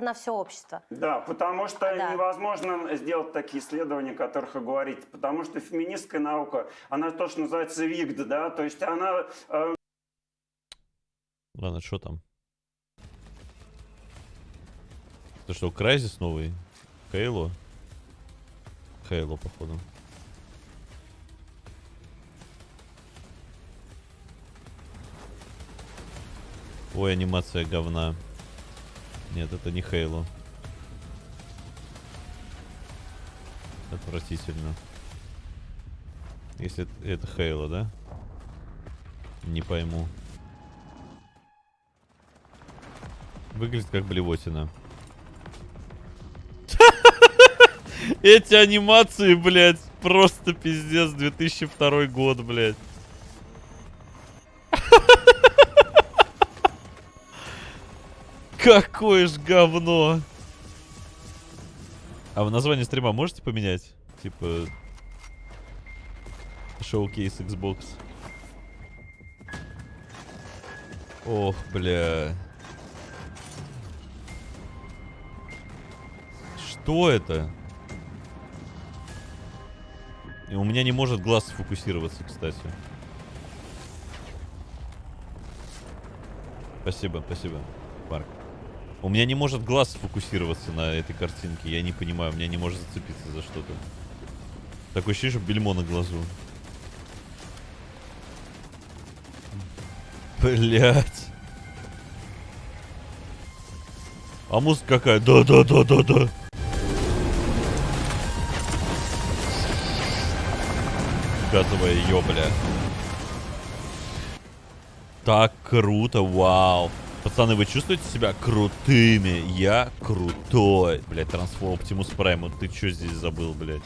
на все общество. Да, потому что невозможно сделать такие исследования, о которых вы говорите. Потому что феминистская наука, она то, что называется ВИГД, да, то есть она... Ладно, что там? Это что, Крайзис новый? Хейло? Хейло, походу. Ой, анимация говна. Нет, это не Хейло. Отвратительно. Если это Хейло, да? Не пойму. Выглядит как блевотина. Эти анимации, блядь, просто пиздец. 2002 год, блядь. Какое ж говно. А вы название стрима можете поменять? Типа... Шоу-кейс Xbox. Ох, бля. Что это? И у меня не может глаз сфокусироваться, кстати. Спасибо, спасибо, Марк. У меня не может глаз сфокусироваться на этой картинке. Я не понимаю, у меня не может зацепиться за что-то. Такое ощущение, что бельмо на глазу. Блять. А музыка какая? Да-да-да-да-да. Газовая ее, бля. Так круто, вау. Пацаны, вы чувствуете себя крутыми? Я крутой. Блять, Transform Optimus Prime. Ты чё здесь забыл, блять?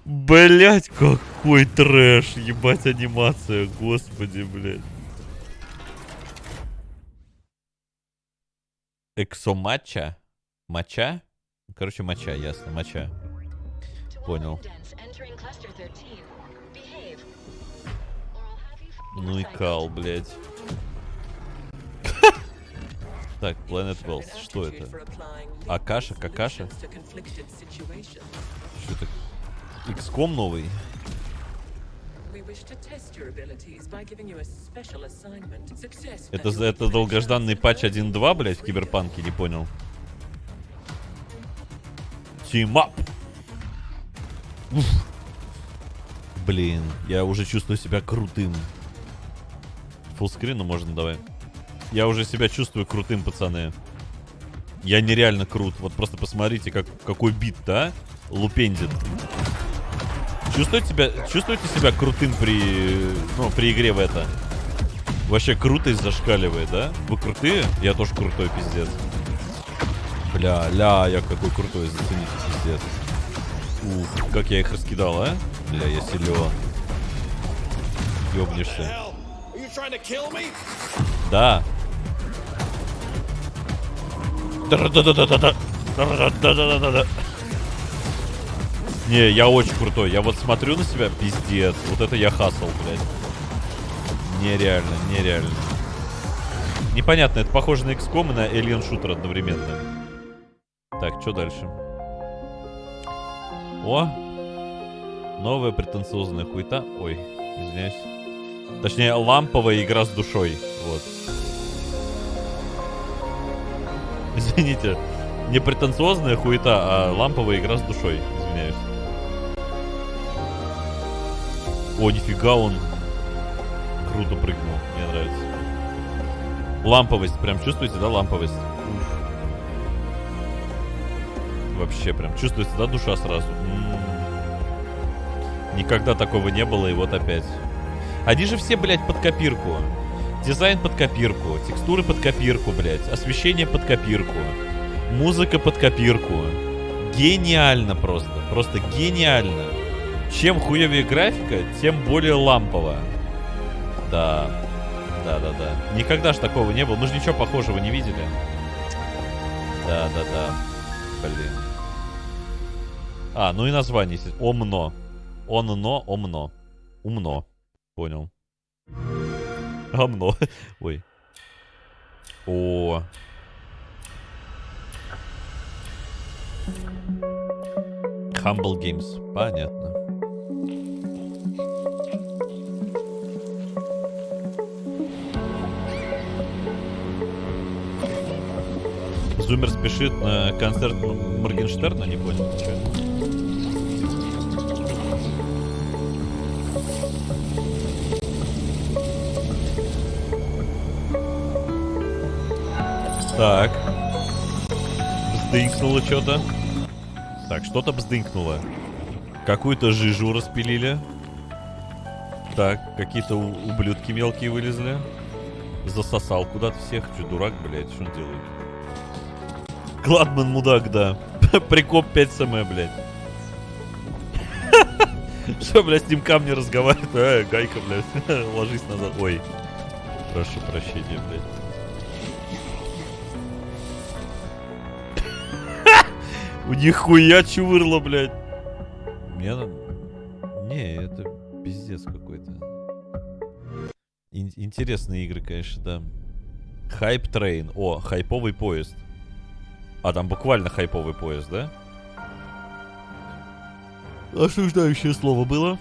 Блять, какой трэш. Ебать анимация. Господи, блять. Эксомача? Мача? Короче, моча, ясно, моча. Понял. Ну и кал, блядь. Так, Planet Wells, что это? Акаша, какаша? Что это? XCOM новый? Это долгожданный патч 1.2, блядь, в Киберпанке, не понял. Team up! Уф. Блин, я уже чувствую себя крутым. Фуллскрину можно, давай. Я уже себя чувствую крутым, пацаны. Я нереально крут. Вот просто посмотрите, какой бит, да? Лупендит. Чувствуете себя крутым при игре в это? Вообще крутость зашкаливает, да? Вы крутые? Я тоже крутой, пиздец. Бля, я какой крутой, зацените, пиздец. Ух, как я их раскидал, а? Бля, я силен. Ёбнешься. Да. Не, я очень крутой. Я вот смотрю на себя, пиздец. Вот это я хасл, блядь. Нереально, нереально. Непонятно, это похоже на XCOM и на Alien Shooter одновременно. Так, что дальше? О! Новая претенциозная хуета. Ой, извиняюсь. Точнее, ламповая игра с душой. Вот. Извините. Не претенциозная хуета, а ламповая игра с душой. Извиняюсь. О, нифига он круто прыгнул. Мне нравится. Ламповость. Прям чувствуете, да, ламповость? Уф. Вообще прям чувствуется, да, душа сразу? Никогда такого не было, и вот опять. Они же все, блядь, под копирку. Дизайн под копирку, текстуры под копирку, блядь, освещение под копирку, музыка под копирку. Гениально просто, просто гениально. Чем хуевее графика, тем более лампово. Да, да. Никогда ж такого не было, мы же ничего похожего не видели. Да. Блин. А, ну и название. Омно. Онно, омно. Умно. Понял. Омно. Ой. О. Humble Games. Понятно. Зумер спешит на концерт Моргенштерна, не понял, что. Так. Бздынькнуло что-то. Так, что-то бздынькнуло. Какую-то жижу распилили. Так, какие-то ублюдки мелкие вылезли. Засосал куда-то всех. Че, дурак, блядь, что он делает? Гладман мудак, да. Прикоп 5 см, блядь. Что, блядь, с ним камни разговаривает? Гайка, блядь. Ложись назад. Ой. Прошу прощения, блядь. У нихуя чувырло, блядь. Мне надо... Не, это пиздец какой-то. Интересные игры, конечно, да. Хайп трейн. О, хайповый поезд. А, там буквально хайповый поезд, да? Осуждающее слово было.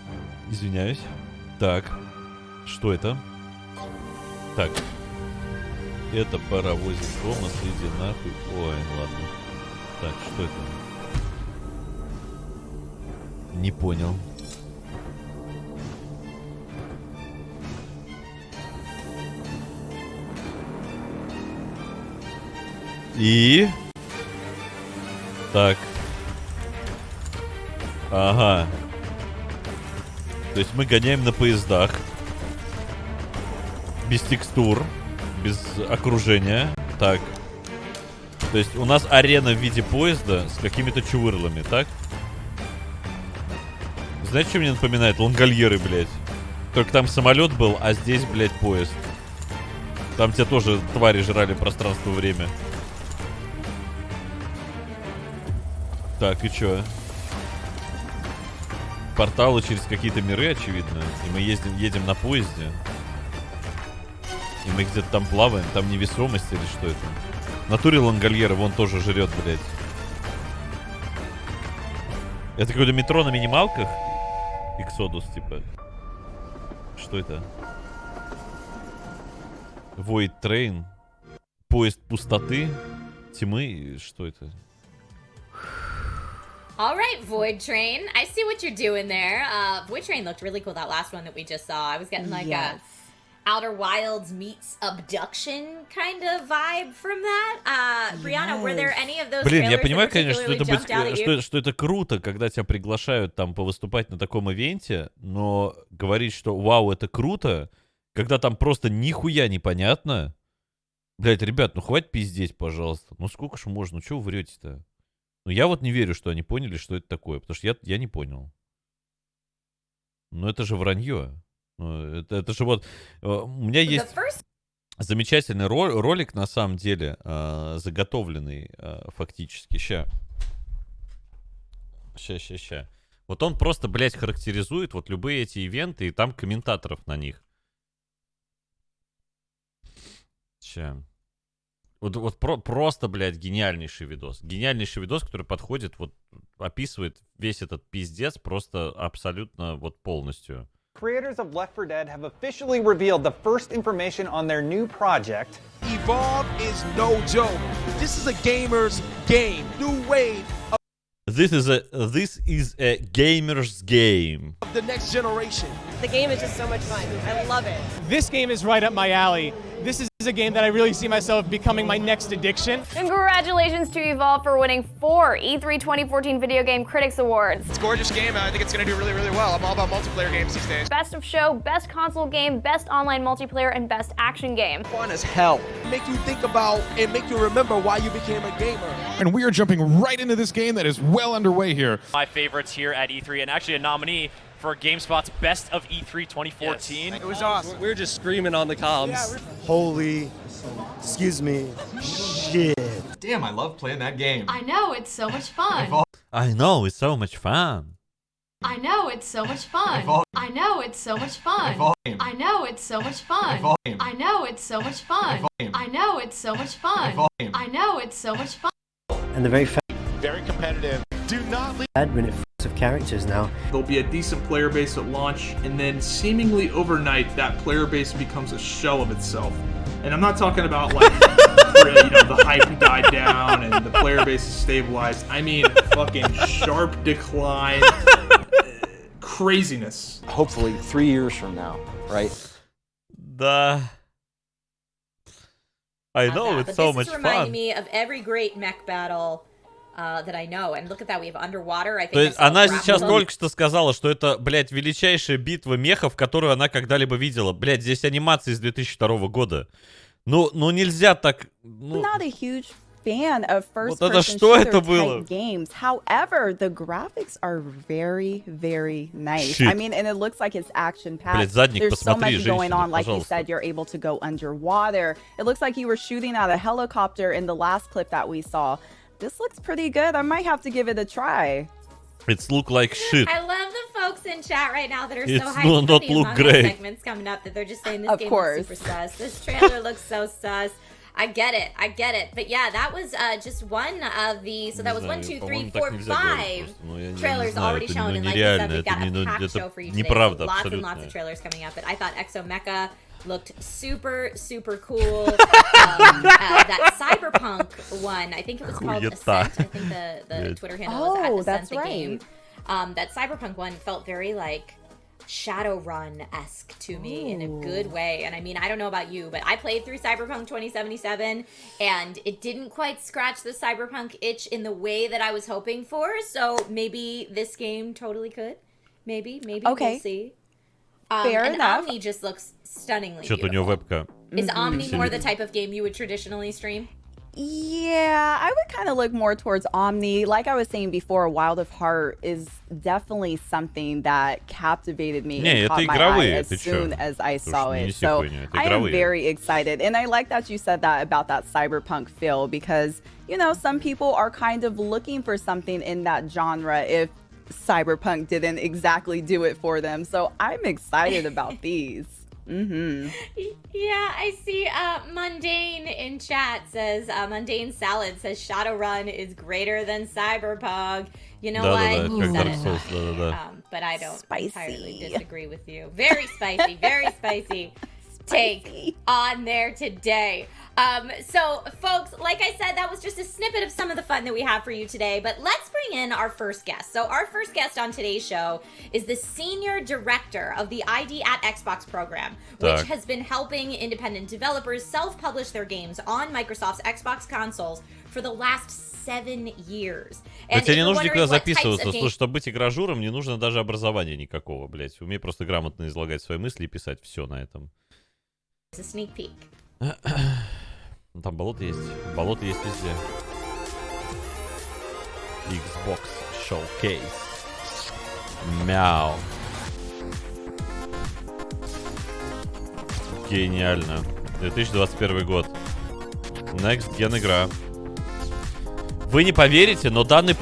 Извиняюсь. Так. Что это? Так. Это паровозик Томас, иди нахуй. Ой, ладно. Так, что это? Не понял. И... Так. Ага. То есть мы гоняем на поездах. Без текстур. Без окружения. Так. То есть у нас арена в виде поезда с какими-то чувырлами, так? Знаете, что мне напоминает? Лангольеры, блядь. Только там самолет был, а здесь, блядь, поезд. Там тебя тоже твари жрали пространство-время. Так, и чё? Порталы через какие-то миры, очевидно. И мы едем на поезде. И мы где-то там плаваем. Там невесомость или что это? В натуре лангольеры вон тоже жрет, блядь. Это какое-то метро на минималках? Иксодус, типа. Что это? Void Train. Поезд пустоты. Тьмы. Что это? All right, Void Train. I see what you're doing there. Void Train looked really cool, that last one that we just saw. I was getting like a Outer Wilds meets Abduction kind of vibe from that. Brianna, were there any of those Блин, я trailers понимаю, that конечно, что particularly jumped out at you? что это круто, когда тебя приглашают там повыступать на таком ивенте, но говорить, что вау, это круто, когда там просто нихуя непонятно. Блядь, ребят, ну хватит пиздеть, пожалуйста. Ну сколько ж можно, ну чего вы врете-то? Ну я вот не верю, что они поняли, что это такое, потому что я не понял. Ну это же вранье. Ну, это же вот... У меня есть замечательный ролик, на самом деле, заготовленный фактически. Ща. Вот он просто, блядь, характеризует вот любые эти ивенты и там комментаторов на них. Ща. Вот просто, блядь, гениальнейший видос. Гениальнейший видос, который подходит, вот описывает весь этот пиздец просто абсолютно вот полностью. Creators of Left 4 Dead have officially revealed the first information on their new project. Evolve is no joke. This is a gamer's game. New wave of This is a gamer's game. the next generation. The game is just so much fun. I love it. This game is right up my alley. This is a game that I really see myself becoming my next addiction. Congratulations to Evolve for winning 4 E3 2014 Video Game Critics Awards. It's a gorgeous game, and I think it's going to do really, really well. I'm all about multiplayer games these days. Best of Show, Best Console Game, Best Online Multiplayer, and Best Action Game. Fun as hell. Make you think about and make you remember why you became a gamer. And we are jumping right into this game that is well underway here. My favorites here at E3, and actually a nominee for GameSpot's Best of E3 2014. It was awesome. We were just screaming on the comms. Holy, excuse me, shit. Damn, I love playing that game. I know, it's so much fun. I know, it's so much fun. I know it's so much fun. I know it's so much fun. I know it's so much fun. I know it's so much fun. I know it's so much fun. I know it's so much fun. And the very competitive. Do not leave. bad when it f***s of characters now. There'll be a decent player base at launch, and then seemingly overnight, that player base becomes a shell of itself. And I'm not talking about like, the hype died down and the player base is stabilized. I mean, fucking sharp decline, craziness. Hopefully 3 years from now, right? Да. I know, it's so much This is reminding fun. me of every great mech battle that I know. And look at that, we have underwater. I think То есть она сейчас только что сказала, что это, блядь, величайшая битва мехов, которую она когда-либо видела. Блядь, здесь анимация из 2002 года. Ну нельзя так... Ну... Not a huge fan of first-person shooter-type games. However, the graphics are very, very nice. I mean, and it looks like it's action-packed. There's so much going on. Like you said, you're able to go underwater. It looks like you were shooting at a helicopter in the last clip that we saw. This looks pretty good. I might have to give it a try. It's look like shit. I love the folks in chat right now that are It's so hyped not for the look Among Us great. segments coming up that they're just saying this game looks super sus. This trailer looks so sus. I get it. But yeah, that was just one of the... So that was 1, 2, 3, 4, 5 trailers already shown. And like you said, we've got a packed show for you today. So lots and lots of trailers coming up. But I thought Exo Mecha looked super, super cool. That Cyberpunk one, I think it was called Ascent. I think the Twitter handle was at Ascent the game. That Cyberpunk one felt very like Shadowrun-esque to me in a good way. And I mean, I don't know about you, but I played through Cyberpunk 2077 and it didn't quite scratch the Cyberpunk itch in the way that I was hoping for. So maybe this game totally could. Maybe we'll see. Fair enough. Omni just looks stunningly Что-то у него вебка. Is Omni more the type of game you would traditionally stream? Yeah, I would kind of look more towards Omni. Like I was saying before, Wild of Heart is definitely something that captivated me and caught my eye as soon as I saw it. So I am very excited. And I like that you said that about that cyberpunk feel because, you know, some people are kind of looking for something in that genre if Cyberpunk didn't exactly do it for them. So I'm excited about these. Yeah, I see Mundane in chat says, Mundane Salad says Shadowrun is greater than Cyberpunk. You know what? You said it. But I don't entirely disagree with you. Very spicy, very spicy take on there today. So folks, like I said, that was just a snippet of some of the fun that we have for you today, but let's bring in our first guest. So our first guest on today's show is the senior director of the ID at Xbox program, which has been helping independent developers self-publish their games on Microsoft's Xbox consoles for the last 7 years. Да тебе не нужно никуда записываться. Слушай, чтобы быть игражуром, не нужно даже образования никакого, блять. Умей просто грамотно излагать свои мысли и писать. Все на этом. It's a sneak peek. Там болото есть. Болото есть везде. Xbox Showcase. Мяу. Гениально. 2021 год. Next Gen игра. Вы не поверите, но данная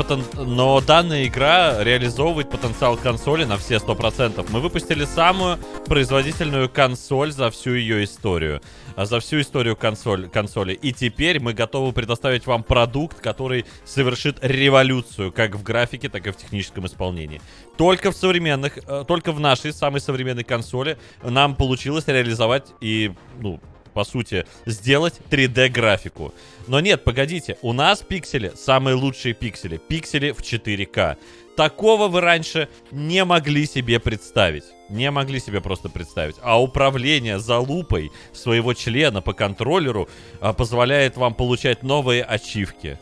игра реализовывает потенциал консоли на все 100%. Мы выпустили самую производительную консоль за всю ее историю. За всю историю консоли. И теперь мы готовы предоставить вам продукт, который совершит революцию как в графике, так и в техническом исполнении. Только в нашей самой современной консоли нам получилось реализовать и, по сути, сделать 3D-графику. Но нет, погодите, у нас пиксели, самые лучшие пиксели. Пиксели в 4К. Такого вы раньше не могли себе представить. Не могли себе просто представить. А управление залупой своего члена по контроллеру позволяет вам получать новые ачивки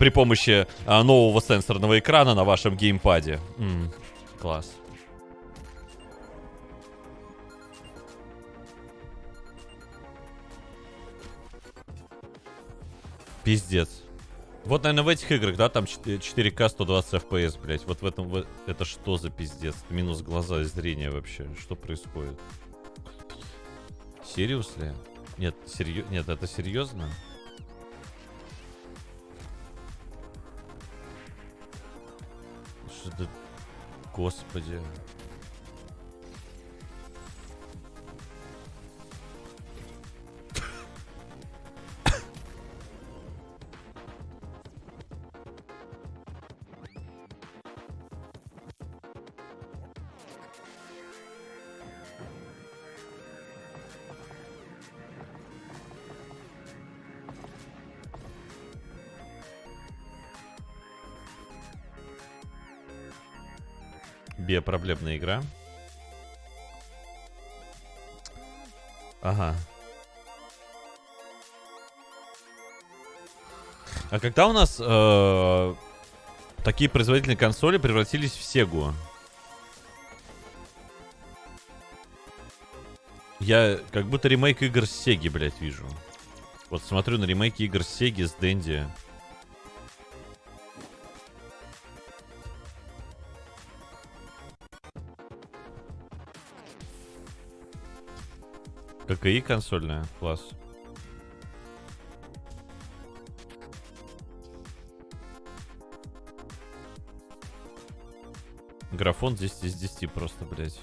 при помощи нового сенсорного экрана на вашем геймпаде. Класс. Пиздец. Вот, наверное, в этих играх, да, там 4К 120 FPS, блядь. Вот в этом... Это что за пиздец? Минус глаза и зрение вообще. Что происходит? Серьезно? Нет, Нет, это серьезно? Что это... господи. Биопроблемная игра. Ага. А когда у нас такие производительные консоли превратились в Сегу? Я как будто ремейк игр с Сеги, блядь, вижу. Вот смотрю на ремейки игр с Сеги, с Дэнди. ККИ консольная, класс. Графон 10 из 10 просто, блядь.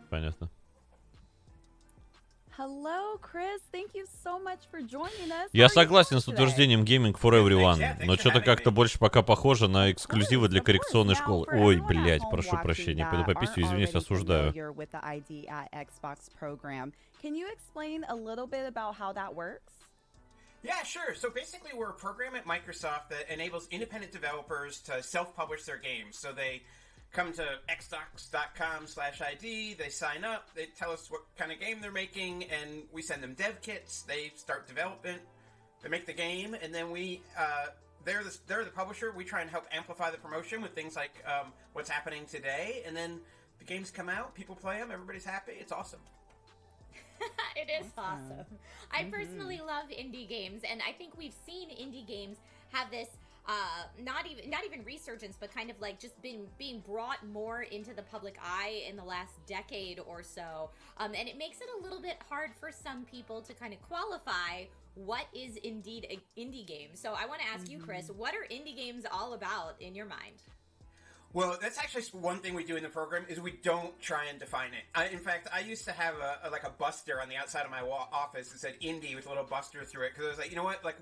Понятно. Hello, Chris. Thank you so much for joining us. Я согласен с утверждением Gaming for Everyone, но что-то как-то больше пока похоже на эксклюзивы для коррекционной школы. Ой, блядь, прошу прощения. Пойду пописью, извиняюсь, осуждаю. Can you explain a little bit about how that works? Yeah, sure. So basically, we're a program at Microsoft that enables independent developers to self-publish their games. So they come to xbox.com/ID, they sign up, they tell us what kind of game they're making, and we send them dev kits, they start development, they make the game, and then they're the publisher, we try and help amplify the promotion with things like what's happening today, and then the games come out, people play them, everybody's happy, it's awesome. It is awesome. I personally love indie games, and I think we've seen indie games have this not even resurgence, but kind of like just being brought more into the public eye in the last decade or so, and it makes it a little bit hard for some people to kind of qualify what is indeed an indie game. So I want to ask you, Chris, what are indie games all about in your mind? Well, that's actually one thing we do in the program is we don't try and define it. In fact, I used to have a buster on the outside of my office that said indie with a little buster through it, because I was like, you know what, like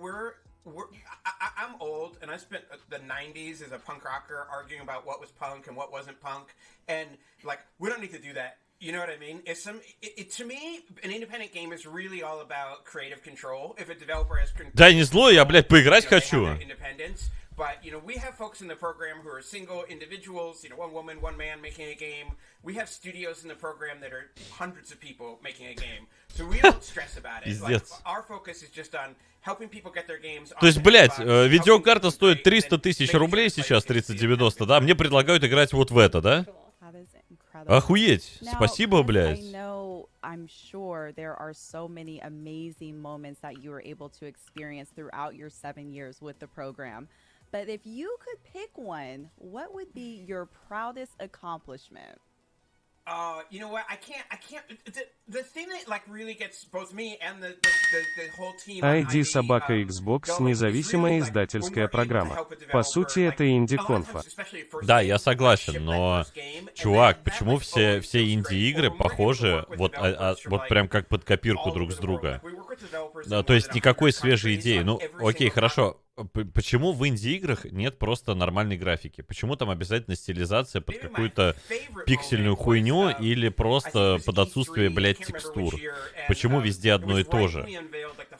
I'm old, and I spent the 90s as a punk rocker arguing about what was punk and what wasn't punk, and like we don't need to do that. You know what I mean? To me, an independent game is really all about creative control. If a developer has control, да, не злой, я, блядь, поиграть хочу. Independence. But, you know, we have folks in the program who are single individuals, you know, one woman, one man making a game. We have studios in the program that are hundreds of people making a game. So we don't stress about it. Like, our focus is just on helping people get their games. То есть, блядь, видеокарта стоит 300 тысяч рублей сейчас, 3090, да? Мне предлагают играть вот в это, да? Охуеть! Спасибо, блядь. I'm sure there are so many amazing moments that you were able to experience throughout your 7 years with the program. But if you could pick one, what would be your proudest accomplishment? You know what? I can't. The thing that like really gets both me and the whole team. ID собака Xbox независимая издательская программа. По сути, это инди-конфа. Да, я согласен, но, чувак, почему все инди-игры похожи вот прям как под копирку друг с друга? Да, то есть никакой свежей идеи. Ну, окей, хорошо. Почему в инди-играх нет просто нормальной графики? Почему там обязательно стилизация под какую-то пиксельную хуйню или просто под отсутствие, блядь, текстур? Почему везде одно и то же?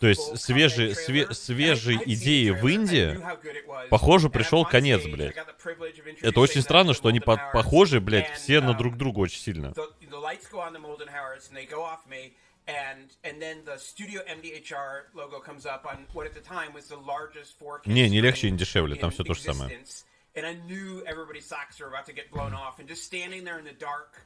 То есть свежие идеи в инди, похоже, пришел конец, блядь. Это очень странно, что они похожи, блядь, все на друг друга очень сильно. And then the Studio MDHR logo comes up on what at the time was the largest 4K. Не легче и не дешевле, там все то же самое. And I knew everybody's socks were about to get blown off, and just standing there in the dark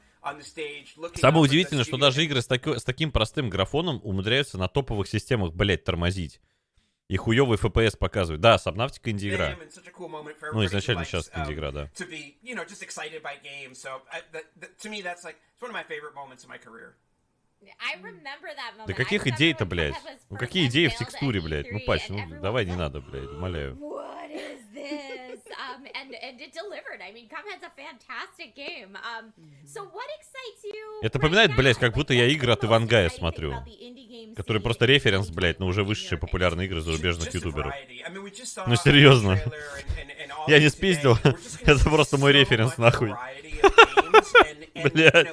Самое удивительное, что даже игры с таким простым графоном умудряются на топовых системах, блять, тормозить. И хуёвый FPS показывает. Да, Subnautica инди-игра. Ну, изначально сейчас инди-игра, да. Да каких идей-то, блядь? Ну какие идеи в текстуре, блядь? Ну, Пач, ну давай не надо, блядь, умоляю. Это напоминает, блядь, как будто я игры от Ивангая смотрю. Который просто референс, блядь, на уже вышедшие популярные игры зарубежных ютуберов. Ну, серьезно. Я не спиздил. Это просто мой референс, нахуй. Блядь.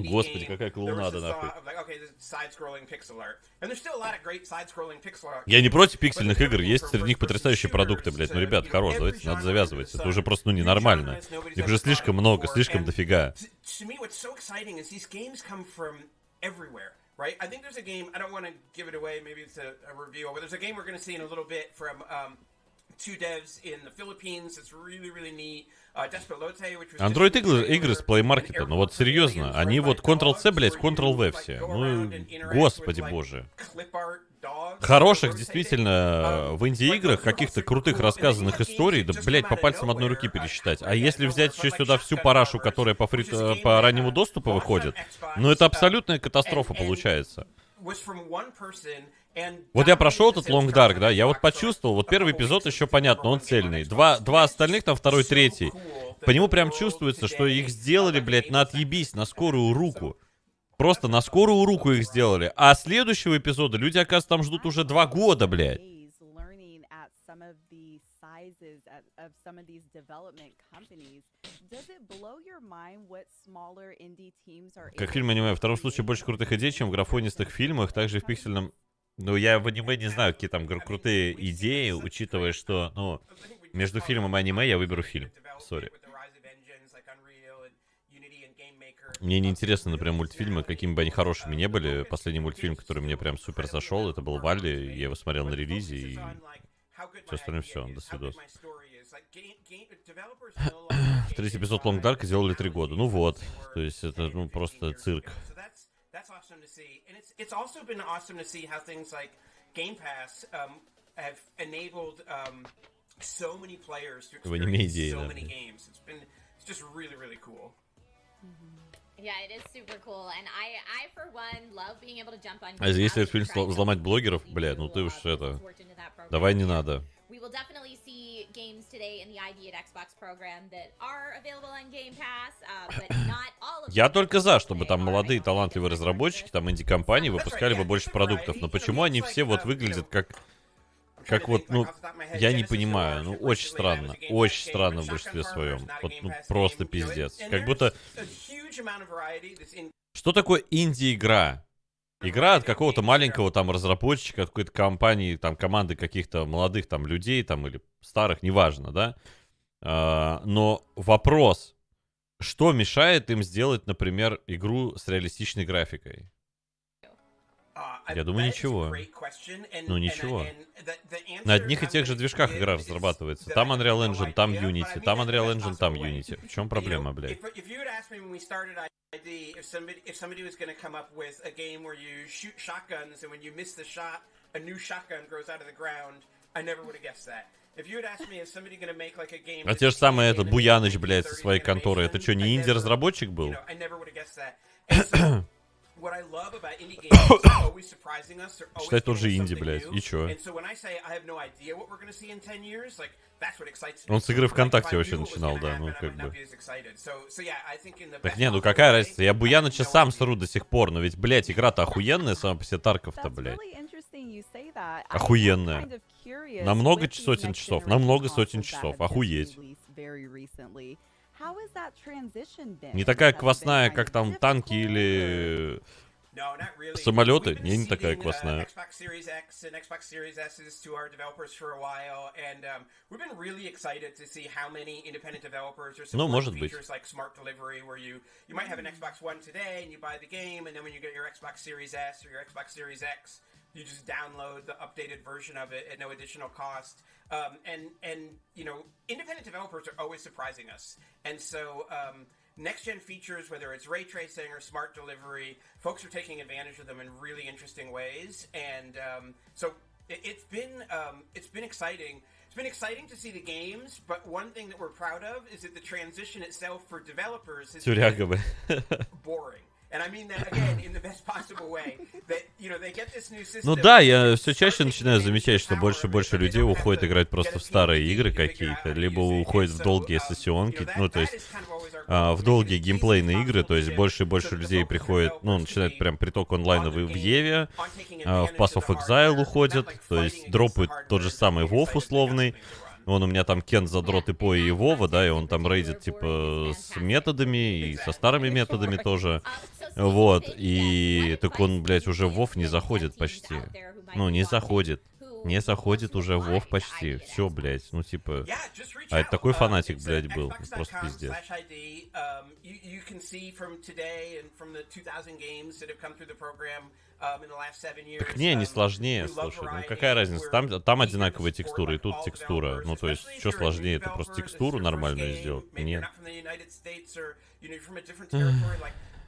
Господи, какая клоунада, нахуй. Я не против пиксельных игр, есть среди них потрясающие продукты, блядь. Ну, ребят, хорош, давайте, надо завязывать. Это уже просто, ну, ненормально. Их уже слишком много, слишком дофига. Right? I think there's a game, I don't want to give it away, maybe it's a review, but there's a game we're going to see in a little bit from two devs in the Philippines. It's really, really neat. Android игры с Play Market, ну вот серьезно, они вот Ctrl-C, блядь, Ctrl-V все. Ну, господи боже. Хороших, действительно, в инди-играх каких-то крутых рассказанных историй, да, блядь, по пальцам одной руки пересчитать. А если взять еще сюда всю парашу, которая по раннему доступу выходит, ну это абсолютная катастрофа получается. Вот я прошел этот Long Dark, да, я вот почувствовал, вот первый эпизод еще понятно, он цельный. Два остальных, там второй, третий. По нему прям чувствуется, что их сделали, блядь, на отъебись, на скорую руку. Просто на скорую руку их сделали. А следующего эпизода люди, оказывается, там ждут уже 2 года, блядь. Как фильм аниме. В втором случае больше крутых идей, чем в графонистых фильмах. Также в пиксельном... Ну, я в аниме не знаю, какие там крутые идеи, учитывая, что, ну, между фильмом и аниме я выберу фильм. Сори. Мне не интересно, например, мультфильмы, какими бы они хорошими не были. Последний мультфильм, который мне прям супер зашел, это был Валли. Я его смотрел на релизе, и все остальное все. До свидос. Третий эпизод Long Dark сделали 3 года. Ну вот. То есть это, ну, просто цирк. It's also been awesome to see how things like Game Pass have enabled so many players to experience so many games. It's just really, really cool. Yeah, it is super cool, and I for one love being able to jump on. А если этот фильм взломать блогеров, бля, ну ты уж это, давай не надо. We will definitely see games today in the ID at Xbox program that are available on Game Pass, but not all of them. Я только за, чтобы там молодые талантливые разработчики, там инди-компании выпускали бы больше продуктов. Но почему они все вот выглядят как вот, ну, я не понимаю, ну, очень странно в большинстве своем. Вот, ну, просто пиздец. Как будто... Что такое инди-игра? Игра от какого-то маленького там разработчика, от какой-то компании, там, команды каких-то молодых там людей, там, или старых, неважно, да? Но вопрос, что мешает им сделать, например, игру с реалистичной графикой? Я думаю, ничего. Ну, ничего. На одних и тех же движках игра разрабатывается. Там Unreal Engine, там Unity, там Unreal Engine, там Unity. В чем проблема, блядь? А те же самые, этот Буяныч, блядь, со своей конторой. Это что, не инди-разработчик был? Считай, тот же инди, блядь. И чё? Он с игры ВКонтакте вообще начинал, да, ну как бы. Так не, ну какая разница? Я Буяныча сам сру до сих пор, но ведь, блядь, игра-то охуенная сама по себе, Тарков-то, блядь. Охуенная. На много сотен часов, на много сотен часов. Охуеть. Не такая квасная, как там танки или самолеты. Не такая квасная. Ну, может быть. You just download the updated version of it at no additional cost. And you know, independent developers are always surprising us. And so next-gen features, whether it's ray tracing or smart delivery, folks are taking advantage of them in really interesting ways. And so it's been exciting. It's been exciting to see the games, but one thing that we're proud of is that the transition itself for developers has been boring. And I mean that again in the best possible way. That they get this new system. Ну да, я все чаще начинаю замечать, что больше и больше людей уходит играть просто в старые игры какие-то, либо уходит в долгие сессионки, ну то есть в долгие геймплейные игры, то есть больше и больше людей приходит, ну начинает прям приток онлайновый в Еве, в Pass of Exile уходят, то есть дропают тот же самый WoW условный. Вон у меня там Кен задрот и Пои и Вова, да, и он там рейдит типа с методами и со старыми методами тоже. Вот, и так он, блядь, уже в WoW не заходит почти. Ну, не заходит. Не заходит уже в WoW почти. Все, блядь, ну типа... А это такой фанатик, блядь, был. Просто пиздец. Так не сложнее, слушай, ну какая разница, там одинаковые текстуры, и тут текстура, ну то есть, что сложнее, это просто текстуру нормальную сделать? Нет.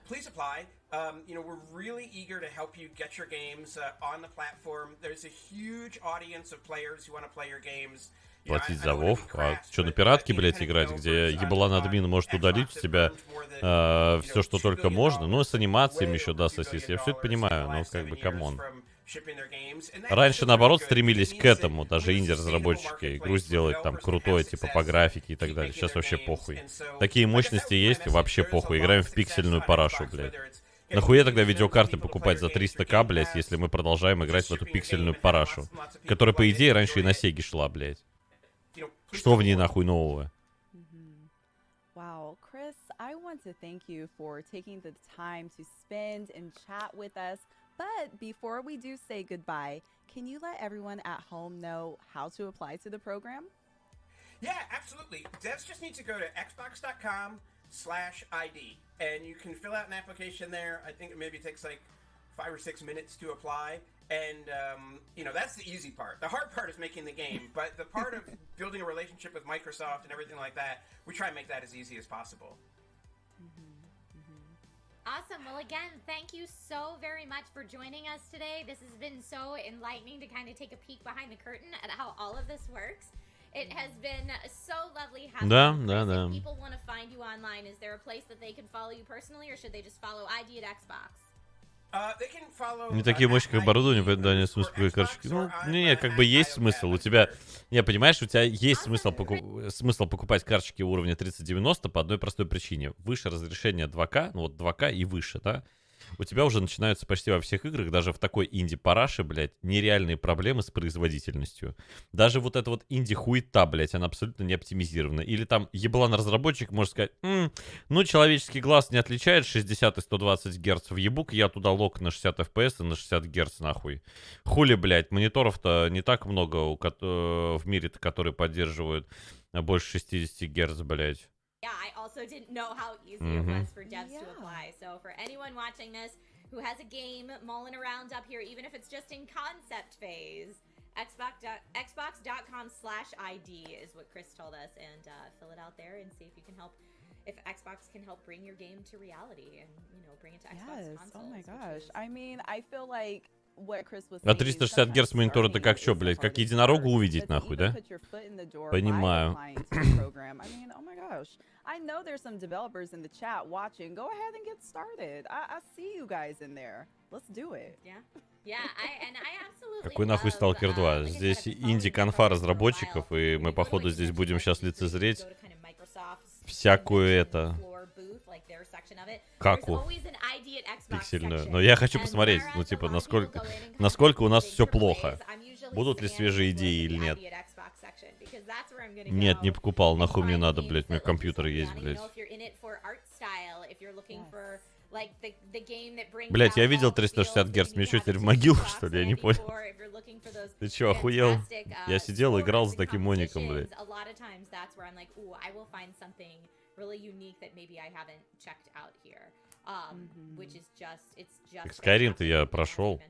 Please apply. We're really eager to help you get your games on the platform. There's a huge audience of players who want to play your games. Платить за WoW? А что, на пиратке, блядь, играть, где еблан админ может удалить у тебя все, что только можно? Ну, с анимациями еще, да, сосиски. Я все это понимаю, но как бы, камон. Раньше, наоборот, стремились к этому, даже инди-разработчики. Игру сделать там крутой, типа по графике и так далее. Сейчас вообще похуй. Такие мощности есть, вообще похуй. Играем в пиксельную парашу, блядь. Нахуя тогда видеокарты покупать за 300к, блядь, если мы продолжаем играть в эту пиксельную парашу? Которая, по идее, раньше и на Сеге шла, блядь. Что в ней нахуй нового? Wow, Chris, I want to thank you for taking the time to spend and chat with us. But before we do say goodbye, can you let everyone at home know how to apply to the program? Yeah, absolutely. Devs just need to go to xbox.com/ID, and you can fill out an application there. I think it maybe takes like 5 or 6 minutes to apply. And, that's the easy part. The hard part is making the game. But the part of building a relationship with Microsoft and everything like that, we try and make that as easy as possible. Awesome. Well, again, thank you so very much for joining us today. This has been so enlightening to kind of take a peek behind the curtain at how all of this works. It has been so lovely having you. Да. If people want to find you online, is there a place that they can follow you personally, or should they just follow ID at Xbox? Не такие мощные оборудования, поэтому нет смысла покупать карточки. Ну, не, как бы есть смысл. У тебя, не, понимаешь, у тебя есть смысл покупать карточки уровня 3090 по одной простой причине. Выше разрешение 2К, ну вот 2К и выше, да? У тебя уже начинаются почти во всех играх, даже в такой инди-параше, блядь, нереальные проблемы с производительностью. Даже вот эта вот инди-хуета, блядь, она абсолютно не оптимизирована. Или там еблан-разработчик может сказать, ну, человеческий глаз не отличает 60 и 120 Гц в ебук, я туда лок на 60 FPS и на 60 Гц, нахуй. Хули, блядь, мониторов-то не так много в мире-то, которые поддерживают больше 60 Гц, блядь. Yeah, I also didn't know how easy it was for devs to apply. So for anyone watching this who has a game mulling around up here, even if it's just in concept phase, xbox.com/ID is what Chris told us, and fill it out there and see if you can help, if Xbox can help bring your game to reality and, bring it to Xbox consoles. Oh my gosh. I mean, I feel like А 360 Гц монитор это как что, блядь? Как единорогу увидеть, нахуй, да? Понимаю. I know there's some developers in the chat watching. Go ahead and get started. I see you guys in there. Let's do it. Yeah, I absolutely. Какой нахуй Stalker 2? Здесь инди-конфа разработчиков, и мы, походу, здесь будем сейчас лицезреть всякую это... Каку пиксельную. Но я хочу посмотреть, ну, типа, насколько у нас все плохо. Будут ли свежие идеи или нет. Нет, не покупал, нахуй мне надо, блядь, у меня компьютер есть, блядь. Блядь, я видел 360 Гц, мне что, теперь в могилу, что ли? Я не понял. Ты чё, охуел? Я сидел, играл с таким моником, блядь. Skyrim-то я прошел.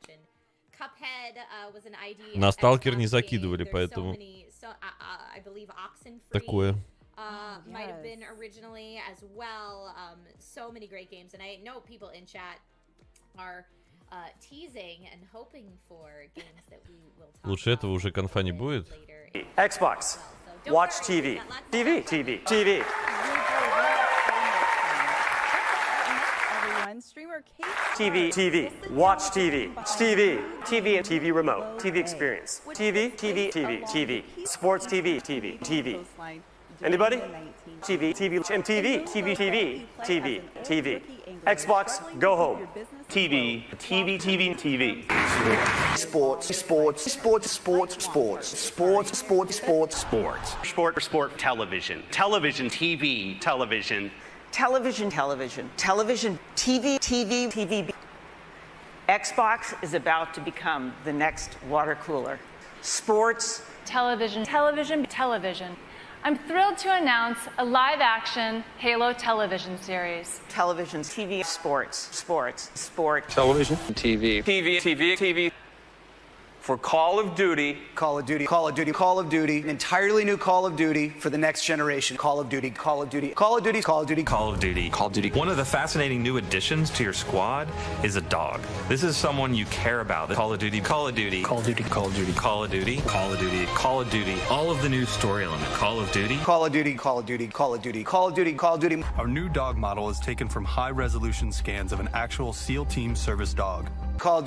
На Сталкер не закидывали, поэтому... Такое. might have been originally as well. So many great games, and I know people in chat are teasing and hoping for games that we will talk Лучше этого уже конфа не будет. Xbox, watch TV, TV. Streamer TV, watch TV, TV remote, TV experience, TV, sports TV. Anybody? TV, Xbox, go home. TV. Sports, television, TV. Xbox is about to become the next water cooler. Sports, television. I'm thrilled to announce a live-action Halo television series. Television, TV, sports. Television, TV. For Call of Duty, an entirely new Call of Duty for the next generation. Call of Duty. One of the fascinating new additions to your squad is a dog. This is someone you care about. Call of Duty. All of the new story element. Call of Duty. Our new dog model is taken from high-resolution scans of an actual SEAL Team service dog. Call of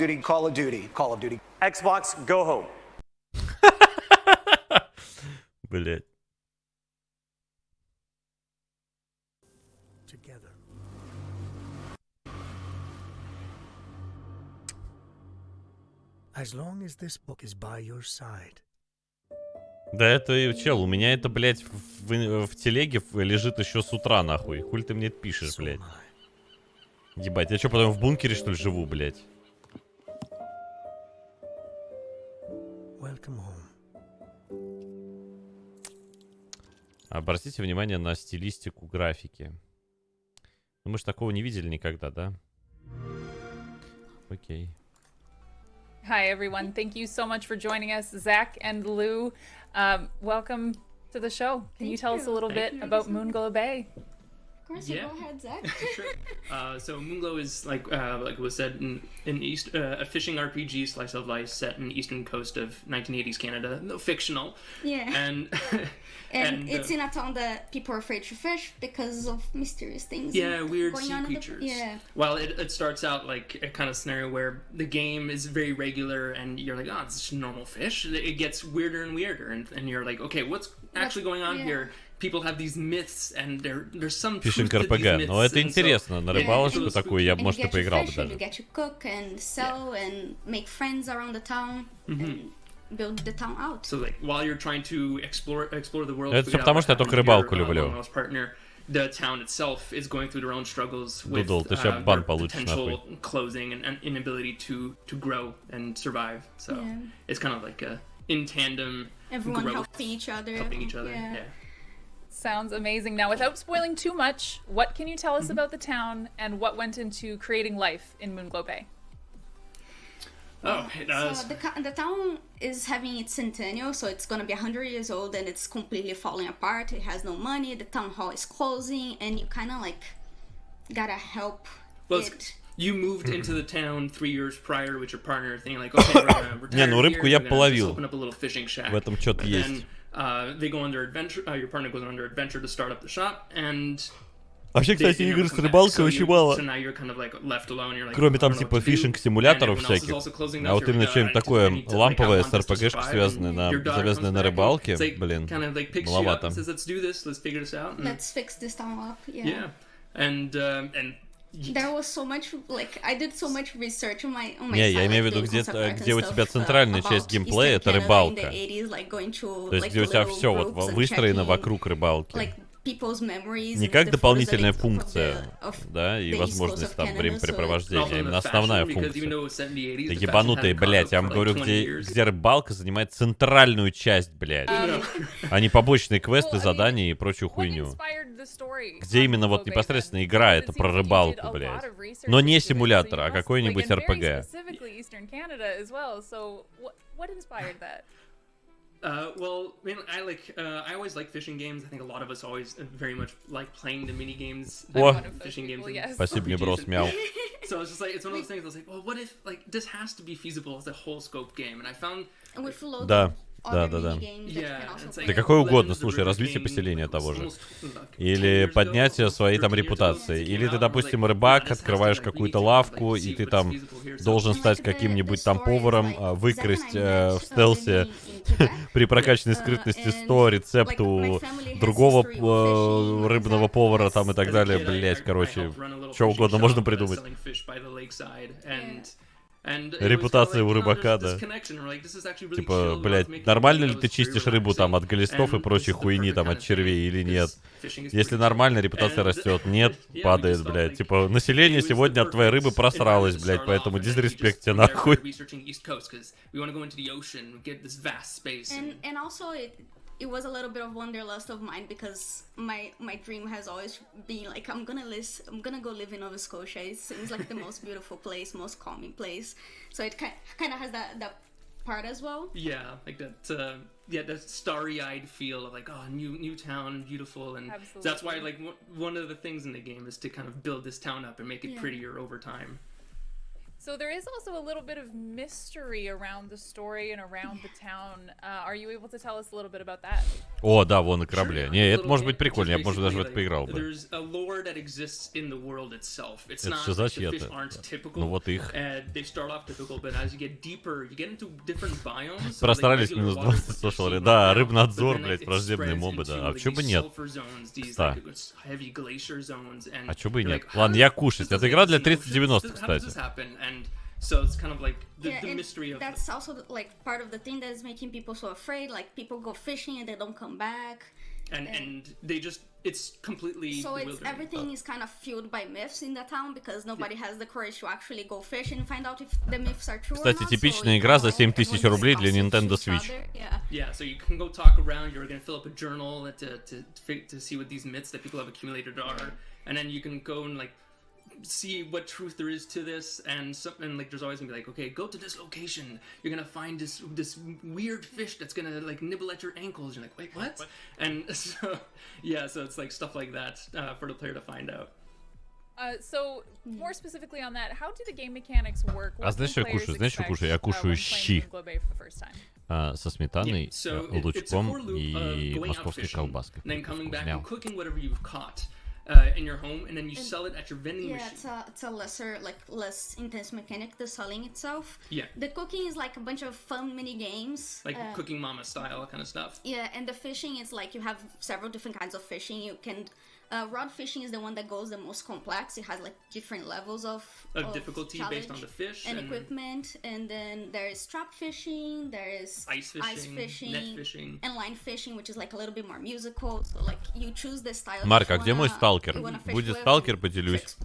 Duty. Xbox, go home. Блять. As long as this book is by your side. Да это, чел, у меня это, блядь, в телеге лежит еще с утра, нахуй. Хуль ты мне это пишешь, блядь. Ебать, я что, потом в бункере, что ли, живу, блядь? Welcome home. Обратите внимание на стилистику графики. Ну, мы же такого не видели никогда, да? Окей. Hi, everyone. Thank you so much for joining us, Zach and Lou. Welcome to the show. Can you tell us a little bit about Moonglow Bay? Of course, go ahead, Zach. Sure. So Moonglow is like was said in East a fishing RPG slice of life set in the eastern coast of 1980s Canada, though fictional. Yeah. And it's in a town that people are afraid to fish because of mysterious things. Yeah, weird going sea on creatures. Yeah. Well, it starts out like a kind of scenario where the game is very regular, and you're like, oh, it's just normal fish. It gets weirder and weirder, and you're like, okay, what's actually going on here? People have these myths, and there's some Фишинг РПГ. Но это интересно. На рыбалочку такую я бы, может, и поиграл бы даже. You get to cook and sell and make friends around the town and build the town out. So like while you're trying to explore the world. Это все потому, что я только рыбалку люблю. The town itself is going through their own struggles with potential closing and inability to grow and survive. So it's kind of like a in tandem. Everyone helping each other. Yeah. Sounds amazing. Now, without spoiling too much, what can you tell us about the town and what went into creating life in Moonglow Bay? Oh, it does. So the town is having its centennial, so it's gonna be 100 years old, and it's completely falling apart. It has no money. The town hall is closing, and you kind of like gotta help it. You moved into the town 3 years prior with your partner, thinking like, okay, we're gonna retire. Не, ну рыбку я половил. Open up a little fishing shack. В этом что-то есть. They go under adventure. Your partner goes under adventure to start up the shop, and. Вообще, кстати, игр с рыбалкой очень мало. Кроме там типа фишинг-симуляторов всяких. А вот именно что-нибудь такое ламповое с РПГшкой, завязанное на рыбалке, блин, маловато. Let's fix this town up. Yeah. And there was so much, like, I did so much research on my Не, я имею в виду, где у тебя центральная часть геймплея — это рыбалка. То есть где у тебя все вот выстроено вокруг рыбалки. Не как дополнительная функция, да, и возможность там времяпрепровождения, а именно основная функция. Да ебанутые, блядь, я вам говорю, где рыбалка занимает центральную часть, блядь, а не побочные квесты, задания и прочую хуйню. Где именно вот непосредственно игра, это про рыбалку, блядь. Но не симулятор, а какой-нибудь РПГ. Well, I mean, I always like fishing games. I think a lot of us always very much like playing the mini games, fishing games. Спасибо, мне брос мяу. So it's just like, it's one of those things. I was like, well, what if like this has to be feasible as a whole scope game? And I found. Да. Да. Да какое угодно, слушай, развитие поселения того же. Или поднятие своей там репутации. Или ты, допустим, рыбак, открываешь какую-то лавку, и ты там должен стать каким-нибудь там поваром, выкрасть в стелсе при прокачанной скрытности 100 рецепт у другого рыбного повара там и так далее. Блять, короче, что угодно можно придумать. Репутация у рыбака, да. Типа, блядь, нормально ли ты чистишь рыбу там от глистов и прочей хуйни там от червей или нет? Если нормально, репутация растет. Нет, падает, блядь. Типа, население сегодня от твоей рыбы просралось, блядь, поэтому дизреспект тебе нахуй. It was a little bit of wanderlust of mine because my dream has always been like I'm gonna go live in Nova Scotia. It seems like the most beautiful place, most calming place. So it kind of has that part as well. Yeah, like that. That starry-eyed feel of like, oh, new town, beautiful, and that's why like one of the things in the game is to kind of build this town up and make it prettier over time. So there is also a little bit of mystery around the story and around the town. Are you able to tell us a little bit about that? О, да, вон на корабле. Не, это может быть прикольно, я бы, может, даже в это поиграл бы. There's a lore that exists in the world itself. It's not the fish aren't typical. Ну вот их. They start off typical, but as you get deeper, you get into different biomes. Прострались минус 20 слушали. Да, рыбнадзор, блядь, враждебные мобы, да. А чё бы нет? Кстати. А чё бы и нет? Ладно, я кушать. Это игра для 30-90, кстати. So it's kind of like the mystery of that's also like part of the thing that is making people so afraid. Like people go fishing and they don't come back. And they just it's completely so it's everything is kind of fueled by myths in the town because nobody has the courage to actually go fish and find out if the myths are true. Кстати, типичная игра за 7000 рублей для Nintendo Switch. Yeah, so you can go talk around. You're gonna fill up a journal to see what these myths that people have accumulated are, and then you can go and like see what truth there is to this, and like there's always gonna be like, okay, go to this location, you're gonna find this weird fish that's gonna like nibble at your ankles. You're like, wait, what? And so yeah, so it's like stuff like that for the player to find out. So more specifically on that, how do the game mechanics work? А знаешь, что я кушаю? Знаешь, что кушаю? Я кушаю щи со сметаной, лучком и московской колбаской. In your home, and then you sell it at your vending machine. Yeah, it's a less intense mechanic, the selling itself. Yeah. The cooking is like a bunch of fun mini games. Like Cooking Mama style kind of stuff. Yeah, and the fishing is like you have several different kinds of fishing. You can rod fishing is the one that goes the most complex. It has like different levels of difficulty based on the fish and equipment. And then there is trap fishing, there is ice fishing, net fishing, and line fishing, which is like a little bit more musical. So like you choose the style. Марк, а где мой сталкер? Будет сталкер, поделюсь.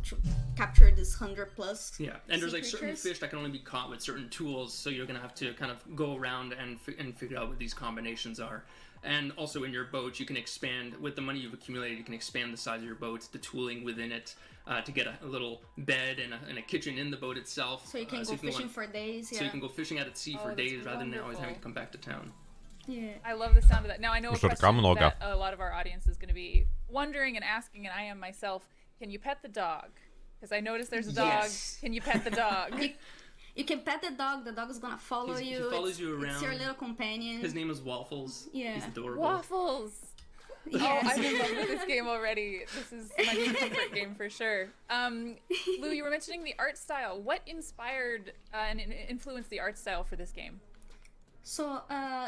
Capture this 100+. Yeah, and there's like certain fish that can only be caught with certain tools, so you're gonna have to kind of go around and figure out what these combinations are. And also in your boat, you can expand, with the money you've accumulated, you can expand the size of your boat, the tooling within it, to get a little bed and a kitchen in the boat itself. So you can go fishing for days, So you can go fishing out at sea for days rather than always having to come back to town. Yeah. I love the sound of that. Now, I know a question that a lot of our audience is going to be wondering and asking, and I am myself, can you pet the dog? Because I noticed there's a dog. Yes. Can you pet the dog? You can pet the dog is gonna follow you. He follows you around. It's your little companion. His name is Waffles. Yeah. He's adorable. Waffles! Yes. Oh, I'm in love with this game already. This is my new comfort game for sure. Lou, you were mentioning the art style. What inspired and influenced the art style for this game? So,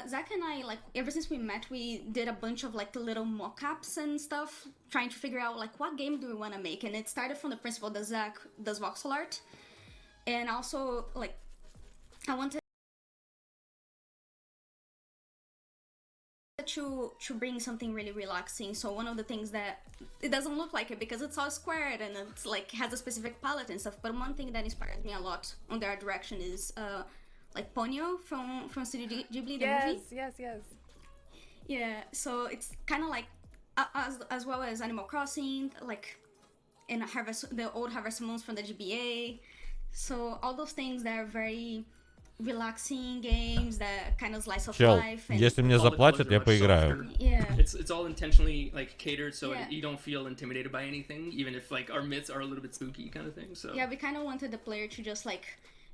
Zach and I, like, ever since we met, we did a bunch of, like, little mock-ups and stuff, trying to figure out, like, what game do we want to make? And it started from the principle that Zach does voxel art. And also, like, I wanted to bring something really relaxing. So one of the things that it doesn't look like it because it's all squared and it's like has a specific palette and stuff. But one thing that inspires me a lot on their direction is like Ponyo from Studio Ghibli, the movie. Yes. Yeah, so it's kind of like as well as Animal Crossing, like in the old Harvest Moons from the GBA. So all those things that are very relaxing games that kind of slice of Чел, life. And если мне заплатят, я поиграю. Yeah. It's all intentionally like catered so Yeah. you don't feel intimidated by anything, even if like our myths are a little bit spooky kind of thing. So Yeah, we kind of wanted the player to just like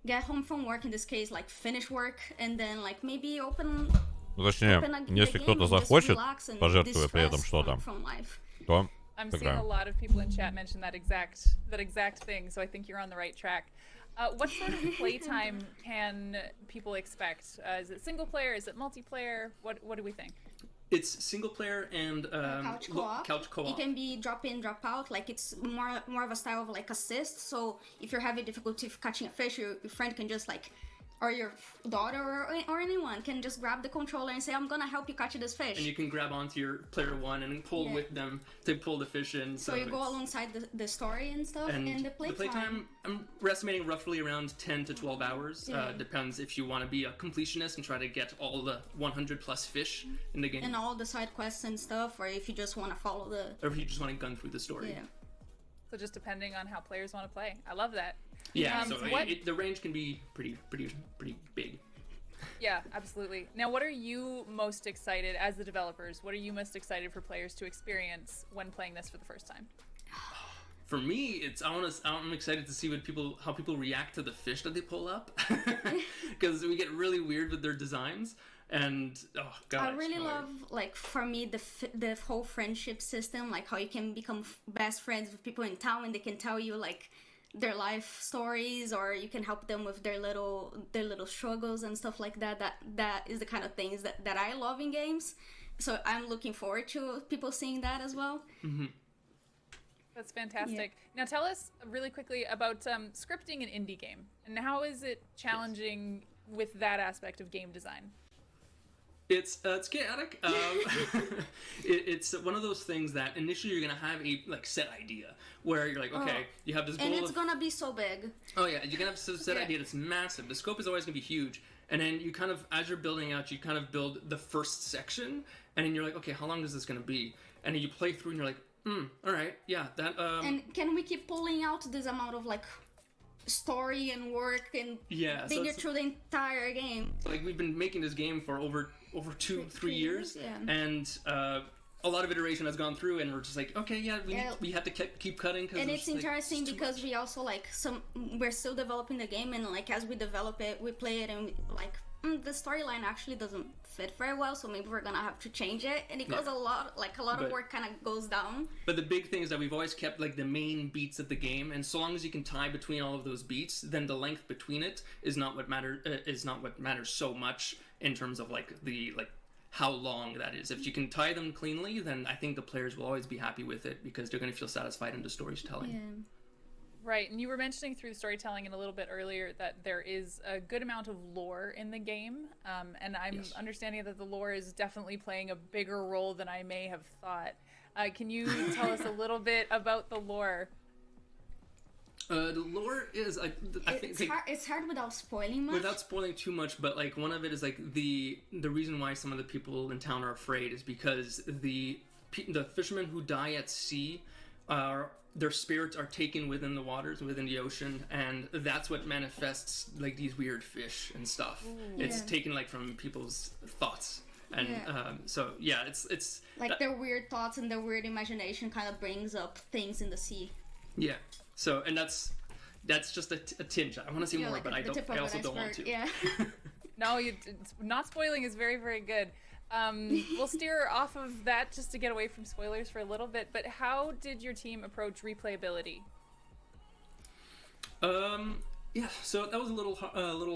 get home from work, in this case, like finish work, and then like maybe open. Ну, точнее, если кто-то захочет, пожертвуя при этом что-то, то I'm seeing a lot of people in chat mention that exact thing, so I think you're on the right track. What sort of playtime can people expect? Is it single player? Is it multiplayer? What do we think? it's single player and couch co-op. It can be drop in, drop out. Like it's more of a style of like assist. So if you're having difficulty catching a fish, your friend can just like, or your daughter or anyone can just grab the controller and say, I'm gonna help you catch this fish. And you can grab onto your player one and pull with them to pull the fish in. So you go alongside the story and stuff, and the playtime. I'm estimating roughly around 10 to 12 hours. Depends if you want to be a completionist and try to get all the 100 plus fish in the game. And all the side quests and stuff, or if you just want to follow the... Or if you just want to gun through the story. Yeah. So just depending on how players want to play. I love that. Yeah, so the range can be pretty big. Yeah, absolutely. Now, what are you most excited, as the developers, what are you most excited for players to experience when playing this for the first time? For me, I'm excited to see how people react to the fish that they pull up, because we get really weird with their designs. And oh god, I really love, like, for me, the whole friendship system, like how you can become best friends with people in town and they can tell you like their life stories, or you can help them with their little struggles and stuff like that. That is the kind of things that I love in games. So I'm looking forward to people seeing that as well. Mm-hmm. That's fantastic. Yeah. Now tell us really quickly about scripting an indie game, and how is it challenging with that aspect of game design? It's chaotic. It's one of those things that initially you're gonna have a set idea where you're like, okay, you have this goal, and it's gonna be so big. Oh yeah, you're gonna have a set idea that's massive. The scope is always gonna be huge, and then you kind of, as you're building out, you kind of build the first section, and then you're like, okay, how long is this gonna be? And then you play through, and you're like, all right, yeah, that. And can we keep pulling out this amount of story and work and think it through the entire game? Like, we've been making this game for over 2-3 years, and a lot of iteration has gone through, and we're just like, okay, we have to keep cutting. And it's interesting because we also we're still developing the game, and as we develop it, we play it, and the storyline actually doesn't fit very well, so maybe we're gonna have to change it, and it goes a lot of work kind of goes down. But the big thing is that we've always kept the main beats of the game, and so long as you can tie between all of those beats, then the length between it is not what matters so much in terms of how long that is. If you can tie them cleanly, then I think the players will always be happy with it, because they're going to feel satisfied in the storytelling. Yeah. Right, and you were mentioning through the storytelling and a little bit earlier that there is a good amount of lore in the game, and I'm understanding that the lore is definitely playing a bigger role than I may have thought. Can you tell us a little bit about the lore? The lore is, I think it's hard without spoiling much. Without spoiling too much, but one of it is the reason why some of the people in town are afraid is because the fishermen who die at sea their spirits are taken within the waters, within the ocean, and that's what manifests these weird fish and stuff. Ooh, it's taken from people's thoughts, and so it's their weird thoughts and their weird imagination kind of brings up things in the sea. Yeah. So, and that's just a tinge. I want to see more, but I also don't want to. Yeah. No, not spoiling is very, very good. We'll steer off of that just to get away from spoilers for a little bit, but how did your team approach replayability? Yeah, so that was a little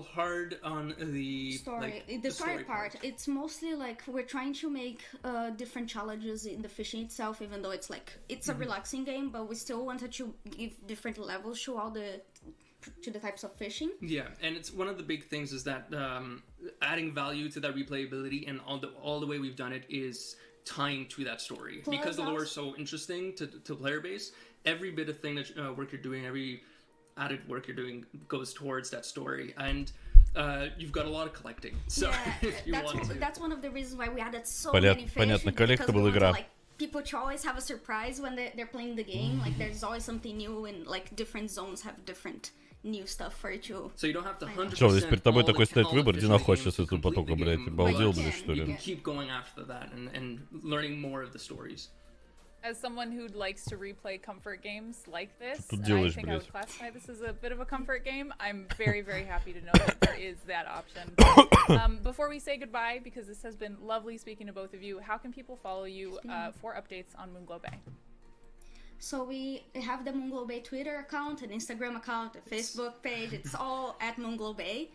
hard on the story. The story part. It's mostly we're trying to make different challenges in the fishing itself, even though it's a relaxing game, but we still wanted to give different levels to the types of fishing. Yeah, and it's one of the big things is that adding value to that replayability, and all the way we've done it is tying to that story. Plus, because the lore is so interesting to player base, every bit of thing that work you're doing, every added work you're doing goes towards that story, and you've got a lot of collecting. So if you want to. That's one of the reasons why we added so many fish. Because we want to, people to always have a surprise when they're playing the game. There's always something new, and different zones have different new stuff for you to. So you don't have to 100%. Что, здесь перед тобой такой стоит выбор, иди нахуй сейчас эту потока, блядь, обалдел, блядь, что You ли? can keep going after that and learning more of the stories. As someone who likes to replay comfort games like this, Тут I делаешь, think I would блядь? classify this as a bit of a comfort game. I'm very, very happy to know that there is that option. Before we say goodbye, because this has been lovely speaking to both of you, how can people follow you for updates on Moonglow Bay? So we have the Moonglow Bay Twitter account, an Instagram account, a Facebook page. It's all at Moonglow Bay.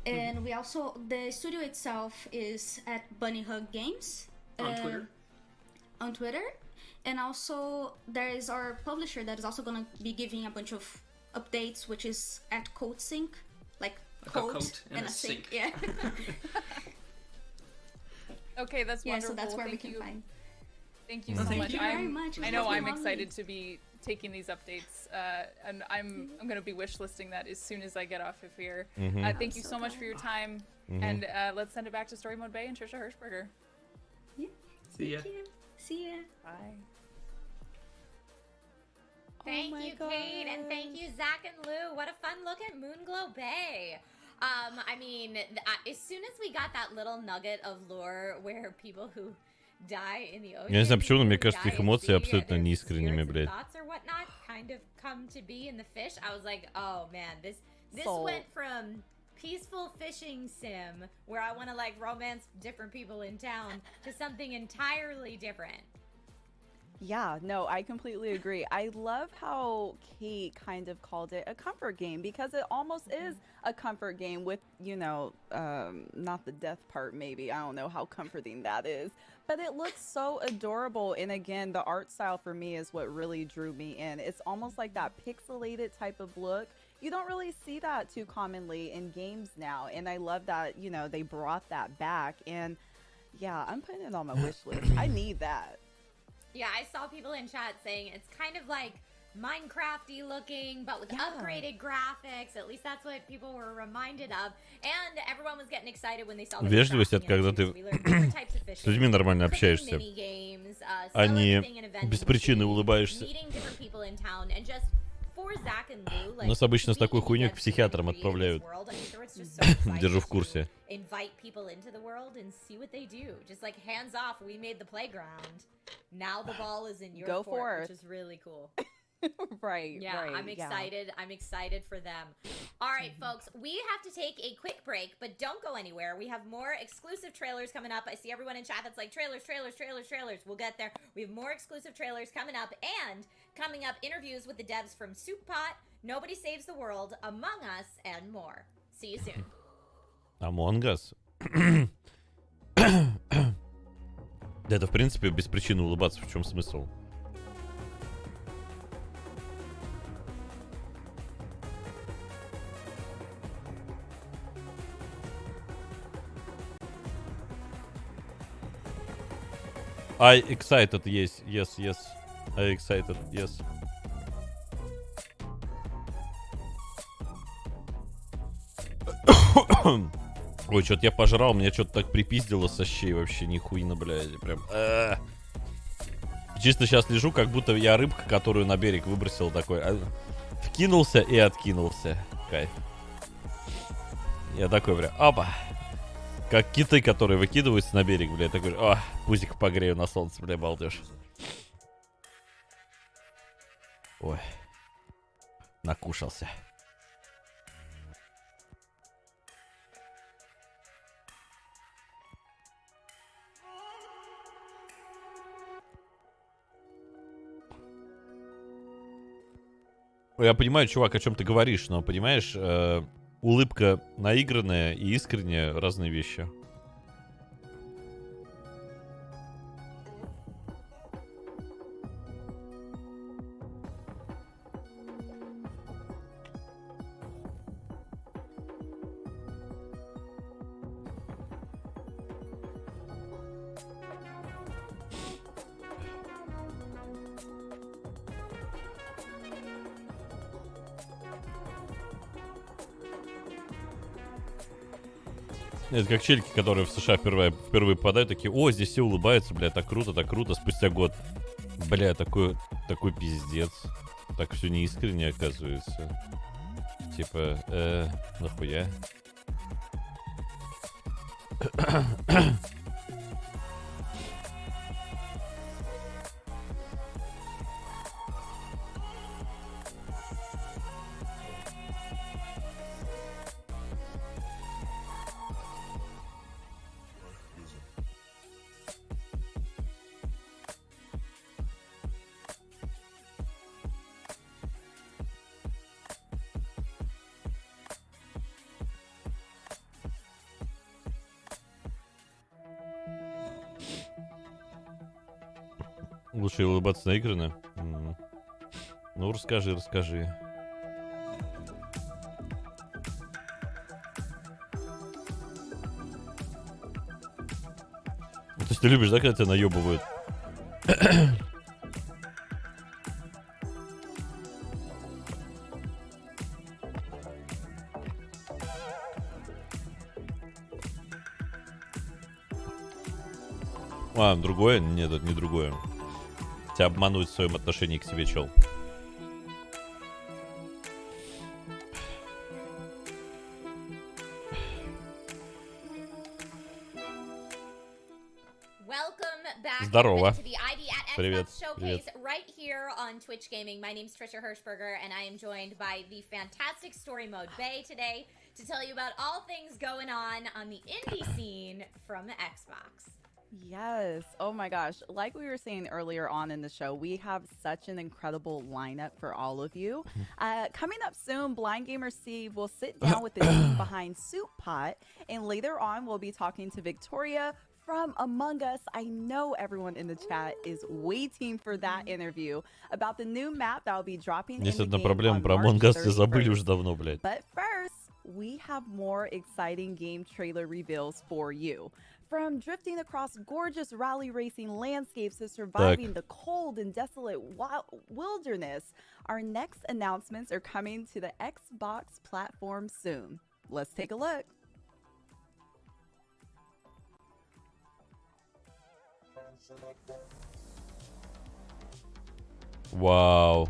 And we also, the studio itself is at Bunny Hug Games. On Twitter? On Twitter. And also, there is our publisher that is also going to be giving a bunch of updates, which is at Code Sync, like code and a sync. Yeah. Okay, that's wonderful. Yeah, so that's where Thank we can you. find. Thank you so much. Thank you very much. I know I'm excited to be taking these updates, and I'm going to be wish listing that as soon as I get off of here. Thank you so much for your time, and let's send it back to Story Mode Bay and Trisha Hirschberger. Yeah. See ya. See ya. Bye. Thank you, Kate, and thank you, Zach and Lou. What a fun look at Moonglow Bay. I mean, as soon as we got that little nugget of lore where people who die in the ocean, Я не знаю почему, но мне кажется, их эмоции абсолютно неискренними, блядь. Thoughts or whatnot kind of come to be in the fish. I was like, oh man, this Soul. went from peaceful fishing sim where I want to like romance different people in town to something entirely different. Yeah, no, I completely agree. I love how Kate kind of called it a comfort game because it almost is a comfort game with, you know, not the death part maybe. I don't know how comforting that is. But it looks so adorable. And again, the art style for me is what really drew me in. It's almost like that pixelated type of look. You don't really see that too commonly in games now. And I love that, you know, they brought that back. And yeah, I'm putting it on my wish list. I need that. Yeah, I saw people in chat saying it's kind of like Minecraft-y looking, but with upgraded graphics. At least that's what people were reminded of. And everyone was getting excited when they saw the Вежливость — это когда ты с людьми нормально общаешься, а не без причины улыбаешься. Нас обычно с такой хуйней к психиатрам отправляют. Держу в курсе. Invite people into the world and see what they do. Just like hands off, we made the playground. Now the ball is in your court, which is really cool. Right. Yeah, right, I'm excited. Yeah. I'm excited for them. All right, folks, we have to take a quick break, but don't go anywhere. We have more exclusive trailers coming up. I see everyone in chat that's like, trailers. We'll get there. We have more exclusive trailers coming up, and coming up, interviews with the devs from Soup Pot, Nobody Saves the World, Among Us, and more. See you soon. Among Us. Это, в принципе, без причины улыбаться. В чем смысл? I excited, yes. I excited, yes. Ой, что-то я пожрал, меня что-то так припиздило со щей вообще, нихуйно, блядь, прям. Чисто сейчас лежу, как будто я рыбка, которую на берег выбросил такой. Вкинулся и откинулся. Кайф. Я такой, бля, опа. Как киты, которые выкидываются на берег, бля, такой, пузик погрею на солнце, бля, балдеж. Ой. Накушался. Я понимаю, чувак, о чем ты говоришь, но, понимаешь, улыбка наигранная и искренняя — разные вещи. Это как чельки, которые в США впервые попадают, такие: о, здесь все улыбаются, бля, так круто, спустя год. Бля, такой пиздец. Так все неискренне, оказывается. Типа, нахуя? Лучше улыбаться наигранно? Ну, расскажи. То есть ты любишь, да, когда тебя наебывают? А, другое? Нет, это не другое. Тебя обманывают в своем отношении к себе, чел. Здорово. Привет. Привет. Right here on Twitch Gaming. My name's Trisha Hirschberger, and I am joined by the fantastic Story Mode Bay today to tell you about all things going on the indie scene from the Xbox. Yes. Oh my gosh. Like we were saying earlier on in the show, we have such an incredible lineup for all of you. Coming up soon, Blind Gamer Steve will sit down with the team behind Soup Pot, and later on, we'll be talking to Victoria from Among Us. I know everyone in the chat is waiting for that interview about the new map that will be dropping Есть in the одна game проблема on про March Among Us, все 31st. забыли уже давно, блядь. But first, we have more exciting game trailer reveals for you. From drifting across gorgeous rally racing landscapes to surviving the cold and desolate wilderness, our next announcements are coming to the Xbox platform soon. Let's take a look. Вау.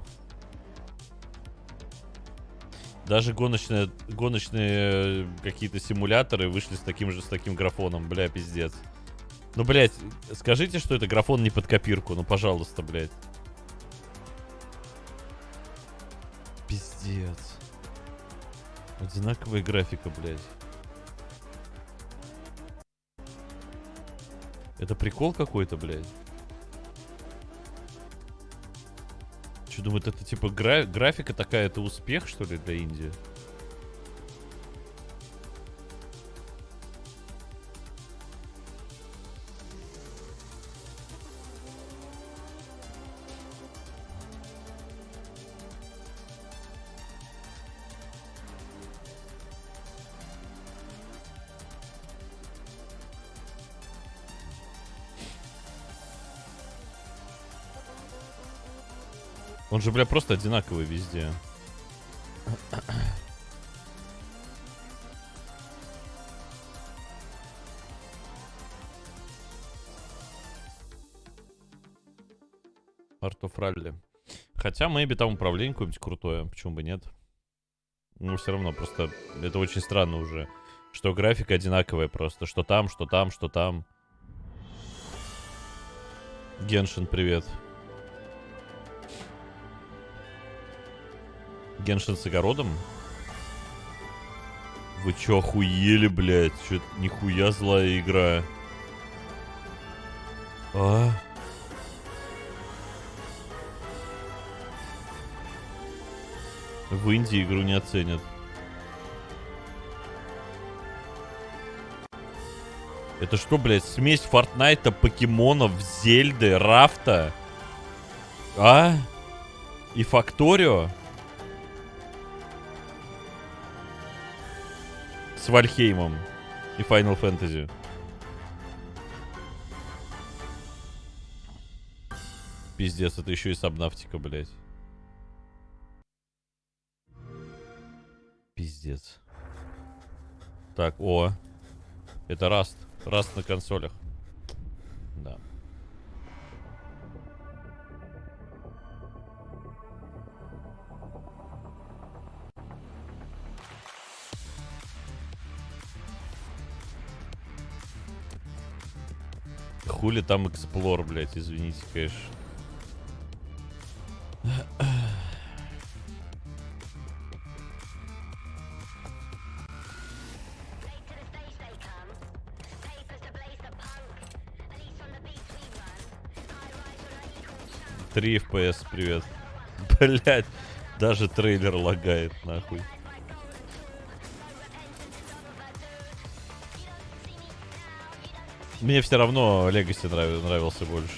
Даже гоночные какие-то симуляторы вышли с таким графоном. Бля, пиздец. Ну, блядь, скажите, что это графон не под копирку. Ну, пожалуйста, блядь. Пиздец. Одинаковая графика, блядь. Это прикол какой-то, блядь. Что, думают, это типа графика такая, это успех, что ли, для Индии? Он же, бля, просто одинаковый везде. Art of Rally. Хотя, maybe там управление какое-нибудь крутое. Почему бы нет? Ну, все равно, просто это очень странно уже. Что графика одинаковая просто. Что там, что там, что там. Геншин, привет. Геншин с огородом? Вы чё, охуели, блядь? Чё-то нихуя злая игра. А? В Индии игру не оценят. Это что, блядь, смесь Фортнайта, покемонов, Зельды, Рафта? А? И Факторио? С Вальхеймом и Final Fantasy. Пиздец, это еще и Сабнавтика, блядь. Пиздец. Так, о. Это Rust. Rust на консолях. Да. Хули там эксплор, блядь, извините, конечно. Три FPS, привет. Блядь, даже трейлер лагает, нахуй. Мне все равно Legacy нравился больше.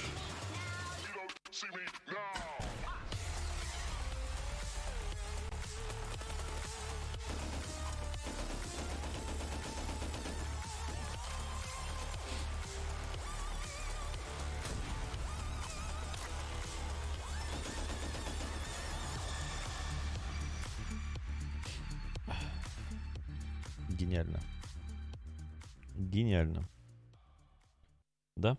Гениально. Гениально. Да?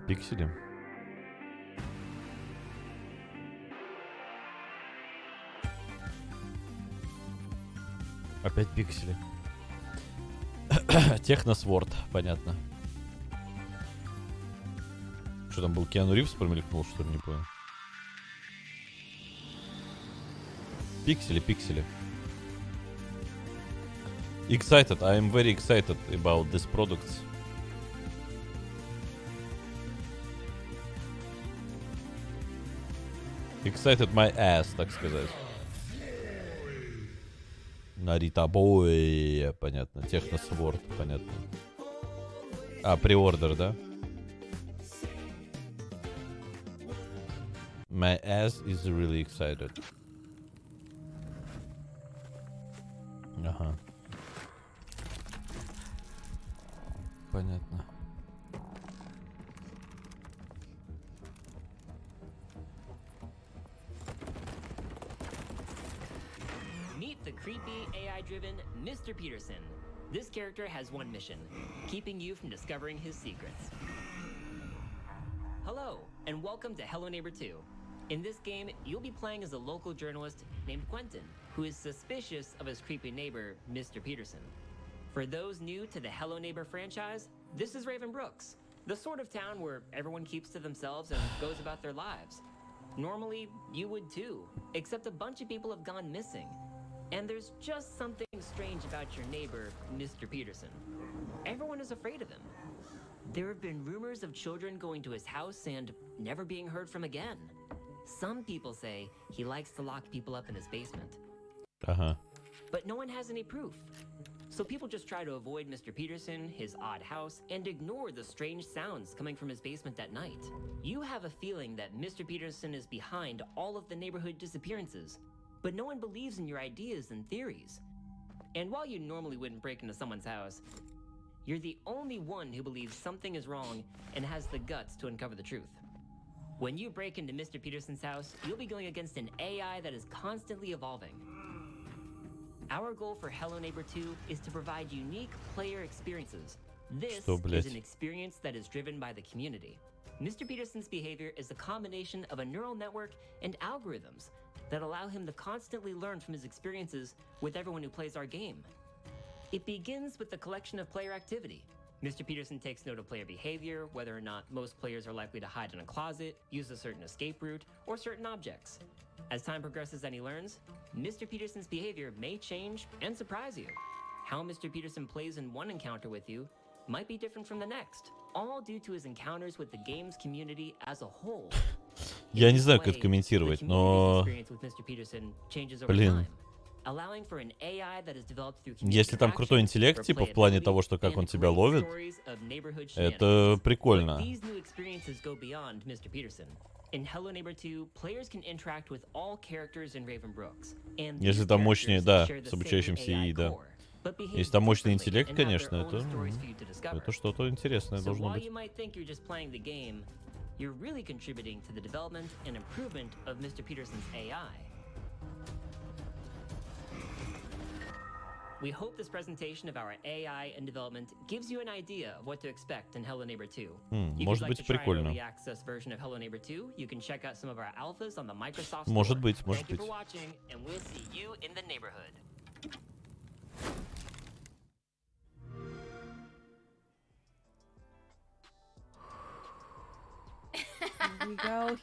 Пиксели. Опять пиксели. Техносворд, понятно. Что там был, Киану Ривз промелькнул, что ли, не понял. Пиксели, пиксели. Excited, I am very excited about this product. Excited my ass, так сказать. Нарита бой, понятно. Техносворд, понятно. А, преордер, да? My ass is really excited. Ага. Понятно. Meet the creepy AI-driven Mr. Peterson. This character has one mission, keeping you from discovering his secrets. Hello, and welcome to Hello Neighbor 2. In this game, you'll be playing as a local journalist named Quentin, who is suspicious of his creepy neighbor, Mr. Peterson. For those new to the Hello Neighbor franchise, this is Raven Brooks, the sort of town where everyone keeps to themselves and goes about their lives. Normally, you would too, except a bunch of people have gone missing. And there's just something strange about your neighbor, Mr. Peterson. Everyone is afraid of him. There have been rumors of children going to his house and never being heard from again. Some people say he likes to lock people up in his basement. But no one has any proof. So people just try to avoid Mr. Peterson, his odd house, and ignore the strange sounds coming from his basement at night. You have a feeling that Mr. Peterson is behind all of the neighborhood disappearances, but no one believes in your ideas and theories. And while you normally wouldn't break into someone's house, you're the only one who believes something is wrong and has the guts to uncover the truth. When you break into Mr. Peterson's house, you'll be going against an AI that is constantly evolving. Our goal for Hello Neighbor 2 is to provide unique player experiences. This is an experience that is driven by the community. Mr. Peterson's behavior is a combination of a neural network and algorithms that allow him to constantly learn from his experiences with everyone who plays our game. It begins with the collection of player activity. Mr. Peterson takes note of player behavior, whether or not most players are likely to hide in a closet, use a certain escape route, or certain objects. As time progresses and he learns, Mr. Peterson's behavior may change and surprise you. How Mr. Peterson plays in one encounter with you might be different from the next, all due to his encounters with the game's community as a whole. Я не знаю, как это комментировать, но... Блин. Если там крутой интеллект, типа в плане того, что как он тебя ловит, это прикольно. Если там мощнее, да, с обучающимся ИИ, да. Если там мощный интеллект, конечно, это что-то интересное должно быть. You're really contributing to the development and improvement of Mr. Peterson's AI. We hope this presentation of our AI and development gives you an idea of what to expect in Hello Neighbor 2. Может быть, прикольно. Может быть, может быть.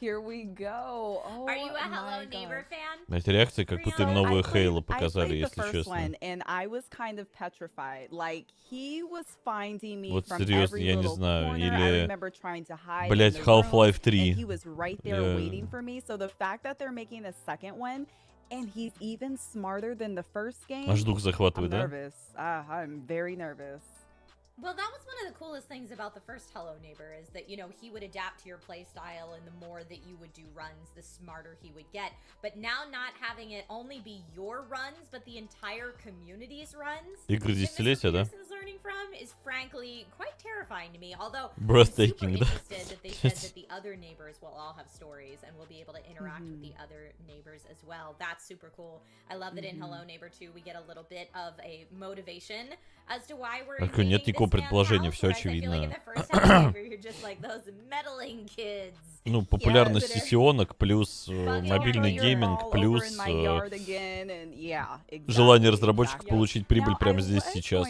Here we go. Oh, are you a Hello Neighbor fan? Эти реакции, как будто им новые Halo показали, если честно. And I was kind of petrified. Like he was finding me Вот from серьезно, every я не little знаю. corner. I Или, remember trying to hide блять, in the Half-Life room, 3. and he was right there waiting for me. So the fact that they're making a second one, and he's even smarter than the first game. Аж дух захватывает, I'm да? nervous. I'm very nervous. Well, that was one of the coolest things about the first Hello Neighbor is that, you know, he would adapt to your play style, and the more that you would do runs, the smarter he would get. But now not having it only be your runs, but the entire community's runs, Игры десятилетия, да? learning from is frankly quite terrifying to me. Although Breathtaking, I'm да? super interested that they said that the other neighbors will all have stories and will be able to interact with the other neighbors as well. That's super cool. I love that in Hello Neighbor 2 we get a little bit of a motivation as to why we're Так, нет никакого предположения, все I feel like очевидно. in the first Hello Neighbor you're just like those meddling kids. Ну, популярность сессионок, плюс мобильный гейминг, плюс желание разработчиков получить прибыль прямо здесь сейчас.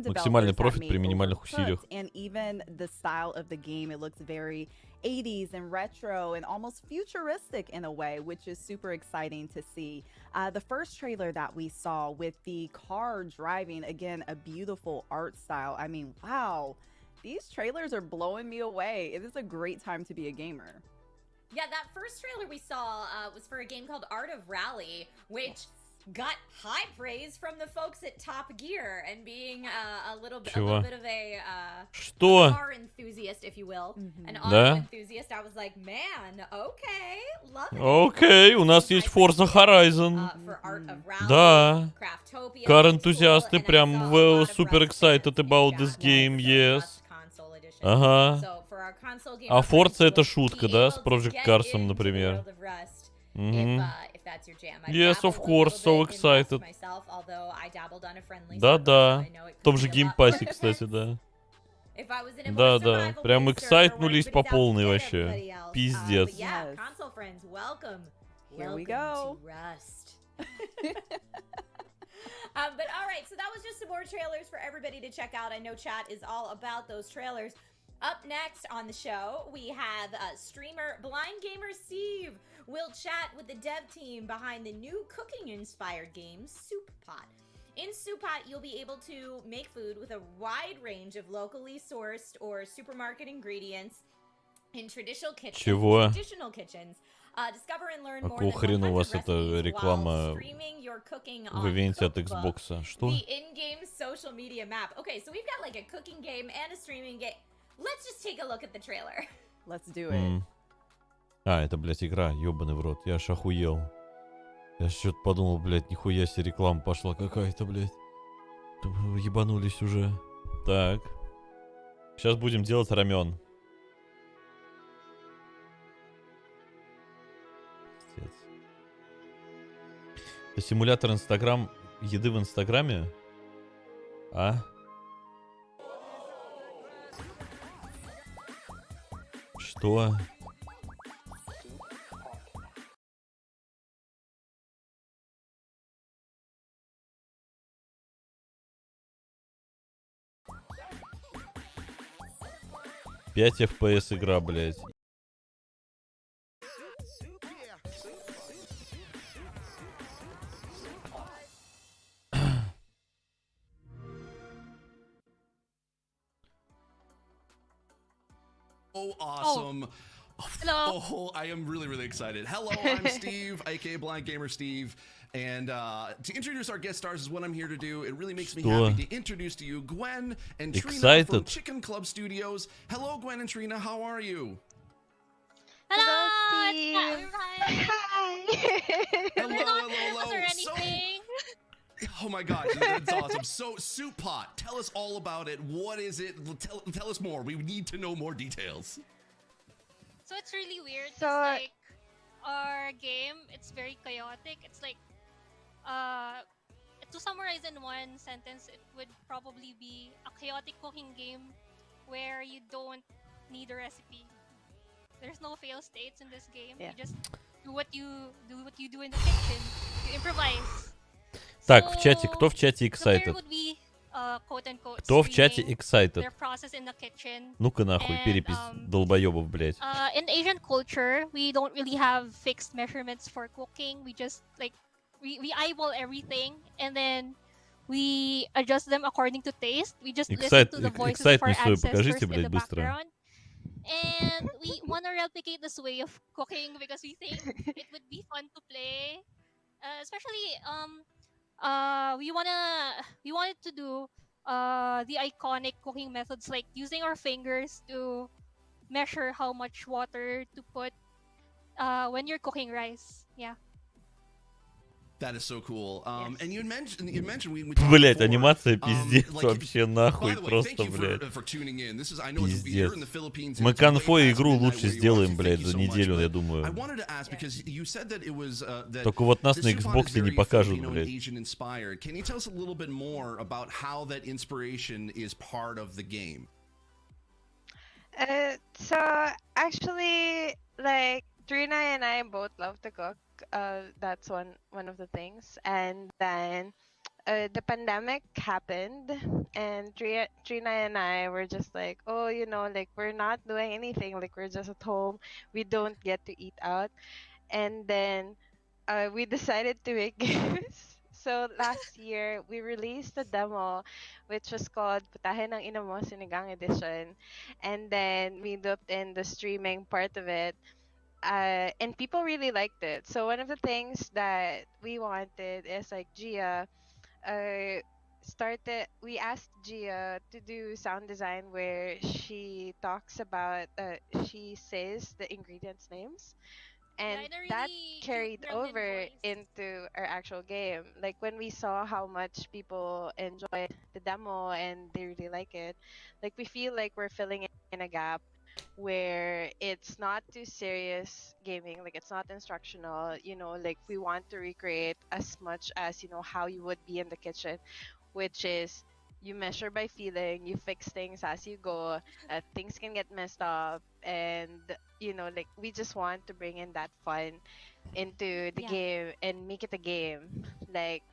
Максимальный профит при минимальных усилиях. And even the style of the game, it looks very 80s and retro and almost futuristic in a way, which is super exciting to see. The first trailer that we saw with the car driving, again, a beautiful art style. I mean, wow, these trailers are blowing me away. It is a great time to be a gamer. Yeah, that first trailer we saw was for a game called Art of Rally, which got high praise from the folks at Top Gear and being a little bit of a car enthusiast, if you will, an auto enthusiast. I was like, man, okay, love it. Окей, у нас есть Forza Horizon. Да. Кар-энтузиасты прям super excited about this game, yes. Ага. А Forza это шутка, да, с Project Cars, например. Yes, of course, so excited. Да-да. В том же геймпассе, кстати, да. Да-да. Прям эксайтнулись по полной вообще. Пиздец. Here we go. But all right, so that was just some more trailers for everybody to check out. I know chat is all about those trailers. Up next on the show, we have streamer Blind Gamer Steve. We'll chat with the dev team behind the new cooking-inspired game, Soup Pot. In Soup Pot, you'll be able to make food with a wide range of locally sourced or supermarket ingredients in traditional kitchens. Чего? Discover and learn more Какого хрена у вас эта реклама в ивенте от Xbox? Что? The in-game social media map. Okay, so we've got like a cooking game and a streaming game. Let's just take a look at the trailer. Let's do it. А, это, блядь, игра, ёбаный в рот. Я аж охуел. Я что-то подумал, блядь, нихуя себе реклама пошла какая-то, блядь. Ебанулись уже. Так. Сейчас будем делать рамен. Это симулятор Инстаграм... еды в Инстаграме? А? Что? Пять FPS игра, блядь. Oh, awesome. Hello. Oh, I am really, really excited. Hello, I'm Steve, aka Blind Gamer Steve. And to introduce our guest stars is what I'm here to do. It really makes me happy to introduce to you Gwen and Trina from Chicken Club Studios. Hello, Gwen and Trina. How are you? Hello, Steve. Hello. Was there anything? Oh my gosh, that's awesome. So, Soup Pot, tell us all about it. What is it? Tell us more. We need to know more details. So it's really weird. It's like our game, it's very chaotic. It's like, to summarize in one sentence, it would probably be a chaotic cooking game where you don't need a recipe. There's no fail states in this game. You just do what you do in the kitchen. You improvise. Так, в чате, кто в чате excited? Would be, quote unquote, Кто в чате excited? Their process in the kitchen. Ну-ка нахуй, перепись долбоебов, блядь. In Asian culture, we don't really have fixed measurements for cooking. We just like we eyeball everything and then we adjust them according to taste. We just listen to the voices of our ancestors in the background. And we want to replicate this way of cooking because we think it would be fun to play. Especially we wanted to do the iconic cooking methods like using our fingers to measure how much water to put when you're cooking rice. Yeah. That is so cool. And you mentioned we Блять, анимация пиздец вообще нахуй просто, блядь. Пиздец. Мы конфой игру лучше сделаем, блядь, за неделю, я думаю. Только вот нас на Xbox не покажут, блядь. Can you tell us a little bit more about how that inspiration is part of the game? So actually, like Trina and I both love to cook. That's one of the things. And then the pandemic happened, and Trina and I were just like, oh, you know, like we're not doing anything. Like we're just at home. We don't get to eat out. And then we decided to make games. So last year we released a demo, which was called Putahe ng Ina Mo Sinigang Edition, and then we looked in the streaming part of it. And people really liked it. So one of the things that we wanted is like Gia we asked Gia to do sound design where she talks about she says the ingredients names, and that carried over into our actual game. Like when we saw how much people enjoyed the demo and they really like it, like we feel like we're filling in a gap where it's not too serious gaming, like it's not instructional, you know, like we want to recreate as much as, you know, how you would be in the kitchen, which is you measure by feeling, you fix things as you go, things can get messed up, and you know, like we just want to bring in that fun into the game and make it a game. Like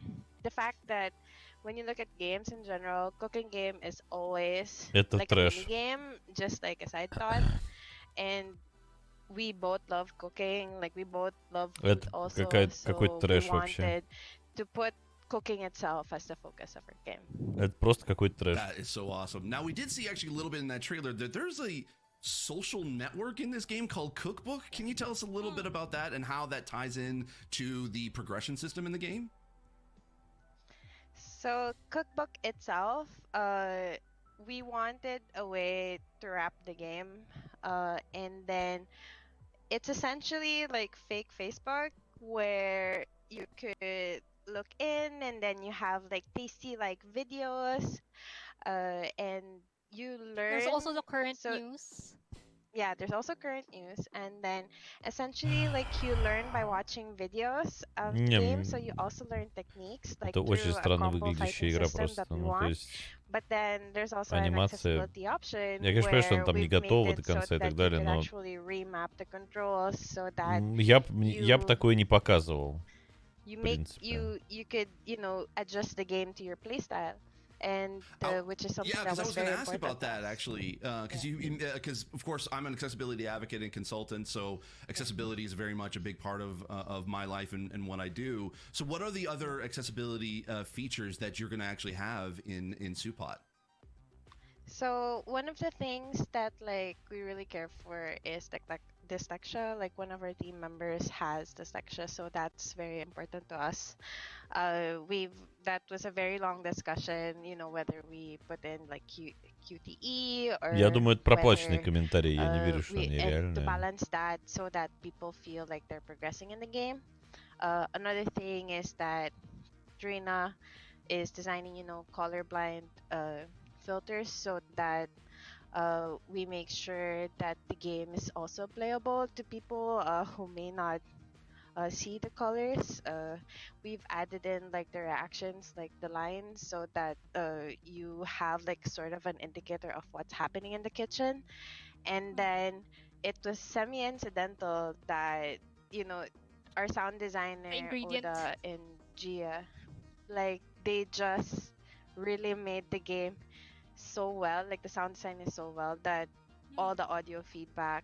the fact that when you look at games in general, cooking game is always like a mini game, just like a side thought. And we both love cooking, like we both love food also. So we wanted to put cooking itself as the focus of our game. Это просто какой-то трэш. That is so awesome. Now we did see actually a little bit in that trailer that there's a social network in this game called Cookbook. Can you tell us a little bit about that and how that ties in to the progression system in the game? So Cookbook itself, we wanted a way to wrap the game, and then it's essentially like fake Facebook where you could look in and then you have like tasty like videos, and you learn. There's also the current news. Yeah, there's also current news, and then essentially like you learn by watching videos of the game, so you also learn techniques like through a combo fighting system that we want. But then there's also an accessibility option Я, конечно, понимаю, что она там не готова до конца и так далее, но я бы такое не показывал. You could, you know, adjust the game to your playstyle. And which is something that was very important. Yeah, because I was going to ask about that actually, because of course I'm an accessibility advocate and consultant, so accessibility is very much a big part of my life and what I do. So what are the other accessibility features that you're going to actually have in Supot? So one of the things that like we really care for is dyslexia. Like one of our team members has dyslexia, so that's very important to us. That was a very long discussion, you know, whether we put in like QTE or Я думаю, это проплаченные комментарии, я не верю, что они реальные. To balance that so that people feel like they're progressing in the game. Another thing is that Trina is designing, you know, colorblind filters so that we make sure that the game is also playable to people who may not see the colors. We've added in like the reactions, like the lines, so that you have like sort of an indicator of what's happening in the kitchen. And then it was semi-incidental that, you know, our sound designer Oda and Gia, like they just really made the game so well, like the sound design is so well that all the audio feedback,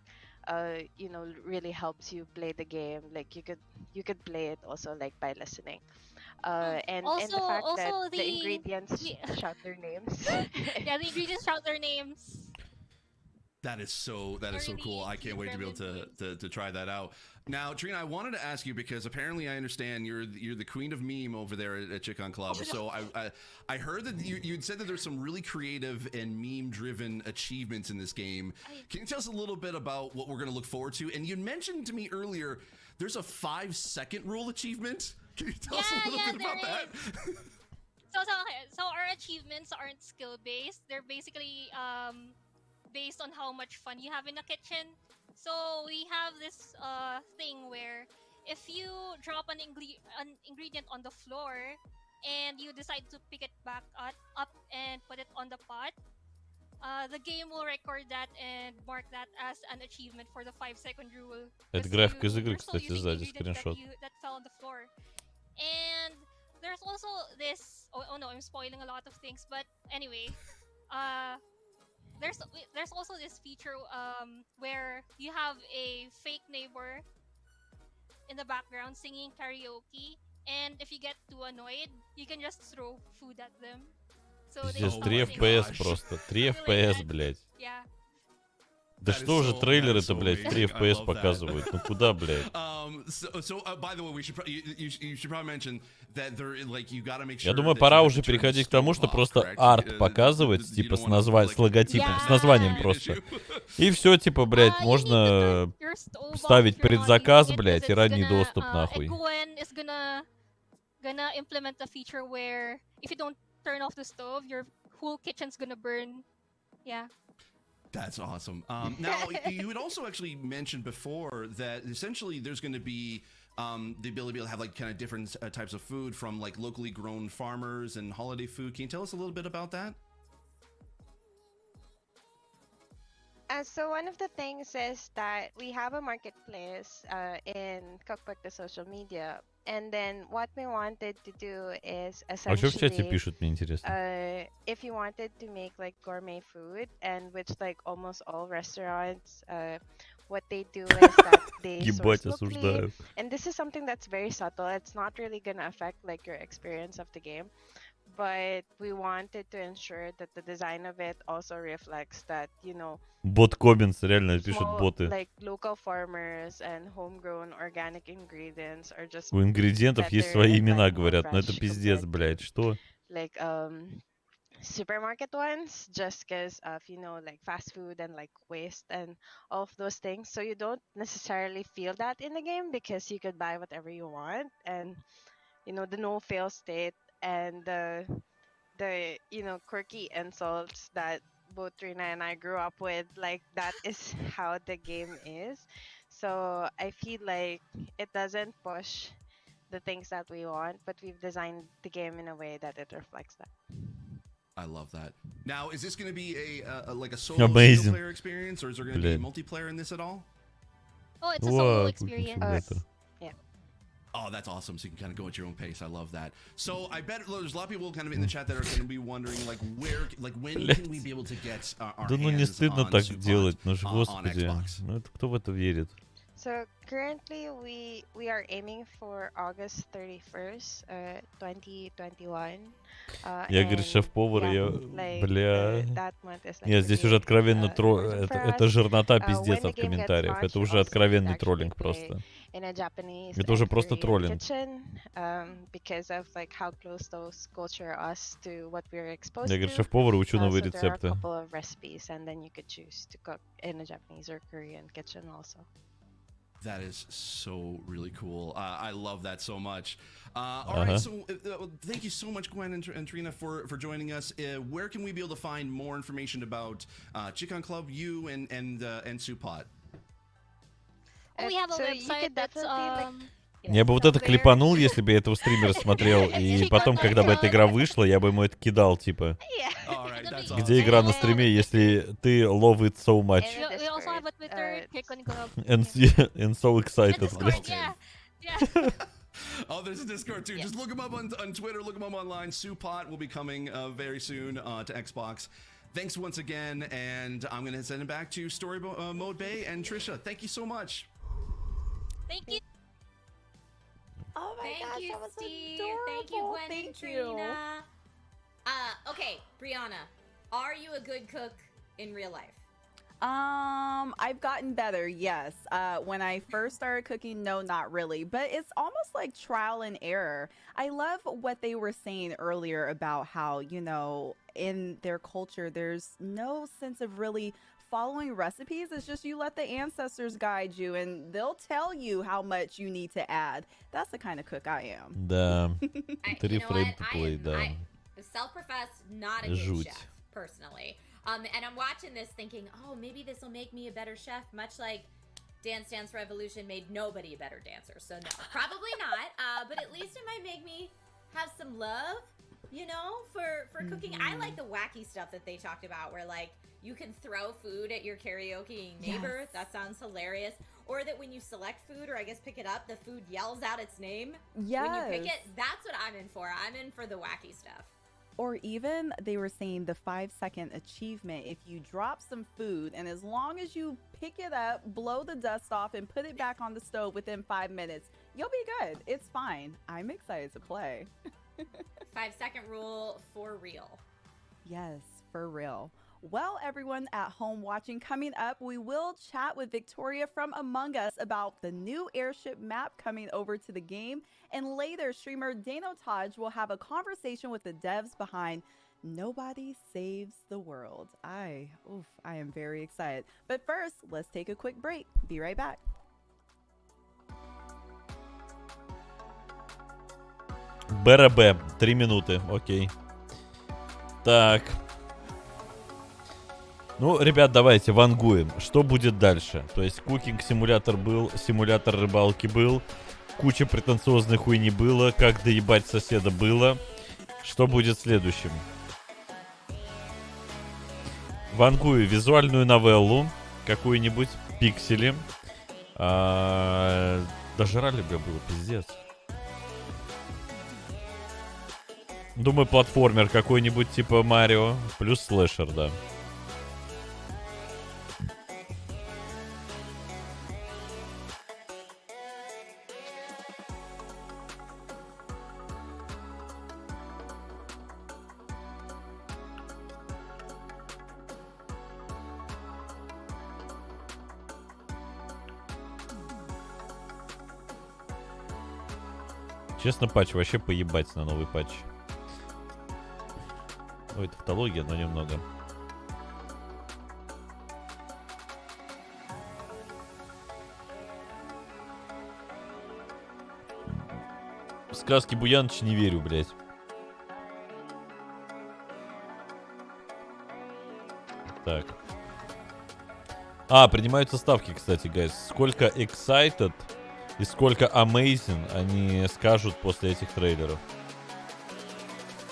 you know, really helps you play the game. Like you could play it also like by listening. And the fact that the ingredients shout their names. Yeah, the ingredients shout their names. That is so cool. I can't wait to be able to try that out. Now, Trina, I wanted to ask you because apparently I understand you're the queen of meme over there at Chicken Club. So I heard that you'd said that there's some really creative and meme-driven achievements in this game. Can you tell us a little bit about what we're going to look forward to? And you mentioned to me earlier there's a 5-second rule achievement. Can you tell us a little bit about that? So our achievements aren't skill-based. They're basically based on how much fun you have in the kitchen. So we have this thing where if you drop an ingredient on the floor and you decide to pick it back up and put it on the pot, the game will record that and mark that as an achievement for the 5-second rule. Это график из игры, кстати, сзади скриншот. That fell on the floor. And there's also this. Oh no, I'm spoiling a lot of things. But anyway, there's also this feature where you have a fake neighbor in the background singing karaoke, and if you get too annoyed, you can just throw food at them. So здесь 3 FPS просто. 3 FPS, блядь. Yeah. Да что уже трейлеры-то, блядь, 3 FPS показывают? Ну куда, блядь? By the way, you should probably mention that there, like, you gotta make sure. Я думаю, пора уже переходить к тому, что просто арт показывать, типа с логотипом, с названием просто. И все, типа, блядь, можно ставить предзаказ, блядь, и ранний доступ, нахуй. Is gonna implement a feature where if you don't turn off the stove, your whole kitchen's gonna burn. Yeah. That's awesome. Now, you had also actually mentioned before that essentially there's going to be the ability to have like kind of different types of food from like locally grown farmers and holiday food. Can you tell us a little bit about that? So one of the things is that we have a marketplace in Cookbook, the social media. And then what we wanted to do is essentially, if you wanted to make like gourmet food, and which like almost all restaurants, what they do is that they source locally. And this is something that's very subtle. It's not really gonna affect like your experience of the game. But we wanted to ensure that the design of it also reflects that, you know, Бот comments, реально пишут боты. Like local farmers and homegrown organic ingredients are just. У ингредиентов есть свои имена, говорят, но это пиздец, блядь, что? Like supermarket ones, just because of, you know, like fast food and like waste and all of those things. So you don't necessarily feel that in the game because you could buy whatever you want, and you know the no fail state. And the you know quirky insults that both Trina and I grew up with, like that is how the game is. So I feel like it doesn't push the things that we want, but we've designed the game in a way that it reflects that. I love that. Now, is this going to be a like a solo player experience, or is there going to be multiplayer in this at all? Oh, it's a solo experience. Oh, that's awesome. So you can kind of go at your own pace. I love that. So I bet there's a lot of people kind of in the chat that are going to be wondering, like, when can we be able to get our Да ну не стыдно так делать, ну ж господи. Ну это кто в это верит? So currently we are aiming for August 31st, 2021. Я, говорит, шеф-повар, я, бля... Нет, здесь уже откровенно это жирнота пиздец от комментариев. Это уже откровенный троллинг просто. Это уже просто троллинг. Я, говорит, шеф-повар, учу новые рецепты. That is so really cool. I love that so much. All right, so thank you so much, Gwen and Trina, for joining us. Where can we be able to find more information about Chicken Club, you, and Supot? We have a website that's Я бы вот это клипанул, если бы я этого стримера смотрел, и потом, когда бы эта игра вышла, я бы ему это кидал, типа. Где игра на стриме, если ты love it so much? And so excited, блядь. Oh, there's a Discord too. Just look him up on Twitter, look him up online. Supot will be coming very soon to Xbox. thanks once again, and I'm going to send it back to Story Mode Bay and Trisha. Thank you so much. Thank you. Oh my gosh, you, that was Steve. adorable. Thank you, Gwen and Thank you. Trina. Okay, Brianna, are you a good cook in real life? I've gotten better, yes. When I first started cooking, no, not really. But it's almost like trial and error. I love what they were saying earlier about how, you know, in their culture, there's no sense of really following recipes. It's just you let the ancestors guide you and they'll tell you how much you need to add. That's the kind of cook I am. Да. 3 фрейма плей, да. Self-professed, not a good chef, personally. And I'm watching this thinking, oh, maybe this will make me a better chef, much like Dance Dance Revolution made nobody a better dancer. So no, probably not. But at least it might make me have some love, you know, for cooking. I like the wacky stuff that they talked about where, like, you can throw food at your karaoke neighbor. Yes. That sounds hilarious. Or that when you select food, or I guess pick it up, the food yells out its name. Yes. When you pick it, that's what I'm in for. I'm in for the wacky stuff. Or even they were saying the 5-second achievement. If you drop some food and as long as you pick it up, blow the dust off and put it back on the stove within 5 minutes, you'll be good. It's fine. I'm excited to play. 5-second rule for real. Yes, for real. Well, everyone at home watching, coming up, we will chat with Victoria from Among Us about the new airship map coming over to the game. And later, streamer Dano Taj will have a conversation with the devs behind Nobody Saves the World. I am very excited. But first, let's take a quick break. Be right back. БРБ, 3 минуты, окей. Так. Ну, ребят, давайте вангуем. Что будет дальше? То есть кукинг-симулятор был, симулятор рыбалки был, куча претенциозной хуйни было, как доебать соседа было. Что будет следующим? Вангую визуальную новеллу, какую-нибудь, пиксели. Дожрали, бля, было, пиздец. Думаю, платформер какой-нибудь типа Марио, плюс слэшер, да. Честно, патч, вообще поебать на новый патч. Ой, тавтология, но немного. В сказки Буяныч не верю, блядь. Так. Принимаются ставки, кстати, guys. Сколько excited и сколько amazing они скажут после этих трейлеров.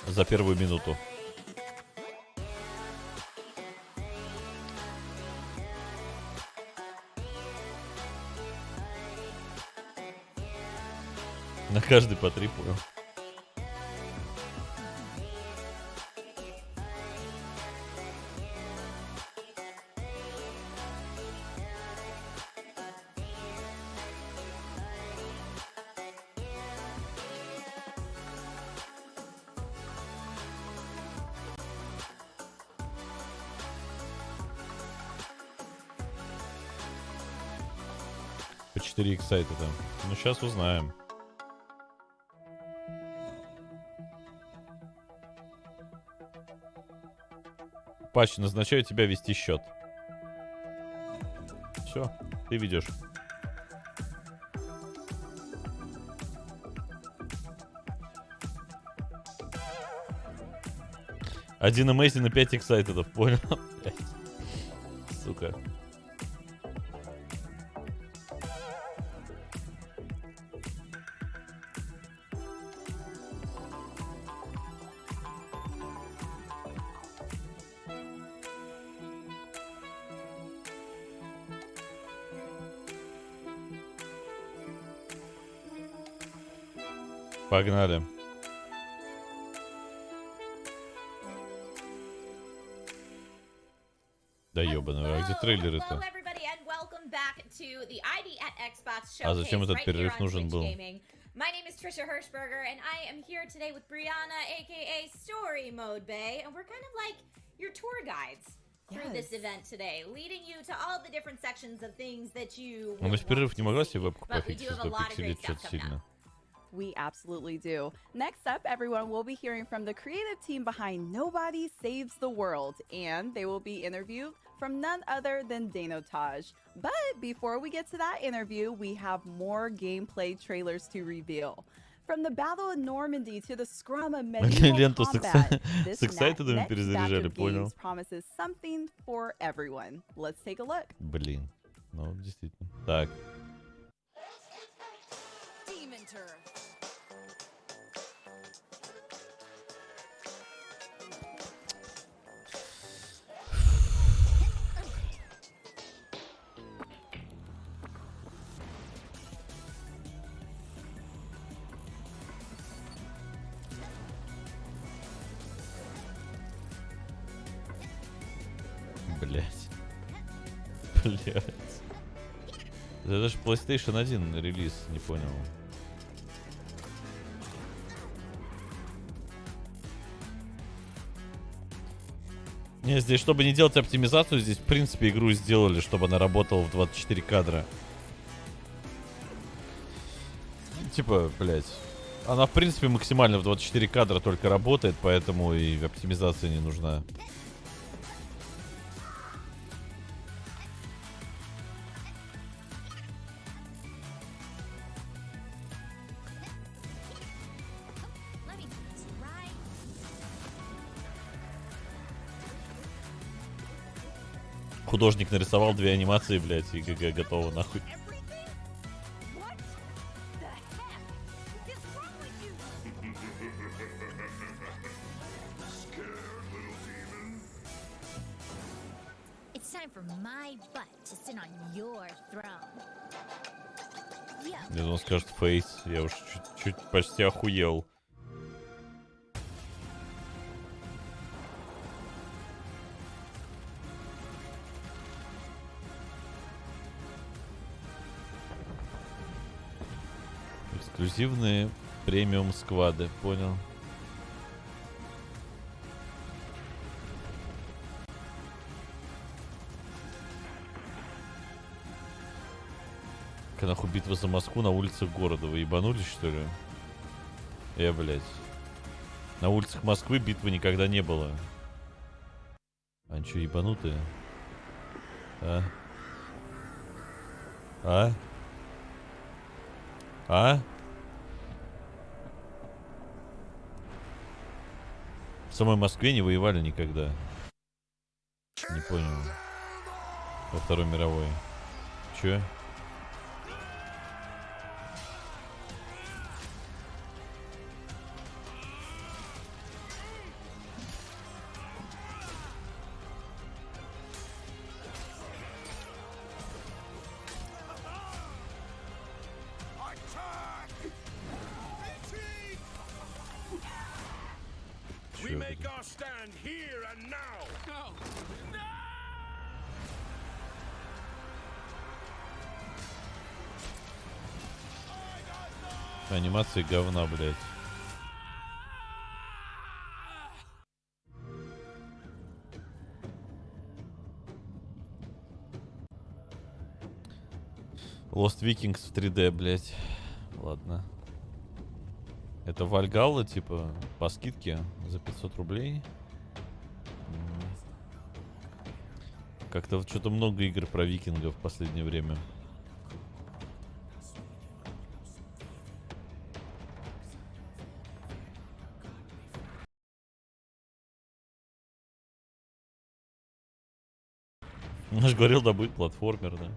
За первую минуту. На каждый по 3, понял. По 4 эксайта там. Ну, сейчас узнаем. Патч, назначаю тебя вести счет. Все, ты ведешь. Один amazing и 5 эксайтедов, понял? Сука. Погнали. Да ёбаный, а где трейлеры-то? Hello, everybody, and welcome back to the ID at Xbox А зачем showcase этот right here перерыв on нужен Twitch был? Gaming. My name is Trisha Hirschberger, and I am here today with Brianna, aka Story Mode Bay, and we're kind of like your tour guides through this event today, leading you to all the different sections of things that you. Ну, в перерыв не могла себе вебку But we пофиксить, do have a что lot of great пикселит stuff что-то coming сильно. up. We absolutely do. Next up, everyone, we'll be hearing from the creative team behind Nobody Saves the World, and they will be interviewed from none other than Danotage. But before we get to that interview, we have more gameplay trailers to reveal. From the Battle of Normandy to the scrum of medieval combat, this next batch of games promises something for everyone. Let's take a look. Блин, ну действительно. Так. Блять. Блять. Это же PlayStation 1 релиз, не понял. Не, здесь, чтобы не делать оптимизацию, здесь, в принципе, игру сделали, чтобы она работала в 24 кадра. Типа, блять. Она, в принципе, максимально в 24 кадра только работает, поэтому и оптимизация не нужна. Художник нарисовал 2 анимации, блять, и ГГ готово нахуй. Если он скажет фейс, я уж чуть почти охуел. Эксклюзивные премиум сквады, понял. Нахуй битва за Москву на улицах города. Вы ебанулись, что ли? Блядь. На улицах Москвы битвы никогда не было. Они что, ебанутые? А? А? А? В самой Москве не воевали никогда. Не понял. Во Второй мировой. Чё? Анимации говна, блядь. Lost Vikings в 3D, блядь. Ладно. Это Вальгалла, типа, по скидке за 500 рублей. Как-то что-то много игр про викингов в последнее время. Я же говорил, да будет платформер, да.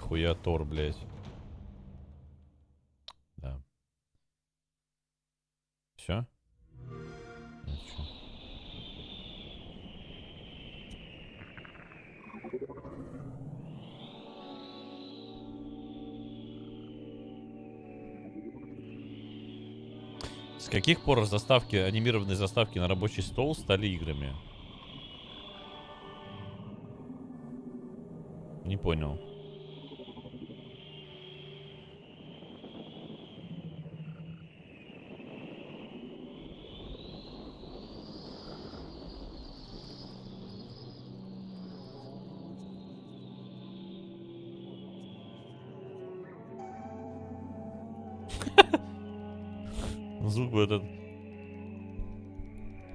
нихуя Тор, блядь. Да. Все? С каких пор заставки, анимированные заставки на рабочий стол стали играми? Не понял. Звук бы этот.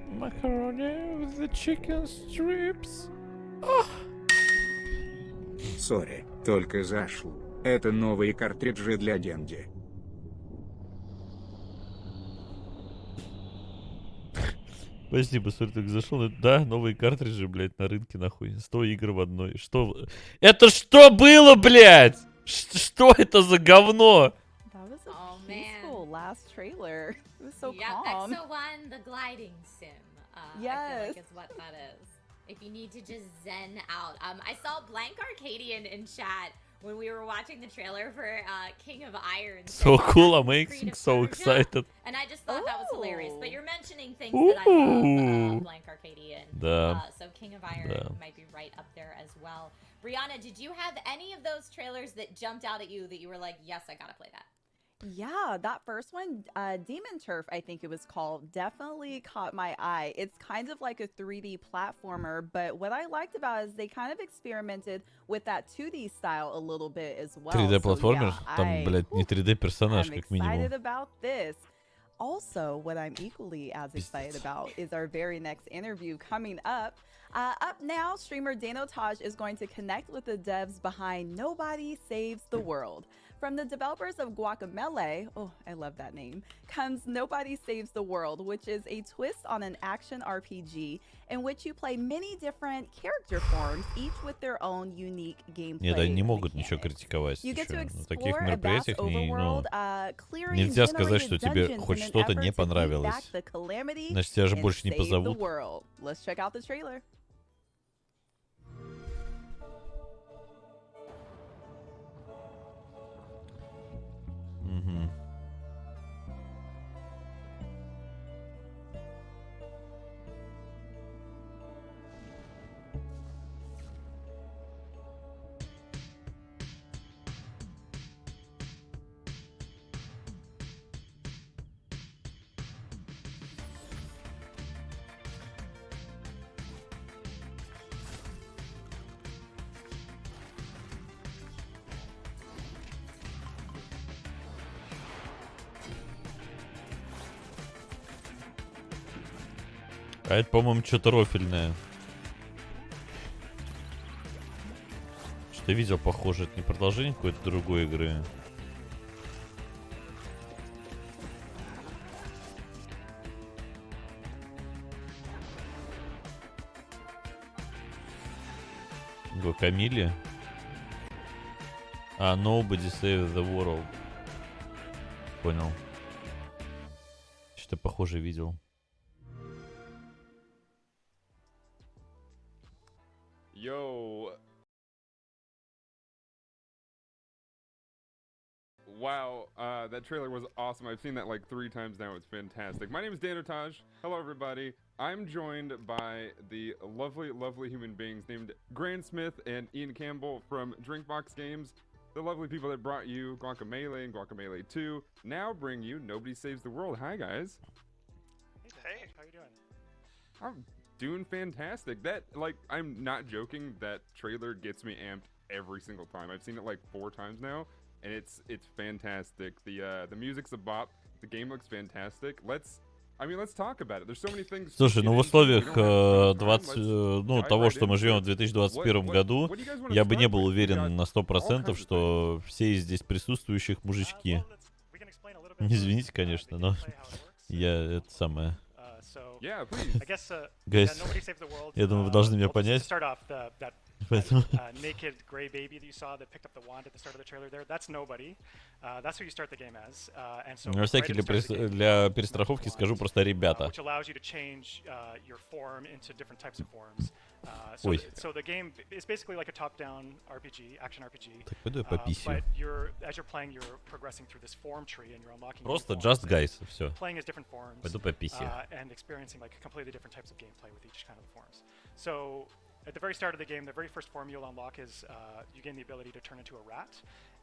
Macaroni with the chicken strips. Сори, только зашел. Это новые картриджи для Денди. Спасибо, сори, только зашел. Да, новые картриджи, блядь, на рынке, нахуй. 100 игр в одной. Что? Это что было, блядь? Что это за говно? Last trailer. It was so yep, calm. XO1, the gliding sim. Yes. I feel like is what that is. If you need to just zen out. I saw Blank Arcadian in chat when we were watching the trailer for King of Iron. So cool, amazing, so excited. And I just thought that was hilarious. But you're mentioning things that I love, Blank Arcadian. Да. So King of Iron might be right up there as well. Brianna, did you have any of those trailers that jumped out at you that you were like, yes, I gotta play that? Yeah, that first one, Demon Turf, I think it was called, definitely caught my eye. It's kind of like a 3D platformer, but what I liked about it is they kind of experimented with that 2D style a little bit as well. 3D платформер, там, блядь, не 3D персонаж, как минимум. I'm excited about this. Also, what I'm equally as excited about is our very next interview coming up. Up now, streamer Danotage is going to connect with the devs behind Nobody Saves the World. From the developers of Guacamelee, oh, I love that name, comes Nobody Saves the World, which is a twist on an action RPG in which you play many different character forms, each with their own unique gameplay. Нет, они не могут ничего критиковать. На таких мероприятиях нельзя сказать, что тебе хоть что-то не понравилось. Значит, тебя же больше не позовут. Let's check out the trailer. Угу. А это, по-моему, что-то рофельное. Что-то видел похоже. Это не продолжение какой-то другой игры. Гуакамеле? А, Nobody Save the World. Понял. Что-то похоже видел. Yo. Wow, that trailer was awesome. I've seen that like 3 times now. It's fantastic. My name is Danotage. Hello, everybody. I'm joined by the lovely, lovely human beings named Grant Smith and Ian Campbell from Drinkbox Games. The lovely people that brought you Guacamelee and Guacamelee 2 now bring you Nobody Saves the World. Hi, guys. Hey, how you doing? I'm doing fantastic. That, like, I'm not joking, that trailer gets me amped every single time. I've seen it like 4 times now, and it's fantastic. The music's a bop. The game looks fantastic. Let's talk about it. There's so many things. Слушай, ну в условиях того, что мы живем в 2021 году, я бы не был уверен на 100%, что все из здесь присутствующих мужички. Извините, конечно, но я это самое. Guys, я думаю, вы должны меня понять. naked gray baby that you saw that picked up the wand at the start of the trailer there, that's nobody. That's who you start the game as. And so На всякий для перестраховки скажу просто ребята. Which allows you to change your form into different types of forms. So the game is basically like a top-down RPG, action RPG. But as you're playing, you're progressing through this form tree and you're unlocking. Просто just guys, все. Playing as different forms. Пойду по писе. And experiencing like completely different types of gameplay with each kind of forms. So at the very start of the game, the very first form you'll unlock is you gain the ability to turn into a rat,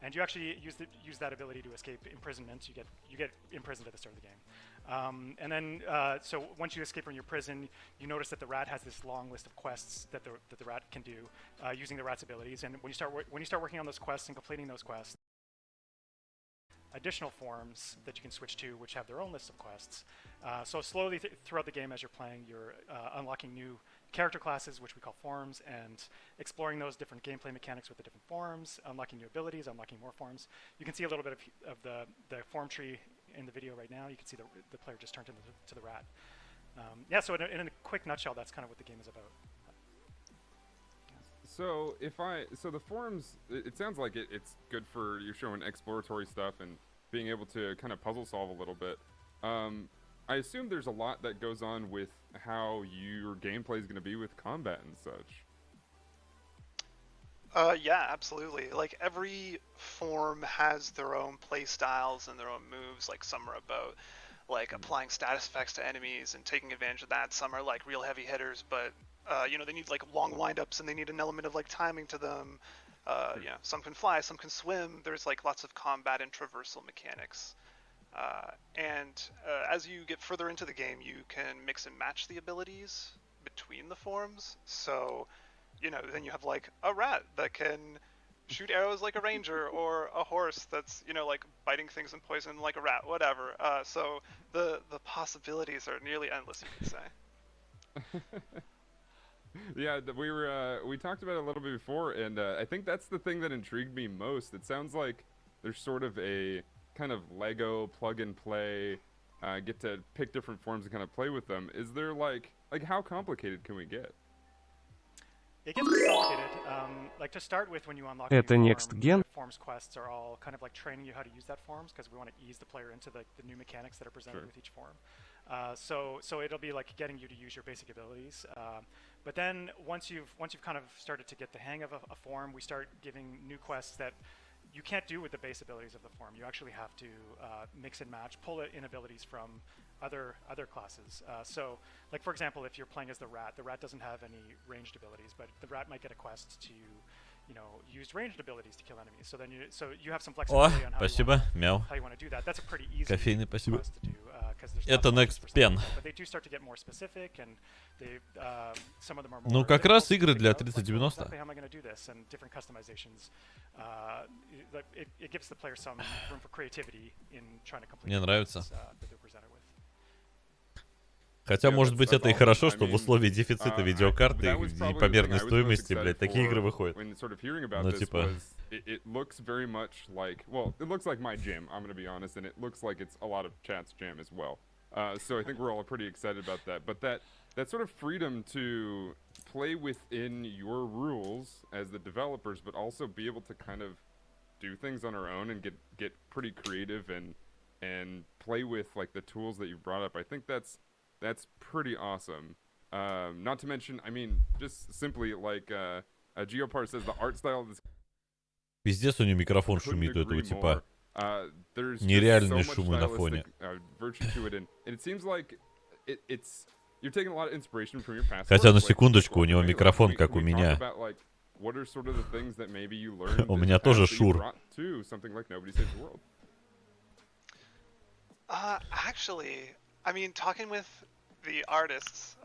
and you actually use that ability to escape imprisonment. You get imprisoned at the start of the game, and then so once you escape from your prison, you notice that the rat has this long list of quests that the rat can do using the rat's abilities. And when you start working on those quests and completing those quests, additional forms that you can switch to, which have their own list of quests. So slowly throughout the game, as you're playing, you're unlocking new character classes, which we call forms, and exploring those different gameplay mechanics with the different forms, unlocking new abilities, unlocking more forms. You can see a little bit of the form tree in the video right now. You can see the player just turned into the rat. Yeah, so in a quick nutshell, that's kind of what the game is about. So the forums, it sounds like it's good for you showing exploratory stuff and being able to kind of puzzle solve a little bit. I assume there's a lot that goes on with how your gameplay is going to be with combat and such. Yeah, absolutely. Like every form has their own play styles and their own moves. Like some are about like applying status effects to enemies and taking advantage of that. Some are like real heavy hitters, but they need like long windups and they need an element of like timing to them. Some can fly, some can swim. There's like lots of combat and traversal mechanics. As you get further into the game, you can mix and match the abilities between the forms. So, then you have like a rat that can shoot arrows like a ranger, or a horse that's, like biting things and poison like a rat, whatever. So the possibilities are nearly endless, you could say. Yeah, we talked about it a little bit before, and I think that's the thing that intrigued me most. It sounds like there's sort of a kind of Lego plug and play, get to pick different forms and kind of play with them. Is there like how complicated can we get? It gets pretty complicated. Like to start with, when you unlock Это new next gen. forms quests are all kind of like training you how to use that forms, because we want to ease the player into the new mechanics that are presented with each form. So it'll be like getting you to use your basic abilities. But then once you've kind of started to get the hang of a form, we start giving new quests that you can't do with the base abilities of the form. You actually have to mix and match, pull in abilities from other classes. So, like for example, if you're playing as the rat doesn't have any ranged abilities, but the rat might get a quest to, use ranged abilities to kill enemies. So you have some flexibility on how you want to do that. That's a pretty easy Кофейный, спасибо. quest to do. Это next pen. But they do start to get more specific, and some of them are more. Ну как раз игры для 3090. Exactly how am I going to do this, and different customizations. It gives the player some room for creativity in trying to complete. Мне нравится. That they're presented with. Хотя, может быть, это и хорошо, что в условиях дефицита видеокарты и непомерной стоимости, блядь, такие игры выходят. Ну, типа... It looks very much like, well, it looks like my jam, I'm going to be honest, and it looks like it's a lot of chat's jam as well. So I think we're all pretty excited about that. But that sort of freedom to play within your rules as the developers, but also be able to kind of do things on our own and get pretty creative and play with like the tools that you brought up. I think that's pretty awesome. Not to mention, I mean, just simply like Geopar says, the art style of this. Пиздец, у него микрофон шумит у этого типа. Нереальные шумы на фоне. Хотя на секундочку, у него микрофон как у меня. У меня тоже шур. Actually, I mean, talking with the artists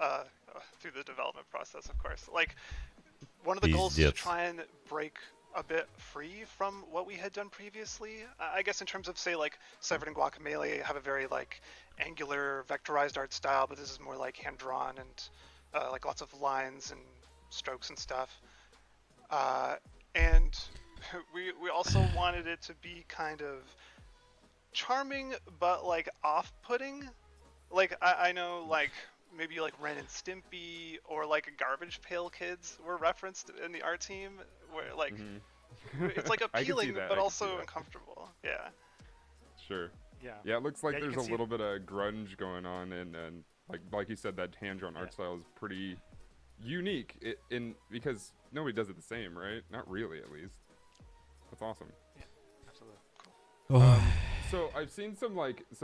through the development process, of course, like one of the goals is to try and break a bit free from what we had done previously. I guess in terms of, say, like Severed and Guacamelee have a very like angular vectorized art style, but this is more like hand drawn and like lots of lines and strokes and stuff. And we also wanted it to be kind of charming, but like off-putting. Like I know like maybe like Ren and Stimpy or like Garbage Pail Kids were referenced in the art team, where like it's like appealing but also uncomfortable. Yeah. Sure. Yeah. Yeah, it looks like there's a see little bit of grunge going on, and like you said, that hand-drawn art style is pretty unique. Because nobody does it the same, right? Not really, at least. That's awesome. Yeah, absolutely. Cool. So I've seen some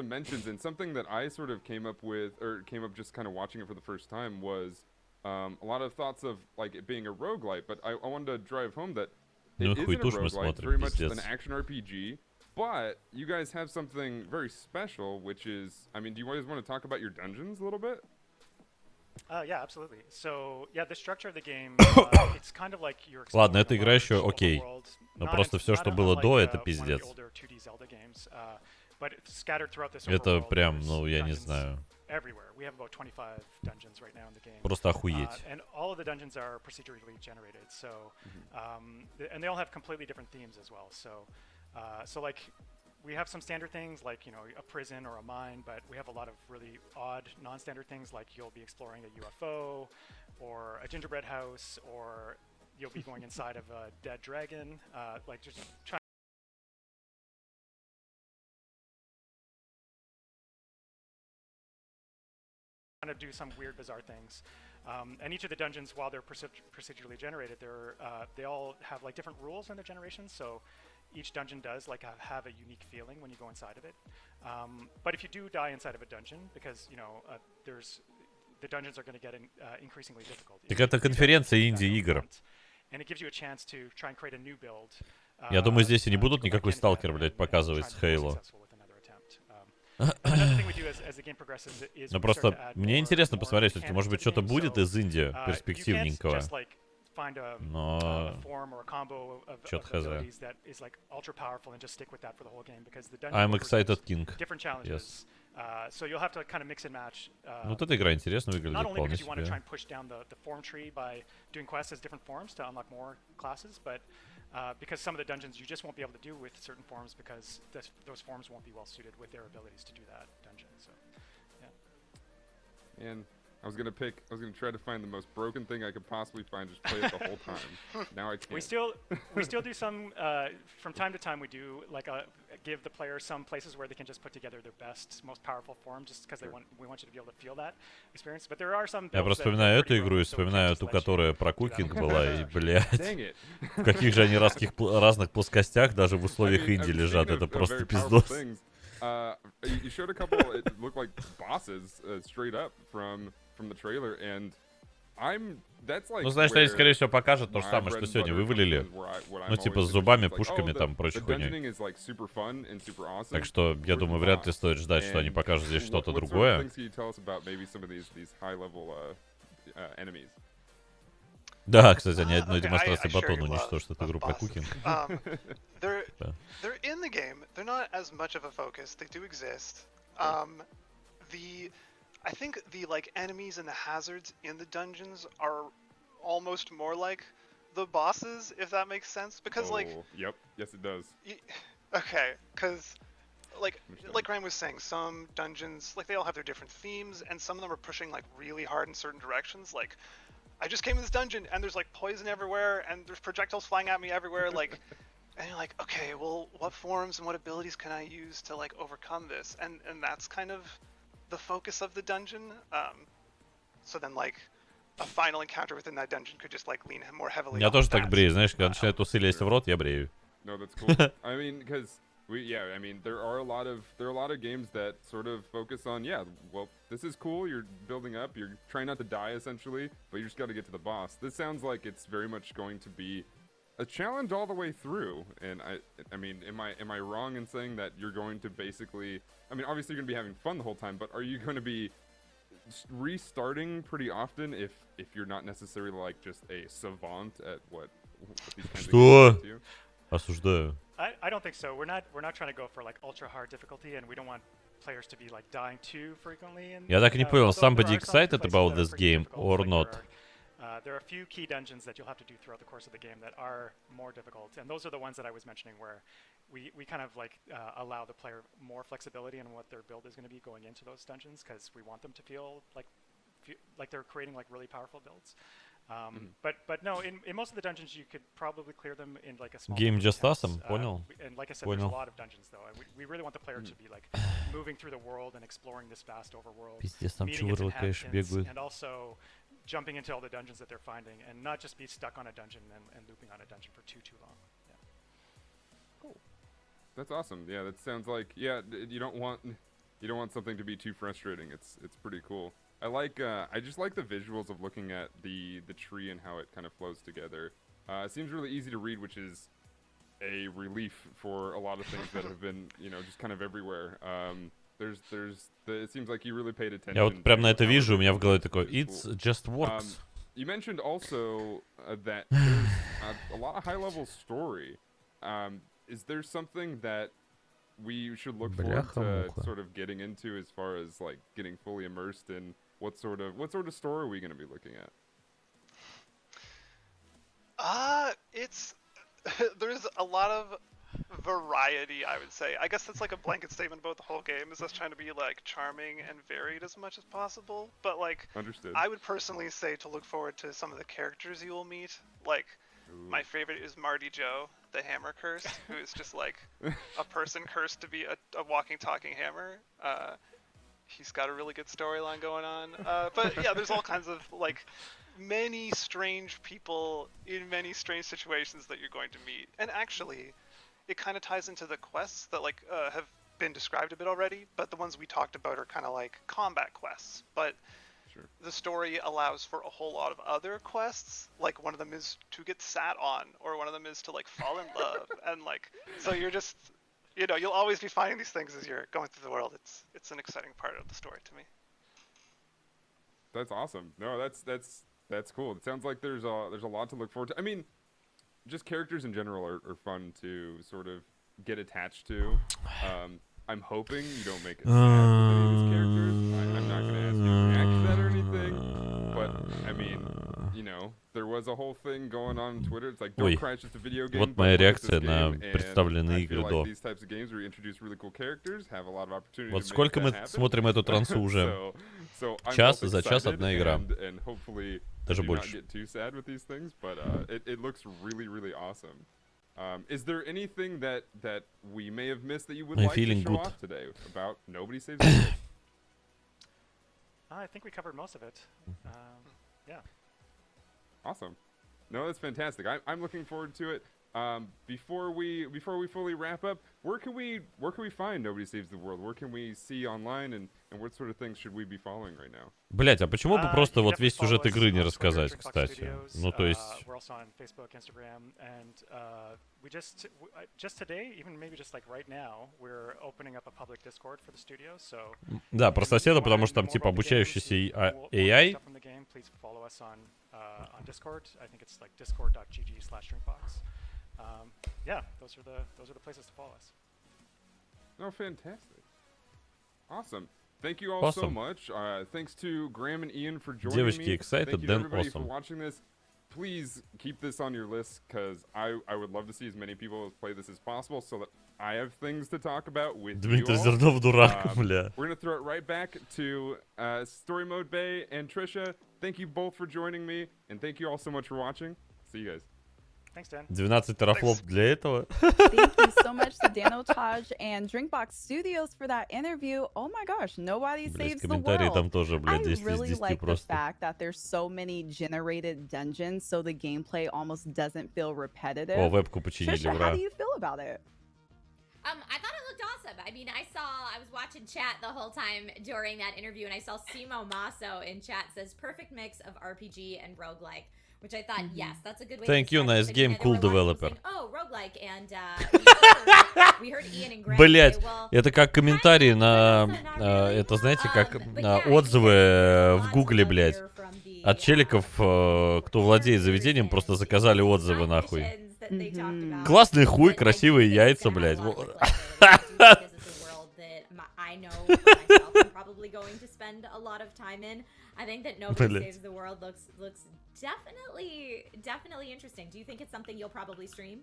mentions, and something that I sort of came up just kind of watching it for the first time was a lot of thoughts of like it being a roguelite, but I wanted to drive home that it isn't a roguelite, it's very much an action RPG, but you guys have something very special, which is, I mean, do you guys want to talk about your dungeons a little bit? Yeah, absolutely. So, yeah, the structure of the game, it's kind of like you're Ладно, эта игра еще окей. Но просто все, что было до, это пиздец. Это прям, ну, я не знаю. Просто охуеть. And all of the dungeons are procedurally generated, so, and they all have completely different themes as well. So like, we have some standard things like, you know, a prison or a mine, but we have a lot of really odd non-standard things like you'll be exploring a UFO or a gingerbread house, or you'll be going inside of a dead dragon, like just trying to do some weird, bizarre things. And each of the dungeons, while they're procedurally generated, they all have like different rules in their generation. So each dungeon does like have a unique feeling when you go inside of it. But if you do die inside of a dungeon, because you know the dungeons are going to get increasingly difficult. Так это конференция инди-игр. And it gives you a chance to try and create a new build. Я думаю, здесь и не будут никакой сталкер, блядь, показывать с Halo. Но просто мне интересно посмотреть, все-таки, может быть, что-то будет из инди перспективненького. Но... Чё-то хз. I'm excited king. Yes. Ну, вот эта игра интересно выглядит вполне себе. Because some of the dungeons you just won't be able to do with certain forms because those forms won't be well suited with their abilities to do that dungeon. So, yeah. And I was gonna try to find the most broken thing I could possibly find, just play it the whole time. Now I can't. We still do some from time to time. We do like give the player some places where they can just put together their best, most powerful form, just because we want you to be able to feel that experience. But there are some. Я просто вспоминаю эту игру и вспоминаю ту, которая про кукинг была, и, блядь, в каких же они разных плоскостях даже в условиях инди лежат, это просто пиздос. You showed a couple. It looked like bosses straight up from the trailer, and that's like. Ну, значит, они, скорее всего, покажут то же самое, что сегодня вывалили. Ну, типа с зубами, пушками, там, прочей хуйней. Так что, я думаю, вряд ли стоит ждать, что они покажут здесь что-то другое. Да, кстати, они одной демонстрации батона уничтожат эту игру про кукинг. They're in the game. They're not as much of a focus. They do exist. I think the like enemies and the hazards in the dungeons are almost more like the bosses, if that makes sense. Because yep, yes it does. Okay, because like Ryan was saying, some dungeons like they all have their different themes, and some of them are pushing like really hard in certain directions. Like, I just came in this dungeon and there's like poison everywhere and there's projectiles flying at me everywhere. Like, and you're like, okay, well, what forms and what abilities can I use to like overcome this? And that's kind of the focus of the dungeon. So then like a final encounter within that dungeon could just like lean more heavily. Я тоже так брею, знаешь, когда начинают усы лезть в рот, я брею. No, that's cool. I mean, because I mean, there are a lot of games that sort of focus on, well, this is cool, you're building up, you're trying not to die essentially, but you just got to get to the boss. This sounds like it's very much going to be a challenge all the way through. And I mean, am I wrong in saying that you're going to basically, I mean, obviously you're going to be having fun the whole time, but are you going to be restarting pretty often if you're not necessarily like just a savant at what these kinds of games do? Осуждаю. I don't think so. We're not trying to go for like ultra hard difficulty, and we don't want players to be like dying too frequently. Я так и не понял, somebody excited about this game or not? There are a few key dungeons that you'll have to do throughout the course of the game that are more difficult, and those are the ones that I was mentioning where we kind of like allow the player more flexibility in what their build is going to be going into those dungeons, because we want them to feel like like they're creating like really powerful builds. But no, in most of the dungeons you could probably clear them in like a small. Game just awesome, понял. And like I said, there's a lot of dungeons though, and we really want the player to be like moving through the world and exploring this vast overworld, meeting its inhabitants, and also jumping into all the dungeons that they're finding, and not just be stuck on a dungeon and looping on a dungeon for too long. Yeah. Cool. That's awesome. Yeah, that sounds like you don't want something to be too frustrating. It's pretty cool. I just like the visuals of looking at the tree and how it kind of flows together. It seems really easy to read, which is a relief for a lot of things that have been, just kind of everywhere. It seems like you really paid attention. Я вот прям на это вижу, у меня в голове такой, it just works. You mentioned also that there's a lot of high-level story. Is there something that we should look forward to sort of getting into as far as like getting fully immersed in what sort of story are we going to be looking at? There's a lot of variety, I would say. I guess that's like a blanket statement about the whole game, is us trying to be like charming and varied as much as possible. But like, understood. I would personally say to look forward to some of the characters you will meet. Like, my favorite is Marty Joe, the hammer curse, who is just like a person cursed to be a walking, talking hammer. He's got a really good storyline going on. But yeah, there's all kinds of like many strange people in many strange situations that you're going to meet. And actually, it kind of ties into the quests that like have been described a bit already, but the ones we talked about are kind of like combat quests. But the story allows for a whole lot of other quests. Like one of them is to get sat on, or one of them is to like fall in love, and like so you're just you'll always be finding these things as you're going through the world. It's an exciting part of the story to me. That's awesome. No, that's cool. It sounds like there's a lot to look forward to. I mean, just characters in general are fun to sort of get attached to. I'm hoping you don't make it sad with any of these characters. I'm not going to ask you to react to that or anything, but I mean, there was a whole thing going on Twitter. It's like, don't cry, it's just a video game. Вот моя реакция на представленные игры до. These types of games where you introduce really cool characters have a lot of opportunity. Вот сколько мы смотрим эту трансу уже? Час за час одна игра. Даже больше. Get too sad with these things, but it looks really, really awesome. Is there anything that we may have missed that you would like to show off today about Nobody Saves the World? I think we covered most of it. Yeah. Awesome. No, that's fantastic. I'm looking forward to it. Before we fully wrap up, where can we find Nobody Saves the World? Where can we see online, and what sort of things should we be following right now? Блять, а почему бы просто вот весь сюжет игры не рассказать, кстати? Ну, то есть... We're also on Facebook, Instagram, and we just today, even maybe just like right now, we're opening up a public Discord for the studio, so... Да, про соседа, потому что там типа обучающийся AI. Please follow us on Discord. I think it's like discord.gg/drinkbox. Yeah, those are the places to follow us. Oh, fantastic! Awesome. Thank you all so much. Thanks to Graham and Ian for joining Девочки, me. excited, Thank you everybody for watching this. Please keep this on your list, because I would love to see as many people play this as possible, so that I have things to talk about with Дмитрий you all. Зернов дурак, бля. We're gonna throw it right back to Story Mode Bay and Trisha. Thank you both for joining me, and thank you all so much for watching. See you guys. Thanks, Dan. 12 терафлоп для этого. Thank you so much to Danotaj and Drinkbox Studios for that interview. Oh my gosh, Nobody Saves the World. Там тоже, бля, 10 I really из 10 like просто. the fact that there's so many generated dungeons, so the gameplay almost doesn't feel repetitive. О, вебку починили, Trisha, ура. how do you feel about it? I thought it looked awesome. I mean, I was watching chat the whole time during that interview, and I saw Simo Masso in chat says perfect mix of RPG and roguelike, which I thought, yes, that's a good way Thank to you, start. nice But, game, cool developer. Saying, oh, roguelike, and we heard Ian and Greg Блять, say, well, это как комментарии на, это знаете, как отзывы в Гугле, блять. От челиков, кто владеет заведением, просто заказали отзывы, нахуй. Классный хуй, красивые яйца, блять. I know myself I'm probably going to spend a lot of time in. I think that Nobody Saves the World looks definitely interesting. Do you think it's something you'll probably stream?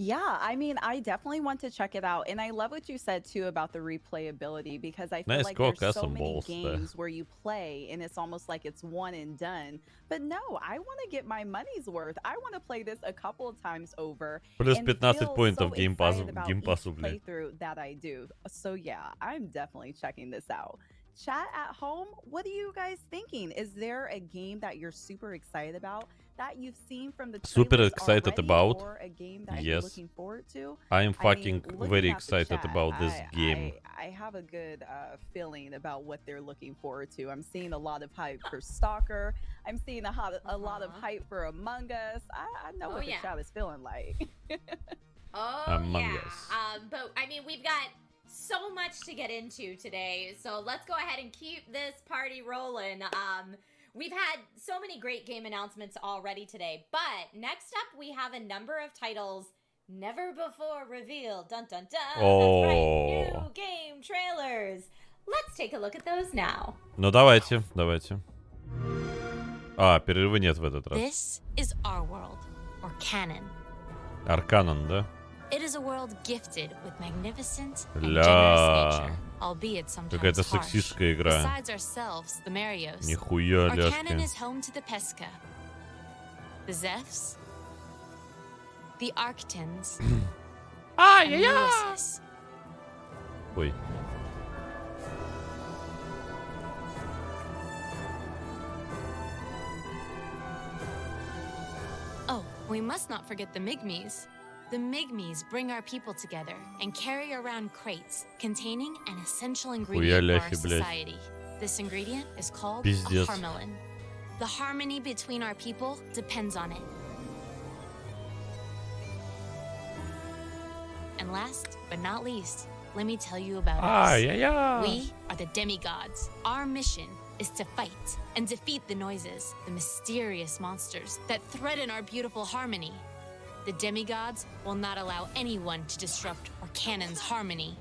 Yeah, I mean, I definitely want to check it out. And I love what you said, too, about the replayability, because I feel like there's so many games where you play and it's almost like it's one and done. But no, I want to get my money's worth. I want to play this a couple of times over. Плюс and 15 feel поинтов so геймпасу, excited about геймпасу, each блядь. playthrough that I do. So yeah, I'm definitely checking this out. Chat at home, what are you guys thinking? Is there a game that you're super excited about that you've seen from the Super trailers excited already, about? or a game that Yes. you're looking forward to? I am fucking looking very at the excited chat, about this game. I have a good feeling about what they're looking forward to. I'm seeing a lot of hype for Stalker. I'm seeing a lot of hype for Among Us. I know what the chat is feeling like. Among Us. But I mean, we've got so much to get into today, so let's go ahead and keep this party rolling. We've had so many great game announcements already today, but next up we have a number of titles never before revealed. Dun dun dun. Oh. That's right, new game trailers. Let's take a look at those now. Ну давайте, давайте. Перерыва нет в этот раз. This is our world, or canon. Арканон, да? It is a world gifted with magnificent and generous nature, albeit sometimes Какая-то harsh. сексистская игра. Besides ourselves, the Marios, Нихуя, our canon ляшки. is home to the Pesca, the Zephs, the Arctons, and the Lewises. Ой. Oh, we must not forget the Migmies. The Migmies bring our people together and carry around crates containing an essential ingredient for our society. This ingredient is called a harmelin. The harmony between our people depends on it. And last but not least, let me tell you about us. We are the demigods. Our mission is to fight and defeat the noises, the mysterious monsters that threaten our beautiful harmony. The demigods will not allow anyone to disrupt our canon's harmony.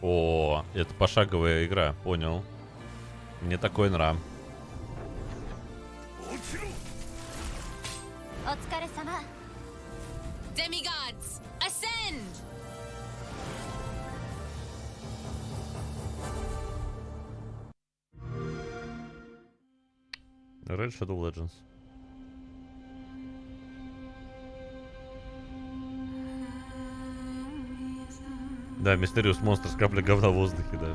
О, это пошаговая игра, понял. Мне такой нрав. Demigods, ascend! Red Shadow Legends. Да, Mysterious Monster с каплей говна в воздухе, да.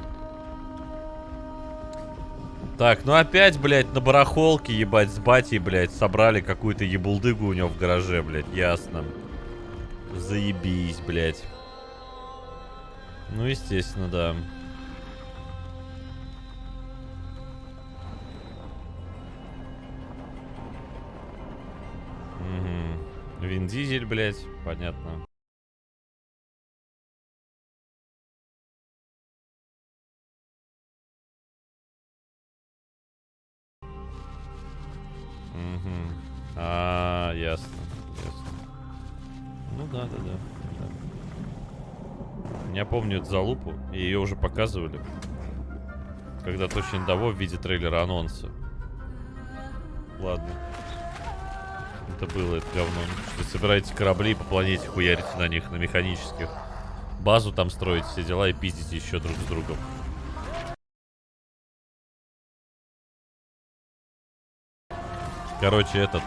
Так, ну опять, блядь, на барахолке, ебать, с батей, блядь, собрали какую-то ебулдыгу у него в гараже, блядь, ясно. Заебись, блядь. Ну, естественно, да. Угу. Вин Дизель, блядь, понятно. Угу. Ясно. Ясно. Ну да. Я помню эту залупу, и ее уже показывали. Когда-то очень давно в виде трейлера анонса. Ладно. Это было, это говно. Вы собираете корабли по планете, хуярите на них, на механических. Базу там строить, все дела, и пиздите еще друг с другом. Короче, этот...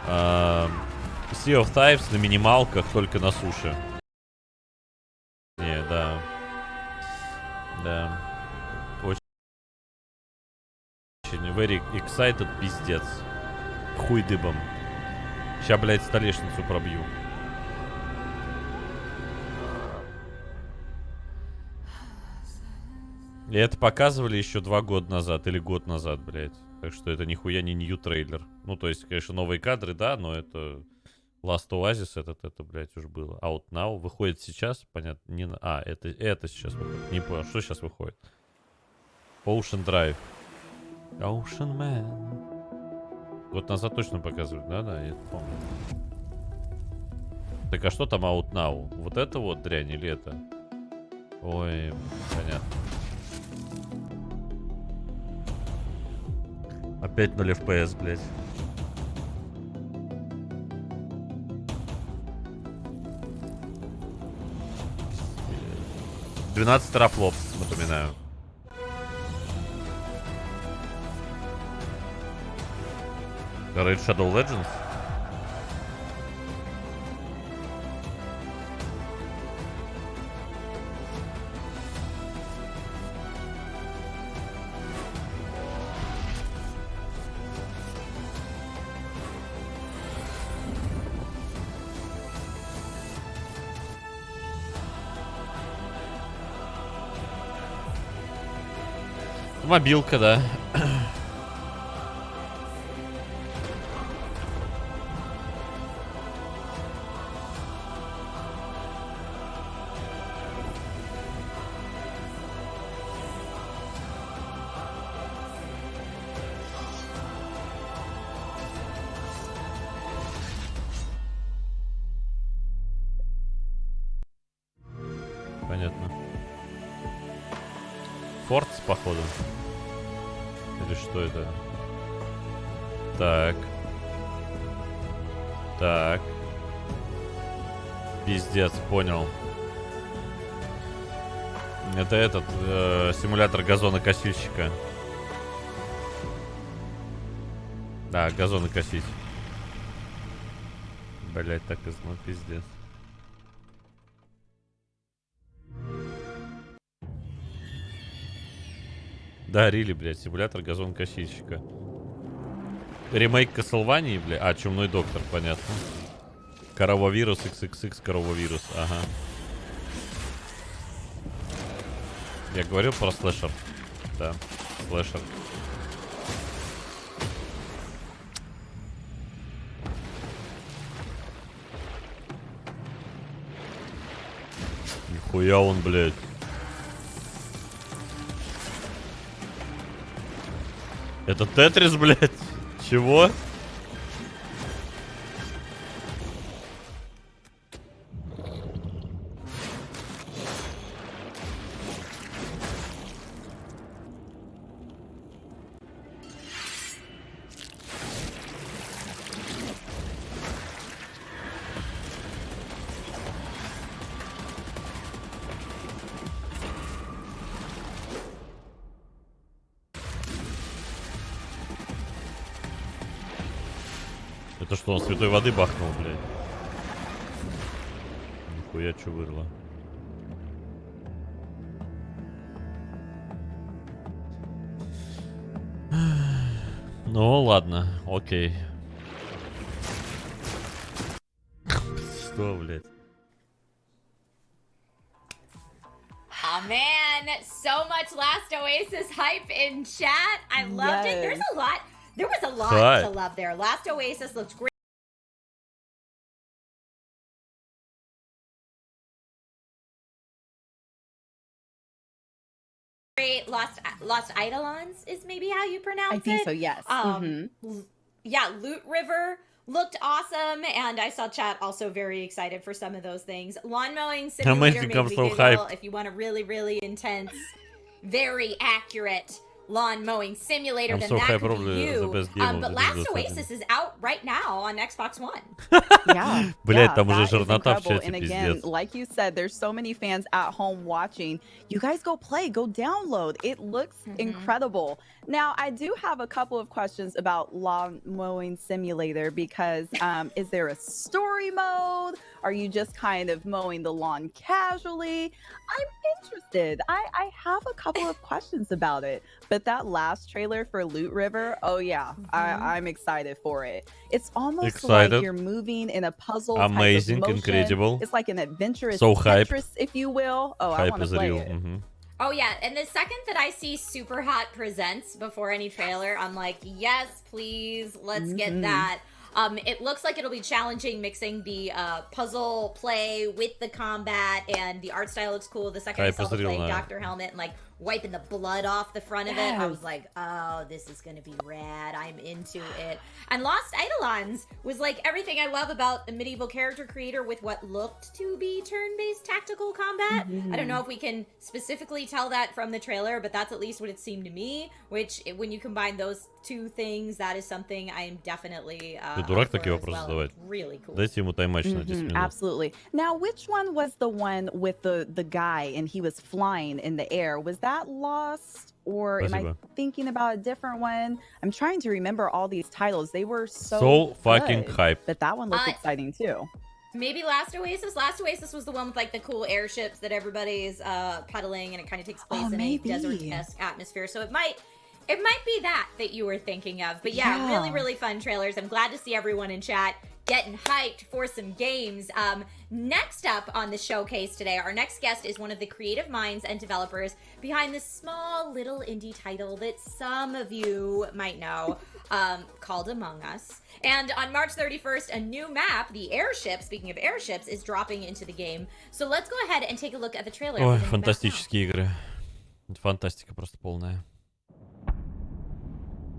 Sea of Thieves на минималках, только на суше. Не, да. Да. Очень very excited, пиздец. Хуй дыбом. Ща, блядь, столешницу пробью. И это показывали еще 2 года назад, или год назад, блядь. Так что это нихуя не нью трейлер. Ну, то есть, конечно, новые кадры, да, но это... Last Oasis это, блядь, уже было. Out Now выходит сейчас, понятно, не на... это сейчас выходит. Не понял, что сейчас выходит? Ocean Drive. Ocean Man. Год назад точно показывали, да, я это помню. Так, а что там Out Now? Вот это вот дрянь или это? Ой, понятно. Опять 0 FPS, блядь. 12 терафлопс, напоминаю. Raid Shadow Legends? Мобилка, да. Понятно. Форт, походу. Или что это? Так. Так. Пиздец, понял. Это этот симулятор газонокосильщика. Да, газоны косить. Блять, так и знал, пиздец. Да, Рили, блядь, симулятор газонокосильщика. Ремейк Castlevania, блядь. А, Чумной доктор, понятно. Коровавирус, XXX, коровавирус, ага. Я говорил про слэшер. Да, слэшер. Нихуя он, блядь. Это Тетрис, блядь? Чего? Это что, он святой воды бахнул, блядь? Нихуя, чё вырло. Ну, ладно, окей. Что, блядь? Oh man, so much Last Oasis hype in chat. I loved it. There was a lot to love there. Last Oasis looks great. Lost Eidolons is maybe how you pronounce it. I think so, yes. Yeah, Loot River looked awesome, and I saw chat also very excited for some of those things. Lawn mowing simulator made me giggle. If you want a really, really intense, very accurate lawn mowing simulator, then that could be you. But Last Oasis is out right now on Xbox One. Yeah, Блять, там уже that is жернота в incredible. чате, And again, пиздец. like you said, there's so many fans at home watching. You guys go play, go download. It looks incredible. Now, I do have a couple of questions about lawn mowing simulator because is there a story mode? Are you just kind of mowing the lawn casually? I'm interested. I have a couple of questions about it. But that last trailer for Loot River, oh yeah, I'm excited for it. It's almost like you're moving in a puzzle Amazing, type of motion. incredible. It's like an adventurous So hype. Tetris, if you will. Oh, I want to play it. Oh yeah, and the second that I see Super Hot Presents before any trailer, I'm like, yes, please, let's get that. It looks like it'll be challenging, mixing the puzzle play with the combat, and the art style looks cool. The second I saw the playing Dr. Helmet and like wiping the blood off the front of it. I was like, oh, this is gonna be rad. I'm into it. And Lost Eidolons was like everything I love about a medieval character creator with what looked to be turn-based tactical combat. I don't know if we can specifically tell that from the trailer, but that's at least what it seemed to me, which when you combine those two things, that is something I am definitely Ты дурак такие вопросы задавать? Really cool. Дайте ему тайм-матч на 10 минут. Absolutely. Now, which one was the one with the guy and he was flying in the air? Was that Lost? Or am I thinking about a different one? I'm trying to remember all these titles. They were so fucking good, hype. But that one looked exciting too. Maybe Last Oasis? Last Oasis was the one with like the cool airships that everybody's pedaling, and it kind of takes place in a desert-esque atmosphere. So it might be that you were thinking of. But yeah, really, really fun trailers. I'm glad to see everyone in chat getting hyped for some games. Next up on the showcase today, our next guest is one of the creative minds and developers behind this small little indie title that some of you might know, called Among Us. And on March 31st, a new map, the airship, speaking of airships, is dropping into the game. So let's go ahead and take a look at the trailer. Ой, фантастические игры. Фантастика просто полная.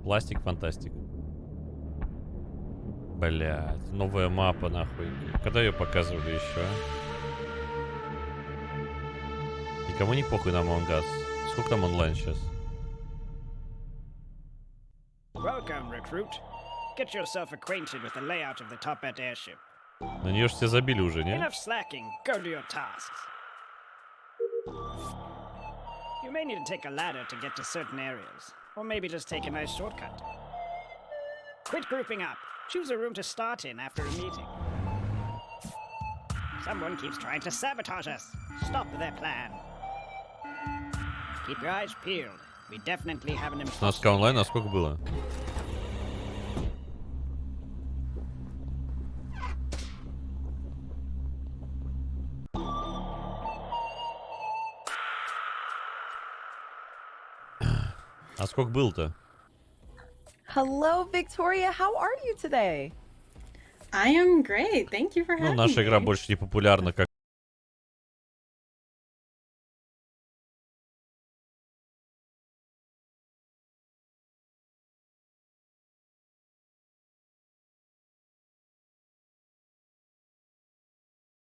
Пластик, фантастик. Блять, новая мапа нахуй. Когда ее показывали еще? Никому не похуй на Among Us. Сколько там онлайн сейчас? Welcome, recruit. Get yourself acquainted with the layout of the top-end airship. На нее же все забили уже, не? Enough slacking. Go to your tasks. You may need to take a ladder to get to certain areas, or maybe just take a nice shortcut. Quit grouping up. Choose a room to start in after a meeting. Someone keeps trying to sabotage us. Stop their plan. Keep your eyes peeled. We definitely have an imposter. 16 онлайн, а сколько было? А сколько был-то? Hello, Victoria. How are you today? I am great. Thank you for having me. Ну, наша игра больше не популярна, как...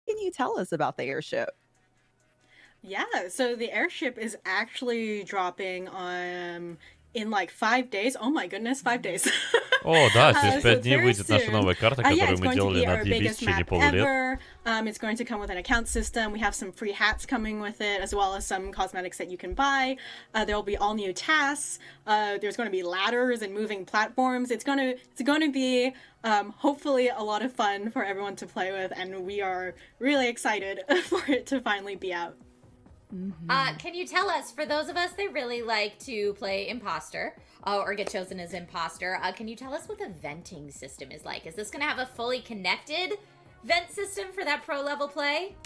Can you tell us about the airship? Yeah, so the airship is actually dropping in like 5 days. Oh my goodness, 5 days. О, да, через 5 дней выйдет наша новая карта, которую мы делали на DB в течение полулет. It's going to come with an account system. We have some free hats coming with it, as well as some cosmetics that you can buy. There will be all new tasks. There's going to be ladders and moving platforms. It's going to be hopefully a lot of fun for everyone to play with, and we are really excited for it to finally be out. Can you tell us, for those of us that really like to play imposter or get chosen as imposter, can you tell us what the venting system is like? Is this going to have a fully connected vent system for that pro level play?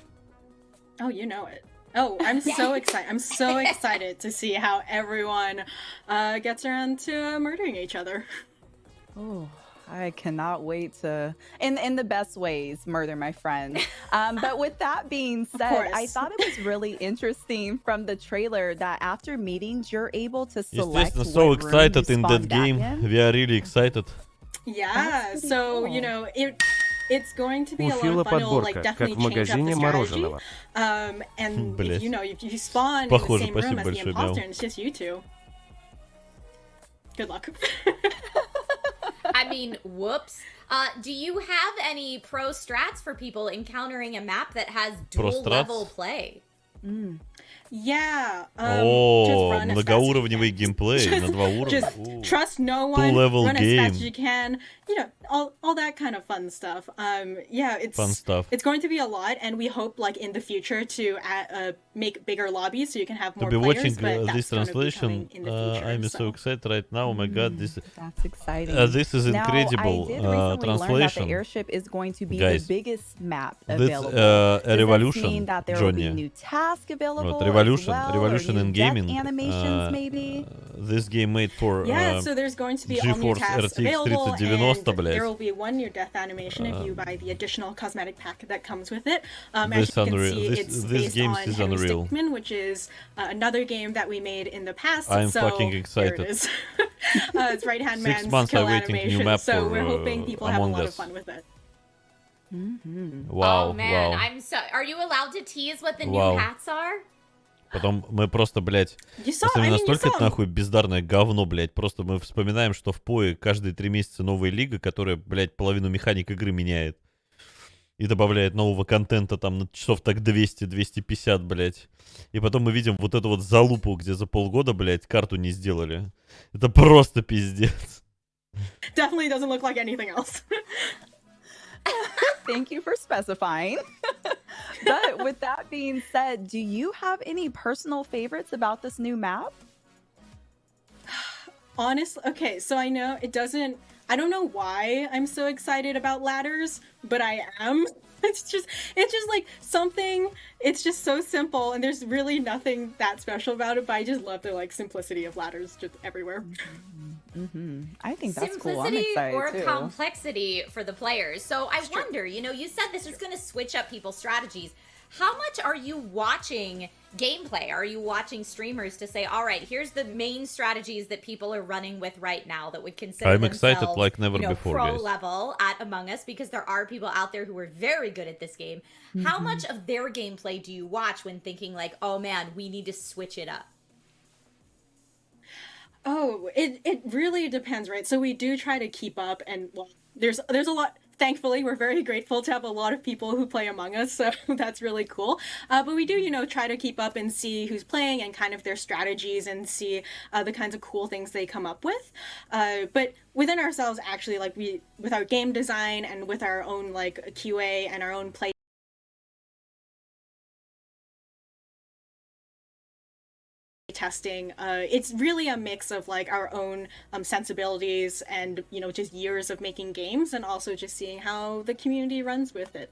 Oh, you know it. Oh, I'm so excited. I'm so excited to see how everyone gets around to murdering each other. Oh, I cannot wait to, in the best ways, murder my friends. But with that being said, I thought it was really interesting from the trailer that after meetings, you're able to select what so excited room in that game. We are really excited. Yeah, so, cool. you know, it's going to be a lot of fun. It'll like definitely change up the strategy. And if, you know, if you spawn in the same room as the imposter and it's just you two, good luck. I mean, whoops. Do you have any pro strats for people encountering a map that has dual level play? Yeah. О, многоуровневый геймплей на 2 уровня. Just trust no one. Run as fast as you can. You know, all that kind of fun stuff. Yeah, it's fun stuff. It's going to be a lot, and we hope, like in the future, to make bigger lobbies so you can have more to be players. Watching but this translation, in the future, I'm so excited right now. Oh my god, this that's exciting. This is incredible now, I did recently translation. Learn that the airship is going to be Guys, the biggest map that's available. a revolution, Does this mean that there Johnny. will be new tasks available? Вот, Revolution in gaming. Animations, maybe. This game made for so there's going to be all new tasks available, and there will be one near-death animation if you buy the additional cosmetic pack that comes with it. As you can see, it's based on Henry Stickmin, which is another game that we made in the past. I'm fucking excited. There it is. It's Right-Hand Man's kill animation, so we're hoping people have a lot of fun with it. Вау, oh man, I'm so. Are you allowed to tease what the new hats are? Потом мы просто, блядь, настолько это нахуй бездарное говно, блядь. Просто мы вспоминаем, что в PoE каждые 3 месяца новая лига, которая, блядь, половину механик игры меняет. И добавляет нового контента там на часов так 200-250, блядь. И потом мы видим вот эту вот залупу, где за полгода, блядь, карту не сделали. Это просто пиздец. Definitely doesn't look like anything else. Thank you for specifying. But with that being said, do you have any personal favorites about this new map? Honestly, okay, so I know it doesn't, I don't know why I'm so excited about ladders, but I am. It's just like something, it's just so simple, and there's really nothing that special about it, but I just love the like simplicity of ladders just everywhere. I think that's simplicity cool. I'm excited or too. complexity for the players. So I wonder, you know, you said this is going to switch up people's strategies. How much are you watching gameplay? Are you watching streamers to say, all right, here's the main strategies that people are running with right now that would consider I'm themselves, excited like never before, pro guys. level at Among Us, because there are people out there who are very good at this game. How much of their gameplay do you watch when thinking like, oh man, we need to switch it up? Oh, it really depends, right? So we do try to keep up, and well, there's a lot. Thankfully, we're very grateful to have a lot of people who play Among Us, so that's really cool. But we do, you know, try to keep up and see who's playing and kind of their strategies and see the kinds of cool things they come up with. But within ourselves, actually, like with our game design and with our own like QA and our own play testing, it's really a mix of like our own sensibilities and, you know, just years of making games, and also just seeing how the community runs with it.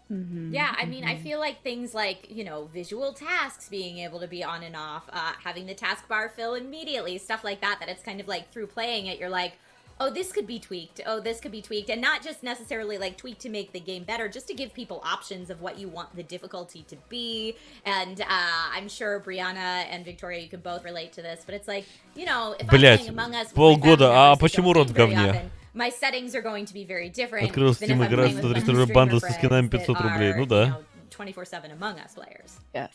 Yeah, I mean, I feel like things like, you know, visual tasks being able to be on and off, having the taskbar fill immediately, stuff like that, that it's kind of like through playing it, you're like, oh, this could be tweaked. Oh, this could be tweaked. And not just necessarily like tweaked to make the game better, just to give people options of what you want the difficulty to be. And I'm sure Brianna and Victoria, you can both relate to this, but it's like, you know, if I'm playing Among Us, полгода, а почему рот в говне? My settings are going to be very different. Открыл Steam, играет 130 рублей бандл со скинами 500 рублей. Ну да. 24/7 Among Us players. Yes.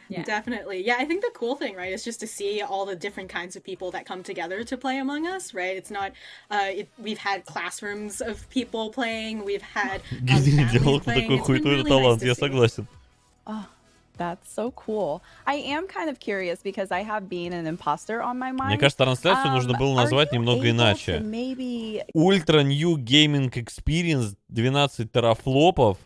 Yeah. Definitely. Yeah, I think the cool thing, right, is just to see all the different kinds of people that come together to play Among Us, right? It's not, we've had classrooms of people playing, we've had families playing. It's been really nice to see. Oh, that's so cool. I am kind of curious because I have been an imposter on my mind. Мне кажется, трансляцию нужно было назвать немного иначе. Ultra New Gaming Experience, 12 терафлопов.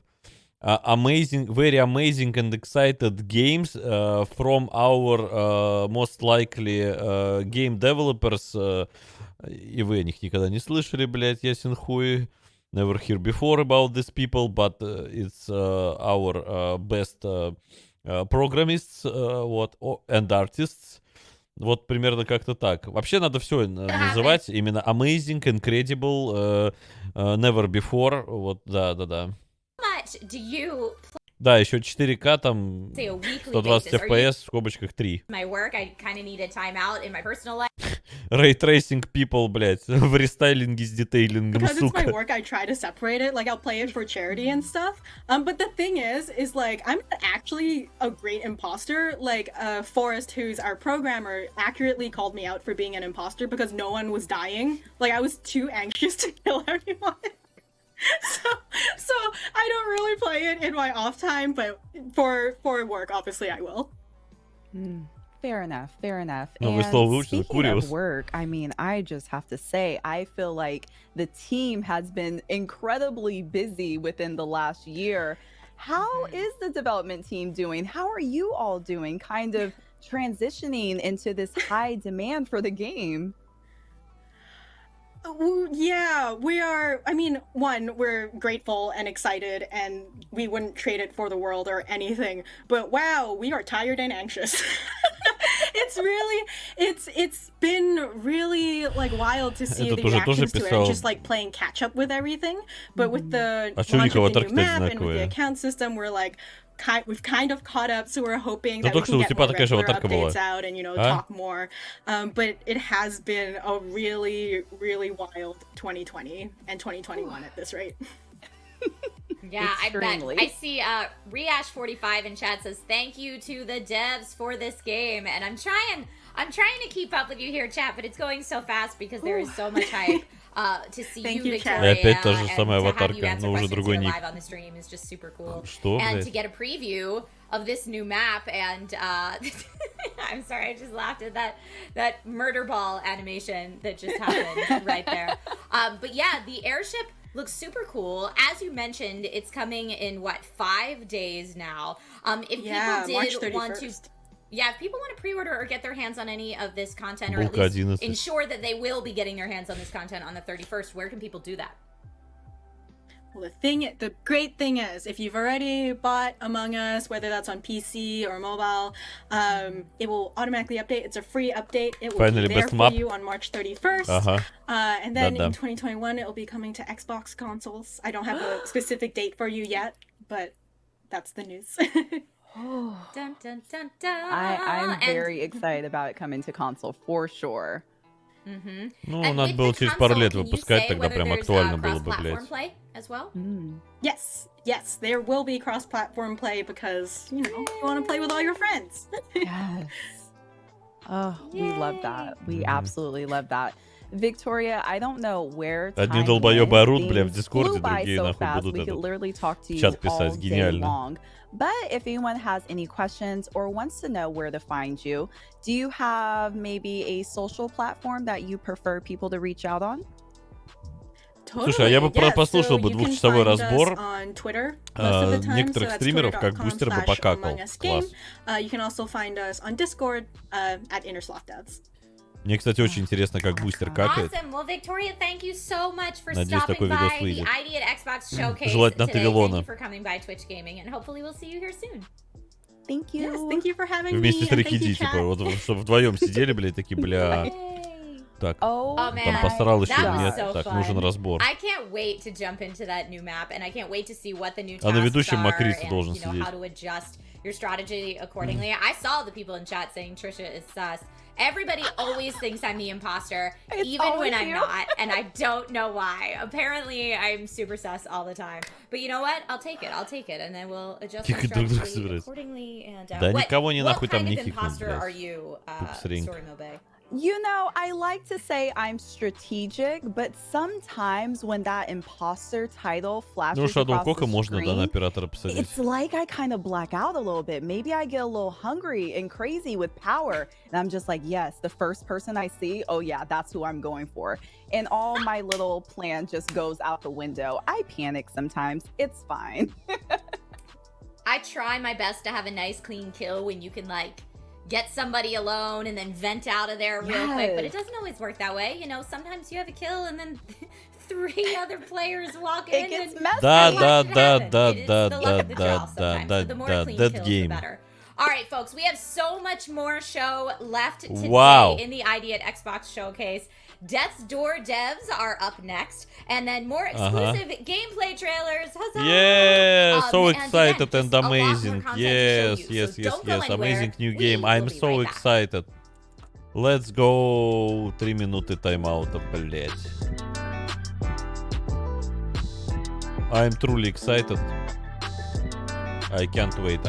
Amazing, very amazing and excited games from our most likely game developers. И вы о них никогда не слышали, блядь, ясен хуй. Never heard before about these people, but it's our best программиsts вот, and artists. Вот примерно как-то так. Вообще надо все называть именно amazing, incredible, never before. Вот, да. Do you Да, еще 4К, там 120 FPS, в скобочках 3. My work, I kind of need a time out in my personal life. Ray tracing people, блядь, в рестайлинге с детейлингом, Because сука. it's my work, I try to separate it. Like, I'll play it for charity and stuff. But the thing is like, I'm not actually a great imposter. Like, Forrest, who's our programmer, accurately called me out for being an imposter because no one was dying. Like, I was too anxious to kill everyone. So I don't really play it in my off time, but for work, obviously I will. Fair enough. No, and speaking of work, I mean, I just have to say, I feel like the team has been incredibly busy within the last year. How is the development team doing? How are you all doing, kind of transitioning into this high demand for the game? Yeah, we are. I mean, one, we're grateful and excited, and we wouldn't trade it for the world or anything. But wow, we are tired and anxious. It's been really like wild to see the reactions to it, just like playing catch up with everything. But with the launch of the new map and with the account system, we're like, we've kind of caught up, so we're hoping that we can get more regular updates out and, you know, talk more. But it has been a really, really wild 2020 and 2021 at this rate. Yeah, extremely. I bet. I see Reash45 in chat says, thank you to the devs for this game. And I'm trying to keep up with you here, chat, but it's going so fast because there is so much hype. To see you, Victoria, опять та же самая and to have you аватарка, answer но уже questions другой ник. live on the stream is just super cool. Что, and блядь? to get a preview of this new map, and I'm sorry, I just laughed at that murder ball animation that just happened right there. But yeah, the airship looks super cool. As you mentioned, it's coming in 5 days now. If people did want to. Yeah, if people want to pre-order or get their hands on any of this content, or at least ensure that they will be getting their hands on this content on the 31st, where can people do that? Well, the great thing is, if you've already bought Among Us, whether that's on PC or mobile, it will automatically update. It's a free update. It will be there for you on March 31st. And then in 2021, it will be coming to Xbox consoles. I don't have a specific date for you yet, but that's the news. Dun, dun, dun, dun. I'm very excited about it coming to console for sure. Ну, надо было через пару лет выпускать, тогда прям актуально было бы, блядь. As well? Yes, there will be cross-platform play because, you know, you want to play with all your friends. Yes. Oh, we love that. We absolutely love that. Victoria, I don't know where Одни долбоёбы орут, бля, в Дискорде, другие нахуй будут чат писать. Гениально. But if anyone has any questions or wants to know where to find you, do you have maybe a social platform that you prefer people to reach out on? Слушай, а я бы послушал бы двухчасовой разбор некоторых стримеров, как бустер бы покакал. Класс. You can also find us on Discord at InnerSlothDads. Мне, кстати, очень интересно, как бустер какает. Awesome. Well, Victoria, thank you so much for Надеюсь, stopping такой видос by the выйдет. ID at Xbox Showcase Желательно today. Тавилона. Thank you for coming by Twitch Gaming, and hopefully we'll see you here soon. Thank you. Yes, thank you for having me. Вместе с Рикиди, типа, вот чтобы вдвоем сидели, блядь, такие, бля. Так, там посрал еще, нет, так, нужен разбор. I can't wait to jump into that new map, and I can't wait to see what the new tasks А на ведущем are, Макрица and, должен you know, сидеть. how to adjust your strategy accordingly. I saw the people in chat saying Trisha is sus. Everybody always thinks I'm the imposter, even when I'm not, and I don't know why. Apparently, I'm super sus all the time. But you know what? I'll take it, and then we'll adjust my strategy accordingly. And Да никого не нахуй там не what kind of хикнут, imposter are блядь. you, Story You know, I like to say I'm strategic, but sometimes when that imposter title flashes Ну, Shadow across Coca the можно, да, screen, на оператора посадить. it's like I kind of black out a little bit. Maybe I get a little hungry and crazy with power. And I'm just like, yes, the first person I see, oh yeah, that's who I'm going for. And all my little plan just goes out the window. I panic sometimes. It's fine. I try my best to have a nice clean kill when you can like get somebody alone and then vent out of there real quick, but it doesn't always work that way. You know, sometimes you have a kill and then 3 other players walk in. It gets and messy. That game. All right, folks, we have so much more show left today in the ID at Xbox Showcase. Death's Door devs are up next, and then more exclusive gameplay trailers. Huzzah! Yeah, so and excited again, and amazing. Yes, amazing new game. I'm so excited. Let's go. 3 минуты тайм-аута, блять. I'm truly excited. I can't wait.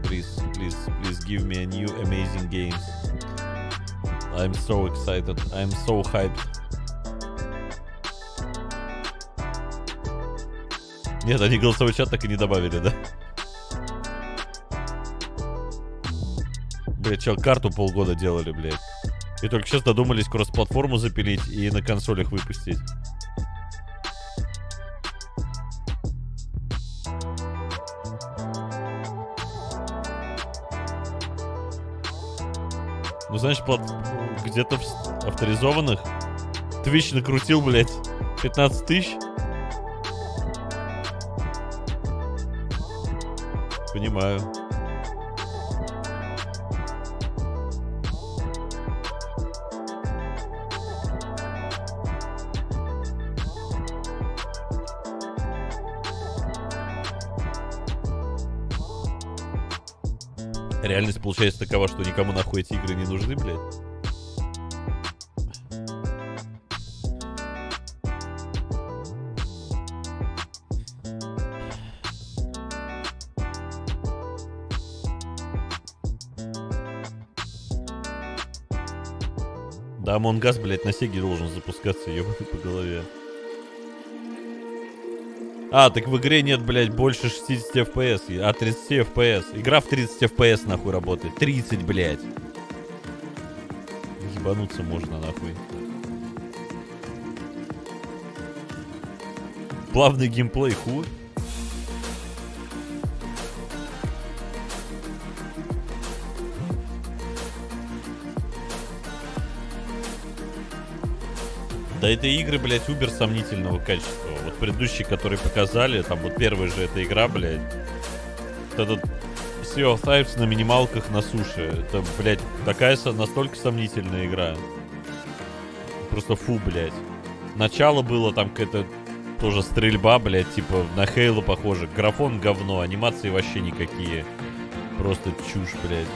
Please give me a new amazing games. I'm so excited. I'm so hyped. Нет, они голосовой чат так и не добавили, да? Блять, чел, карту полгода делали, блять. И только сейчас додумались кросс-платформу запилить и на консолях выпустить. Ну, знаешь, где-то в авторизованных Twitch накрутил, блядь, 15 тысяч. Понимаю. Реальность получается такова, что никому нахуй эти игры не нужны, блядь. Да, Among Us, блядь, на Сеге должен запускаться, ёбаный по голове. А, так в игре нет, блядь, больше 60 FPS, а 30 FPS. Игра в 30 FPS нахуй работает. 30, блядь. Ебануться можно нахуй. Плавный геймплей, хуй. Да это игры, блядь, убер сомнительного качества. Вот предыдущие, которые показали, там вот первая же эта игра, блядь. Вот этот Sea of Thieves на минималках на суше. Это, блядь, такая настолько сомнительная игра. Просто фу, блядь. Начало было там какая-то тоже стрельба, блядь, типа на Хейло похоже. Графон говно, анимации вообще никакие. Просто чушь, блядь.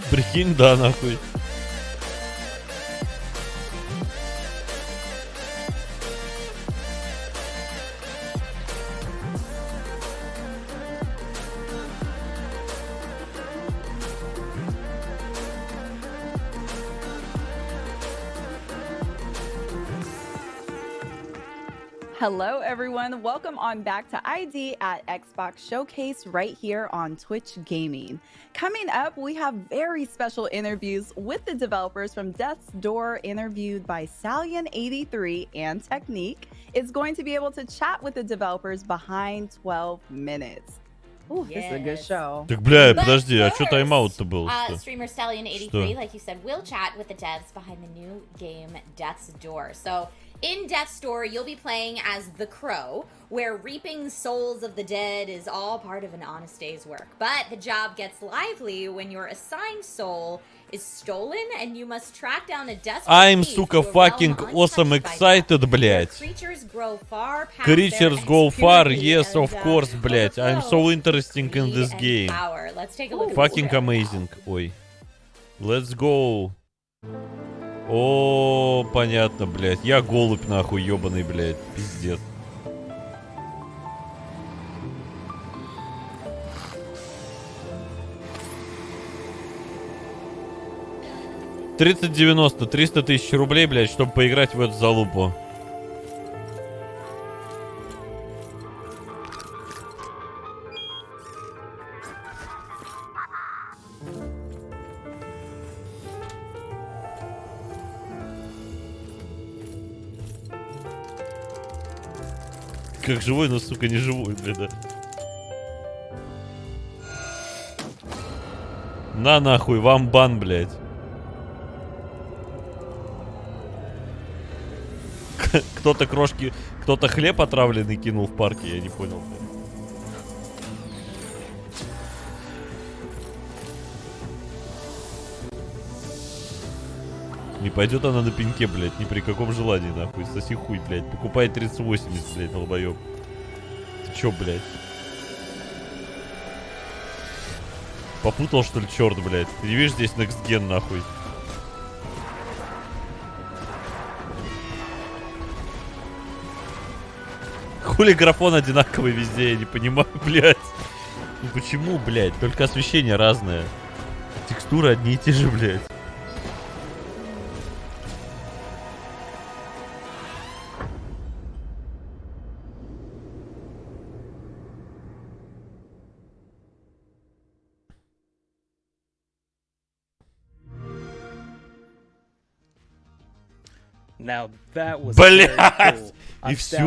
Прикинь, да, нахуй. Hello, everyone. Welcome on back to ID at Xbox Showcase right here on Twitch Gaming. Coming up, we have very special interviews with the developers from Death's Door, interviewed by Stallion83 and Technique is going to be able to chat with the developers behind 12 minutes. Ooh, this is a good show. Так, бля, подожди, а что тайм-аут-то был? Streamer Stallion83, like you said, will chat with the devs behind the new game Death's Door. So, in Death's Door, you'll be playing as the Crow, where reaping souls of the dead is all part of an honest day's work. But the job gets lively when your assigned soul is stolen, and you must track down a desperate I'm, thief сука, to a fucking realm awesome untouched by excited, death, блядь. where creatures grow far past Creatures their go far, experience yes, and, of course, блядь. I'm so interesting in this and game. power. Let's take a look at Fucking this trailer amazing. Ой. Let's go. О, понятно, блядь. Я голубь, нахуй, ебаный, блядь. Пиздец. $30.90, 300 тысяч рублей, блядь, чтобы поиграть в эту залупу. Как живой, но, сука, не живой, блядь, да. На нахуй, вам бан, блядь. Кто-то крошки, кто-то хлеб отравленный кинул в парке, я не понял, блядь. Не пойдет она на пеньке, блядь, ни при каком желании, нахуй. Соси хуй, блядь. Покупай 3080, блядь, долбоёб. Ты чё, блядь? Попутал, что ли, черт, блядь? Ты не видишь здесь next gen, нахуй? Хули графон одинаковый везде, я не понимаю, блядь. Ну почему, блядь? Только освещение разное. Текстуры одни и те же, блядь. Now that was very cool. И все?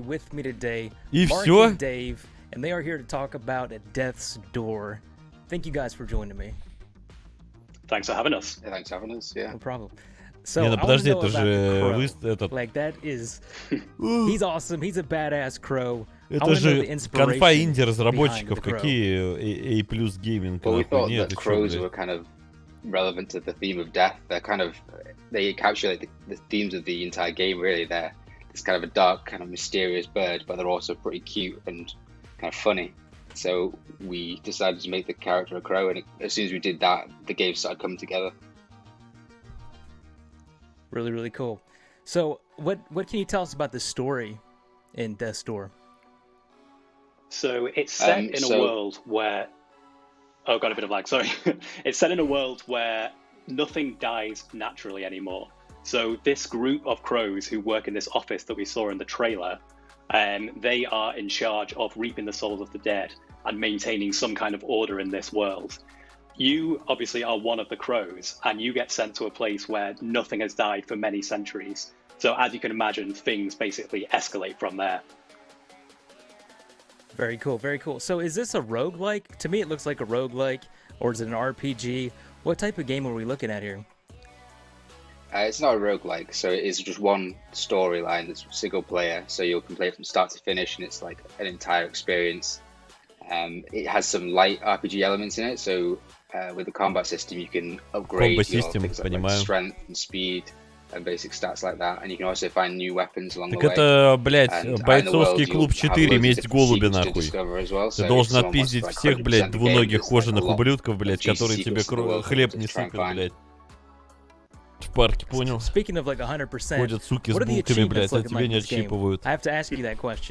With me today, И Mark все? and Dave, and they are here to talk about A Death's Door. Thank you guys for joining me. Thanks for having us. Yeah, thanks for having us. Yeah. No problem. So, Не, ну подожди, это же этот... Like that is... He's awesome. He's a badass crow. Это же конфа инди-разработчиков. Какие A+ гейминг? Well, we thought that crows were kind of relevant to the theme of death. They're kind of... They encapsulate the themes of the entire game, really. They're this kind of a dark, kind of mysterious bird, but they're also pretty cute and kind of funny. So we decided to make the character a crow, and as soon as we did that, the game started coming together. Really, really cool. So what can you tell us about the story in Death's Door? So it's set in a world where... Oh, got a bit of lag, sorry. It's set in a world where nothing dies naturally anymore. So this group of crows who work in this office that we saw in the trailer, they are in charge of reaping the souls of the dead and maintaining some kind of order in this world. You obviously are one of the crows, and you get sent to a place where nothing has died for many centuries. So as you can imagine, things basically escalate from there. Very cool, very cool. So is this a roguelike? To me, it looks like a roguelike, or is it an RPG? What type of game are we looking at here? It's not a roguelike, so it is just one storyline that's single player, so you can play it from start to finish, and it's like an entire experience. It has some light RPG elements in it, so with the combat system you can upgrade your things like strength and speed and basic stats like that, and you can also find new weapons along the way. Так это, блядь, бойцовский клуб 4, месть голуби, нахуй. Ты должен отпиздить всех, блядь, двуногих кожаных ублюдков, блядь, которые тебе хлеб не сыпят, блядь. В парке, понял? Ходят суки с булками, блядь, а тебе не отщипывают.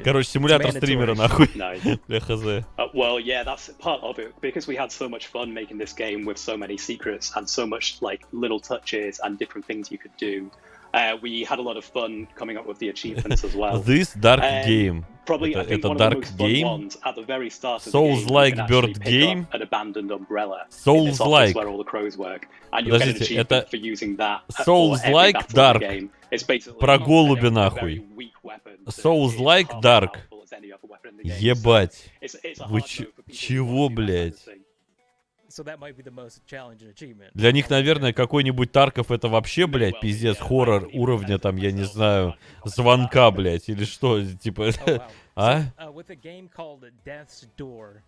Короче, симулятор стримера, нахуй. Бля, хз. Well, yeah, that's part of it. Because we had so much fun making this game with so many secrets and so much like little touches and different things you could do. We had a lot of fun coming up with the achievements as well. This dark game. Probably, I think, one of the most fun ones at the very start of the game. Souls-like bird game. An abandoned umbrella. Souls-like. Where all the crows work. And you'll get an achievement for using that. Souls-like dark. Про голуби, нахуй. Souls-like dark. Ебать. Вы чего, блядь? Для них, наверное, какой-нибудь Тарков это вообще, блядь, пиздец, хоррор уровня, там, я не знаю, звонка, блядь, или что, типа, а? With a game called Death's Door,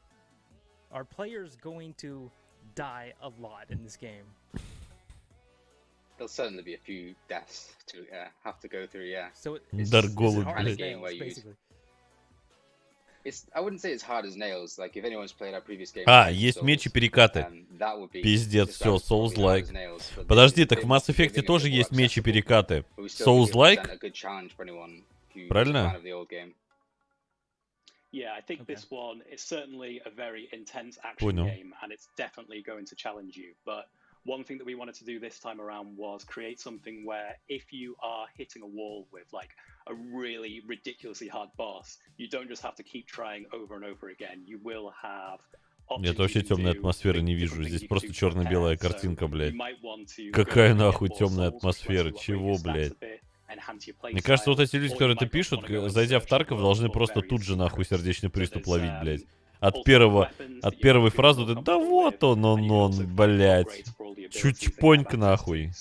are players going to die a lot in this game? There'll certainly be a few deaths to have to go through, yeah. So Dark голубь, блядь. I wouldn't say it's hard as nails. Like if anyone's played our previous game. Есть меч и перекаты. Пиздец, все, Souls-like. Подожди, так в Mass Effect тоже есть меч и перекаты. Souls-like? Правильно? Yeah, I think this one is certainly a very intense action game, and it's definitely going to challenge you. But one thing that we wanted to do this time around was create something where if you are hitting a wall with like a really ridiculously hard boss, you don't just have to keep trying over and over again. You will have Нет, вообще темной атмосферы не вижу. Здесь просто черно-белая картинка, блядь. Какая нахуй темная атмосфера? Чего, блядь? Мне кажется, вот эти люди, которые это пишут, зайдя в Тарков, должны просто тут же нахуй сердечный приступ ловить, блядь. От первой фразы, да вот он, блядь. Чуть-чпоньк нахуй.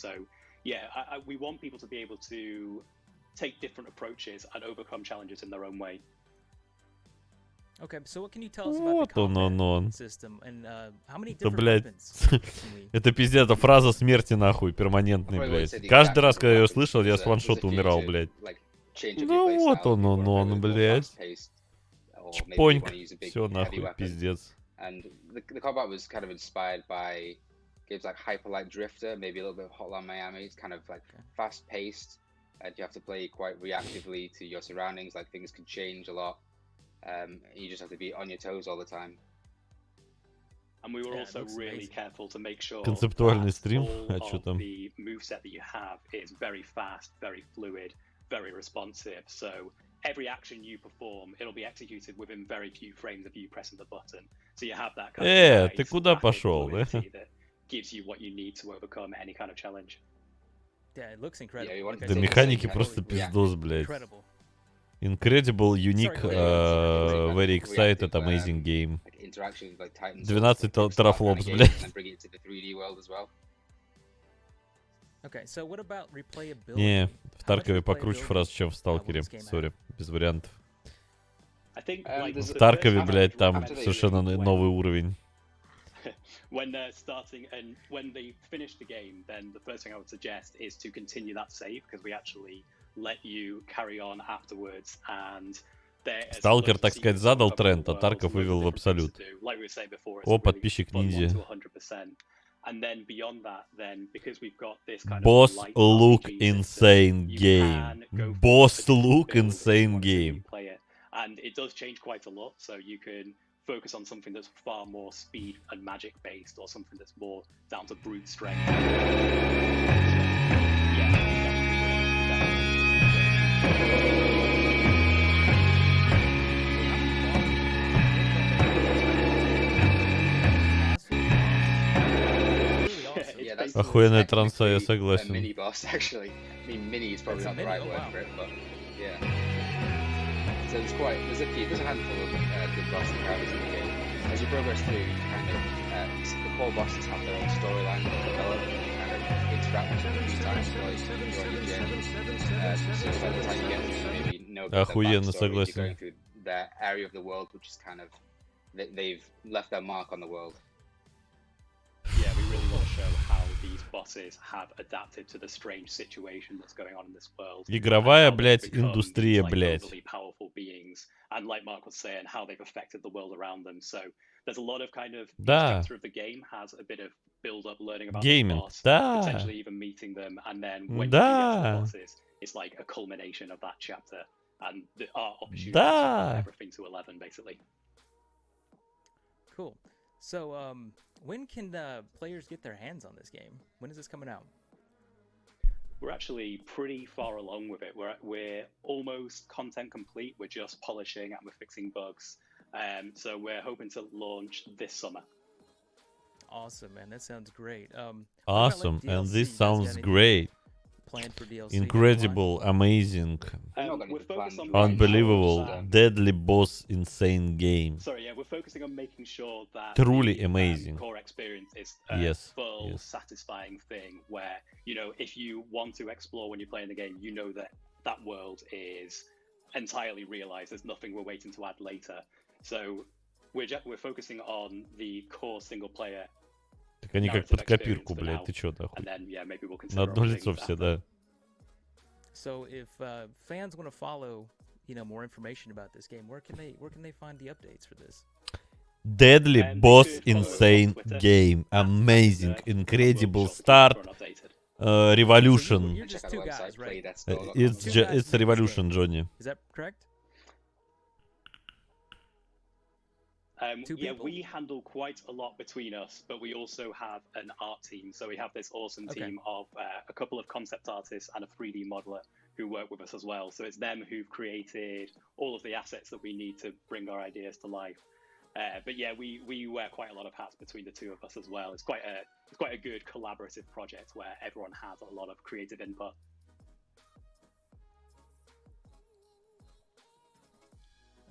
Take different approaches and overcome challenges in their own way. Okay, so what can you tell us about the combat system and how many different weapons? Это пиздец, это фраза смерти нахуй, перманентный, блядь. Каждый раз, когда я ее слышал, я с ваншота умирал, блядь. Да вот он, блядь. Чпоньк. Все нахуй, пиздец. And the combat was kind of inspired by games like Hyper Light Drifter, maybe a little bit of Hotline Miami. It's kind of like fast-paced. And you have to play quite reactively to your surroundings, like things can change a lot. You just have to be on your toes all the time. And we were also really careful to make sure Концептуальный стрим, а что там? The moveset that you have is very fast, very fluid, very responsive. So every action you perform, it'll be executed within very few frames of you pressing the button. So you have that kind of ты куда пошел, да? That gives you what you need to overcome any kind of challenge. Yeah, it looks incredible. Yeah, Да механики просто пиздос, блядь. Incredible, unique, very excited, amazing game. 12 терафлопс, блядь. Не, в Таркове покруче фраз, чем в Сталкере. Сори, без вариантов. В Таркове, блядь, там совершенно новый уровень. When they're starting and when they finish the game, then the first thing I would suggest is to continue that save because we actually let you carry on afterwards and Сталкер, так сказать, задал тренд, а Тарков вывел в абсолют. О, подписчик ниндзя. Boss look insane game. Boss look insane game. And it does change quite a lot, so you can focus on something that's far more speed and magic based or something that's more down to brute strength. Охуенная транса, я согласен. Mini boss, actually. I mean, mini is probably not the right word for it, but yeah. So there's a handful of good boss encounters in the game. As you progress through, you kind of the core bosses have their own storyline that develop, and you kind of interact with them a few times throughout your journey. So by the time you get to maybe know about their backstory, you're going through their area of the world, which is kind of they've left their mark on the world. Yeah, we really want to show how these bosses have adapted to the strange situation that's going on in this world. Игровая, блядь, индустрия, блядь. Powerful beings, and like Mark was saying, how they've affected the world around them. So there's a lot of kind of each chapter of the game has a bit of build-up, learning about the boss, potentially even meeting them, and then when you get to the bosses, it's like a culmination of that chapter, and there are opportunities for everything to 11, basically. Cool. So, when can players get their hands on this game? When is this coming out? We're actually pretty far along with it. We're almost content complete. We're just polishing and we're fixing bugs. So we're hoping to launch this summer. Awesome, man. That sounds great. Awesome, and this sounds great. Incredible, amazing, unbelievable, deadly boss, insane game. Sorry, yeah, we're focusing on making sure that truly amazing core experience is a full, satisfying thing where, you know, if you want to explore when you're playing the game, you know that that world is entirely realized. There's nothing we're waiting to add later. So we're focusing on the core single player. Так они как под копирку, блядь, ты чё, нахуй? На одно лицо все, да. So if fans want to follow, you know, more information about this game, where can they find the updates for this? Deadly boss insane game, amazing, incredible start, revolution. You're just two guys, right? It's revolution, Johnny. Is that correct? Yeah, we handle quite a lot between us, but we also have an art team. So we have this awesome team of a couple of concept artists and a 3D modeler who work with us as well. So it's them who've created all of the assets that we need to bring our ideas to life. But yeah, we wear quite a lot of hats between the two of us as well. It's quite a good collaborative project where everyone has a lot of creative input.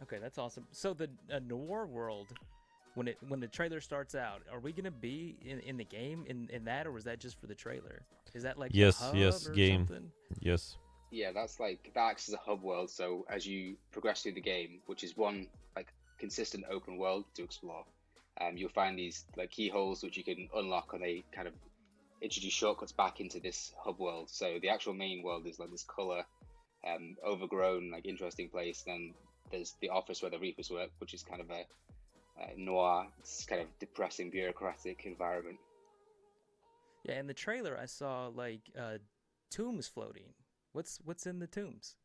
Okay, that's awesome. So the noir world, when the trailer starts out, are we gonna be in the game in that, or was that just for the trailer? Is that like yes, a hub or game, something? yes. Yeah, that acts as a hub world. So as you progress through the game, which is one like consistent open world to explore, you'll find these like keyholes which you can unlock, and they kind of introduce shortcuts back into this hub world. So the actual main world is like this color, overgrown, like interesting place. Then there's the office where the Reapers work, which is kind of a noir, it's kind of depressing, bureaucratic environment. Yeah, in the trailer I saw like tombs floating. What's in the tombs?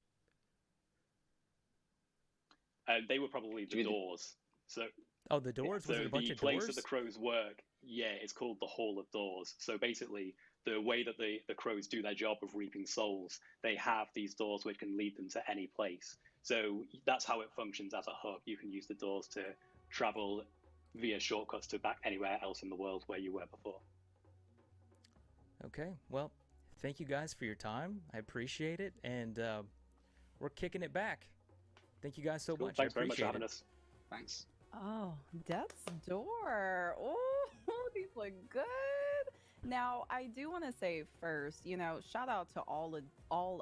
They were probably the doors. So the doors? Was it a bunch of doors? The place that the crows work, yeah, it's called the Hall of Doors. So basically, the way that the crows do their job of reaping souls, they have these doors which can lead them to any place. So that's how it functions as a hub. You can use the doors to travel via shortcuts to back anywhere else in the world where you were before. Okay, well, thank you guys for your time. I appreciate it, and we're kicking it back. Thank you guys so much. Thanks I very much for appreciate having it. us. Thanks. Oh, Death's Door. Oh, these look good. Now, I do want to say first, you know, shout out to all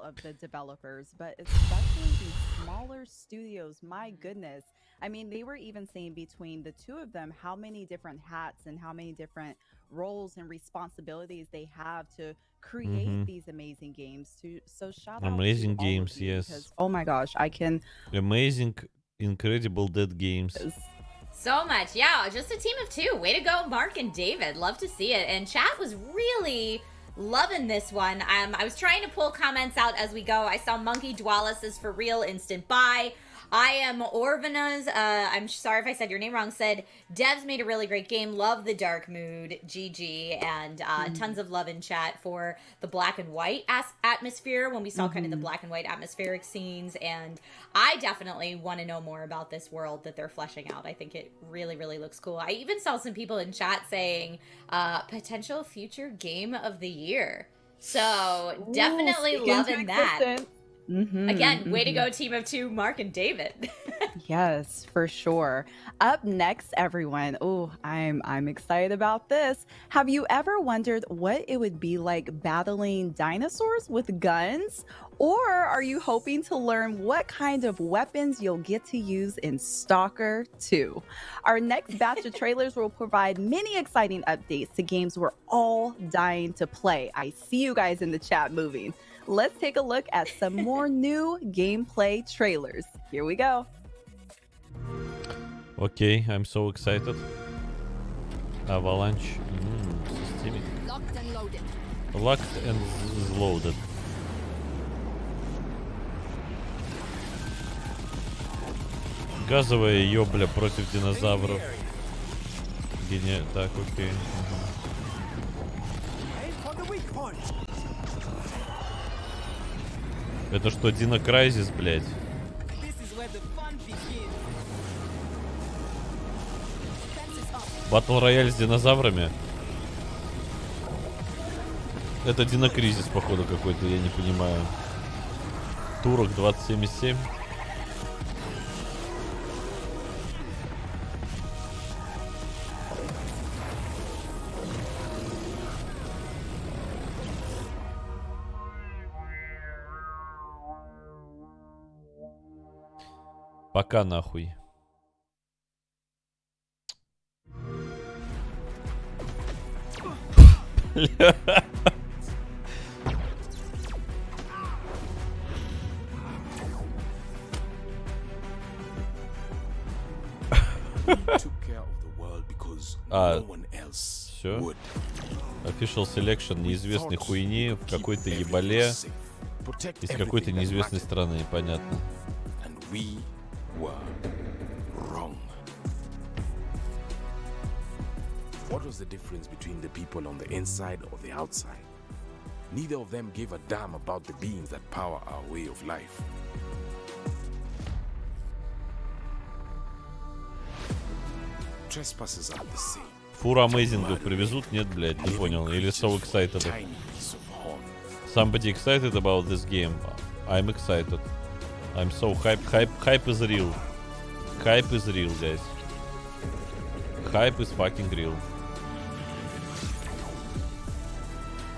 of the developers, but especially the smaller studios. My goodness. I mean, they were even saying between the two of them how many different hats and how many different roles and responsibilities they have to create these amazing games. So shout out amazing to games, all of you yes. because, oh my gosh, I can amazing, incredible dead games. So much. Yeah, just a team of two. Way to go, Mark and David. Love to see it. And chat was really loving this one. I was trying to pull comments out as we go. I saw Monkey Dwala says for real, instant buy. I am Orvana's, I'm sorry if I said your name wrong, said, devs made a really great game, love the dark mood, GG, and tons of love in chat for the black and white atmosphere when we saw kind of the black and white atmospheric scenes, and I definitely want to know more about this world that they're fleshing out. I think it really, really looks cool. I even saw some people in chat saying, potential future game of the year. So, definitely loving that. Again, way to go, team of two, Mark and David. Yes, for sure. Up next, everyone. Oh, I'm excited about this. Have you ever wondered what it would be like battling dinosaurs with guns? Or are you hoping to learn what kind of weapons you'll get to use in Stalker 2? Our next batch of trailers will provide many exciting updates to games we're all dying to play. I see you guys in the chat moving. Let's take a look at some more new gameplay trailers. Here we go. Okay, I'm so excited. Avalanche. Systemic. Locked and loaded. Locked and loaded. Газовая ёбля против динозавров. Так, окей. Это что, Dino Crisis, блядь? Батл рояль с динозаврами? Это Dino Crisis, походу, какой-то, я не понимаю. Турок 2077. Пока нахуй. Все. Official selection неизвестной хуйни в какой-то ебале из какой-то неизвестной страны, понятно. Were wrong. What was the difference between the people on the inside or the outside? Neither of them gave a damn about the beings that power our way of life. Trespassers are the same. Фуру амейзингов привезут? Нет, блядь, не понял. Или so excited. Somebody excited about this game? I'm excited. I'm so hype. Hype is real. Hype is real, guys. Hype is fucking real.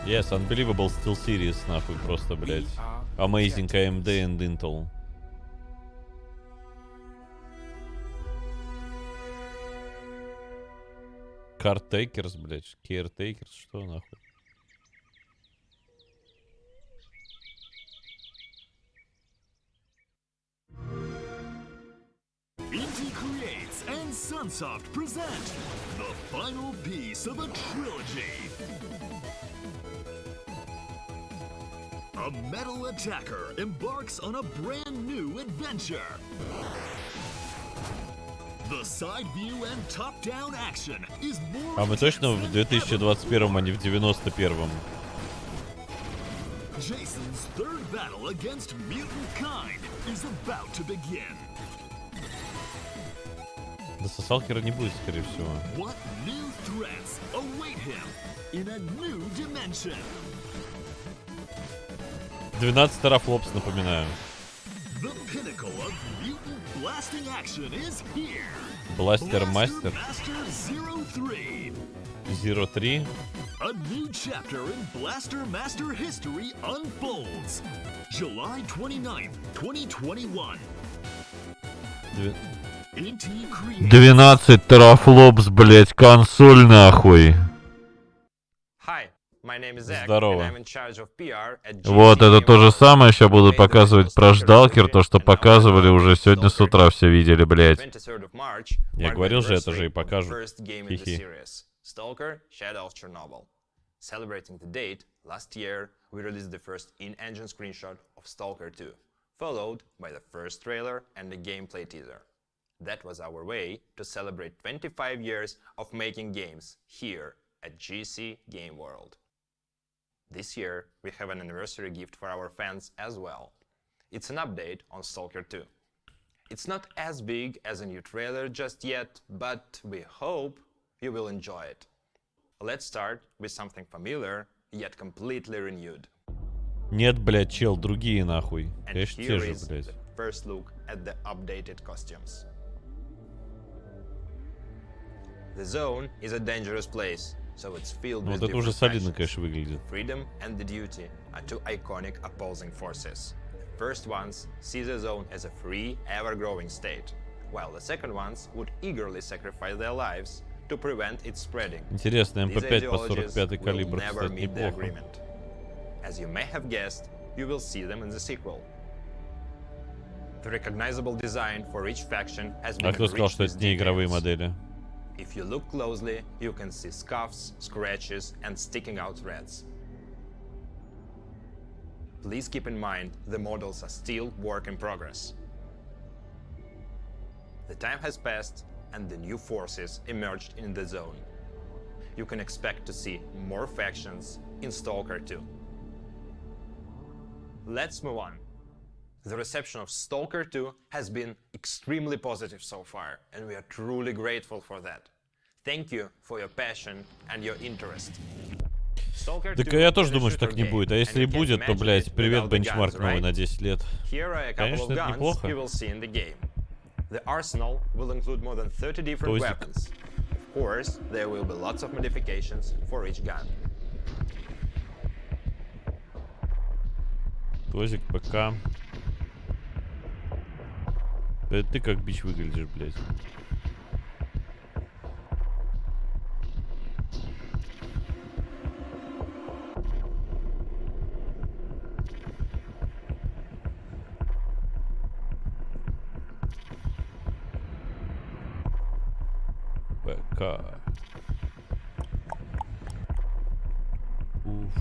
Yes, unbelievable, still serious, нахуй, просто, блядь. Amazing AMD and Intel. Caretakers, блядь. Caretakers, что нахуй? Indie Creates and Sunsoft present the final piece of a trilogy. A metal attacker embarks on a brand new adventure. The side view and top-down action is more. А мы точно в 2021, а не в 91-м? Jason's third battle against mutant kind is about to begin. Да сосалкера не будет, скорее всего. What new threats await him in a new dimension? 12 терафлопс, напоминаю. Бластер-мастер. 03. A new chapter in Blaster Master history unfolds. July 29th, 2021. 12 терафлопс, блять, консоль нахуй. Здорово. Вот, это то же самое, сейчас будут показывать про Ждалкер, то, что показывали уже сегодня с утра, все видели, блять. Я говорил же, это же и покажут. Хи-хи. Stalker: Shadow of Chernobyl. Celebrating the date, last year we released the first in-engine screenshot of Stalker 2, followed by the first trailer and the gameplay teaser. That was our way to celebrate 25 years of making games here at GC Game World. This year we have an anniversary gift for our fans as well. It's an update on Stalker 2. It's not as big as a new trailer just yet, but we hope you will enjoy it. Let's start with something familiar, yet completely renewed. Нет, блядь, чел, другие нахуй. Конечно, те же, блядь. First look at the updated costumes. The zone is a dangerous place, so it's filled with это уже солидно, конечно, выглядит. Freedom and the duty are two iconic opposing forces. The first ones see the zone as a free, ever-growing state, while the second ones would eagerly sacrifice their lives to prevent its spreading. Интересно, МП5 по 45 калибр, кстати, неплохо. As you may have guessed, you will see them in the sequel. The recognizable design for each faction has been кто сказал, что это не игровые модели? If you look closely, you can see scuffs, scratches, and sticking out threads. Please keep in mind, the models are still work in progress. The time has passed, and the new forces emerged in the zone. You can expect to see more factions in Stalker 2. Let's move on. The reception of Stalker 2 has been extremely positive so far, and we are truly grateful for that. Thank you for your passion and your interest. Так я тоже думаю, что так не будет. А если и будет, то, блядь, привет, бенчмарк новый на 10 лет. Конечно, это неплохо. The arsenal will include more than 30 different weapons. Of course, there will be lots of modifications for each gun. Тозик, ПК. Да ты как бич выглядишь, блядь. ПК. Уф.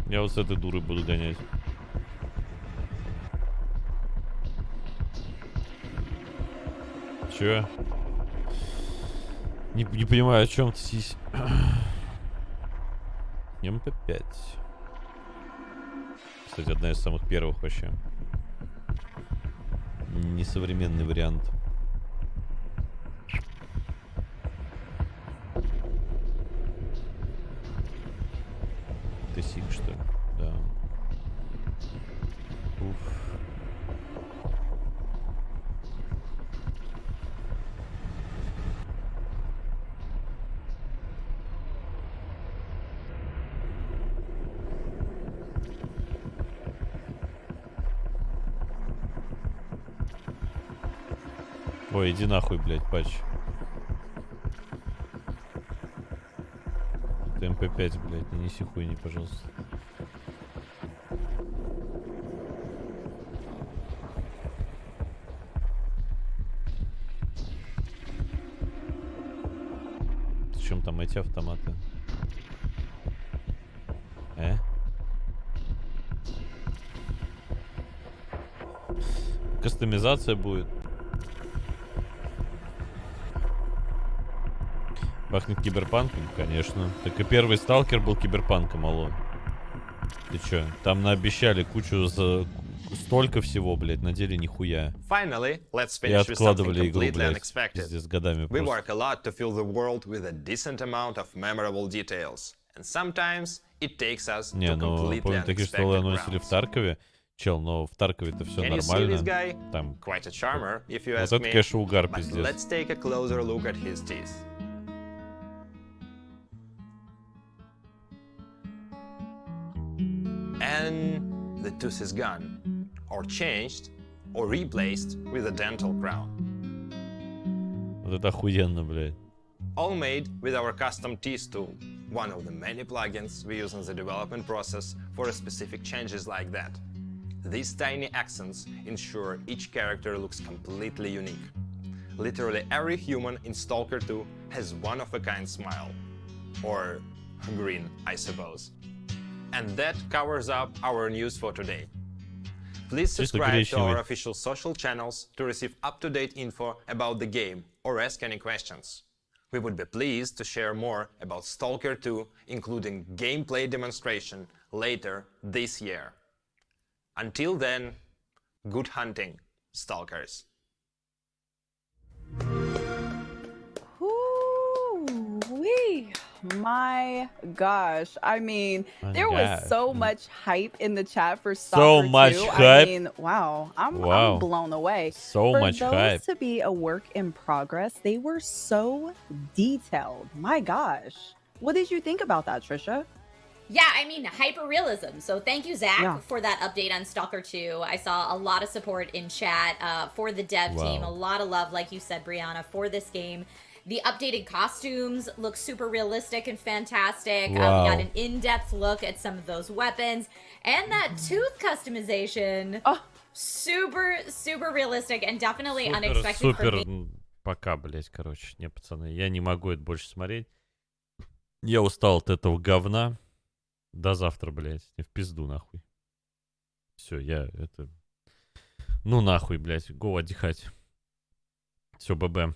Я вот с этой дурой буду гонять. Чё? Не понимаю, о чем ты здесь. МП5. Кстати, одна из самых первых вообще. Несовременный вариант. Тесик, что ли? Да. Уф. Ой, иди нахуй, блядь, патч. Это МП5, блядь, не неси хуйни, пожалуйста. Причем там эти автоматы? Кастомизация будет. Бахнет киберпанком? Конечно. Так и первый сталкер был киберпанком, алло. Ты чё? Там наобещали кучу Столько всего, блядь, на деле нихуя. Finally, let's И finish with something откладывали игру, completely блядь, unexpected. пиздец, годами We просто. work a lot to fill the world with a decent amount of memorable details. And sometimes it takes us Не, to ну, completely помню, такие столы unexpected анонсили в grounds. Таркове. Чел, но в Таркове-то все Can you see нормально. this guy? Там, Quite a charmer, if you вот ask это, me. конечно, угар, But пиздец. let's take a closer look at his teeth. And the tooth is gone, or changed, or replaced with a dental crown. Вот это охуенно, блядь. All made with our custom teeth tool, one of the many plugins we use in the development process for specific changes like that. These tiny accents ensure each character looks completely unique. Literally every human in Stalker 2 has one-of-a-kind smile. Or grin, I suppose. And that covers up our news for today. Please subscribe to our official social channels to receive up-to-date info about the game or ask any questions. We would be pleased to share more about Stalker 2, including gameplay demonstration, later this year. Until then, good hunting, Stalkers. Ooh-wee. My gosh. I mean, there was so much hype in the chat for Stalker 2. So much I hype. mean, wow. I'm blown away. So for much those hype. to be a work in progress, they were so detailed. My gosh. What did you think about that, Trisha? Yeah, I mean, hyper-realism. So thank you, Zach, for that update on Stalker 2. I saw a lot of support in chat for the dev team. A lot of love, like you said, Brianna, for this game. The updated costumes look super realistic and fantastic. We got an in-depth look at some of those weapons. And that tooth customization. Super, super realistic and definitely unexpected for me. Пока, блять, короче. Не, пацаны, я не могу это больше смотреть. Я устал от этого говна. До завтра, блядь. В пизду, нахуй. Все, я это... Ну, нахуй, блядь. Го отдыхать. Все, ББ.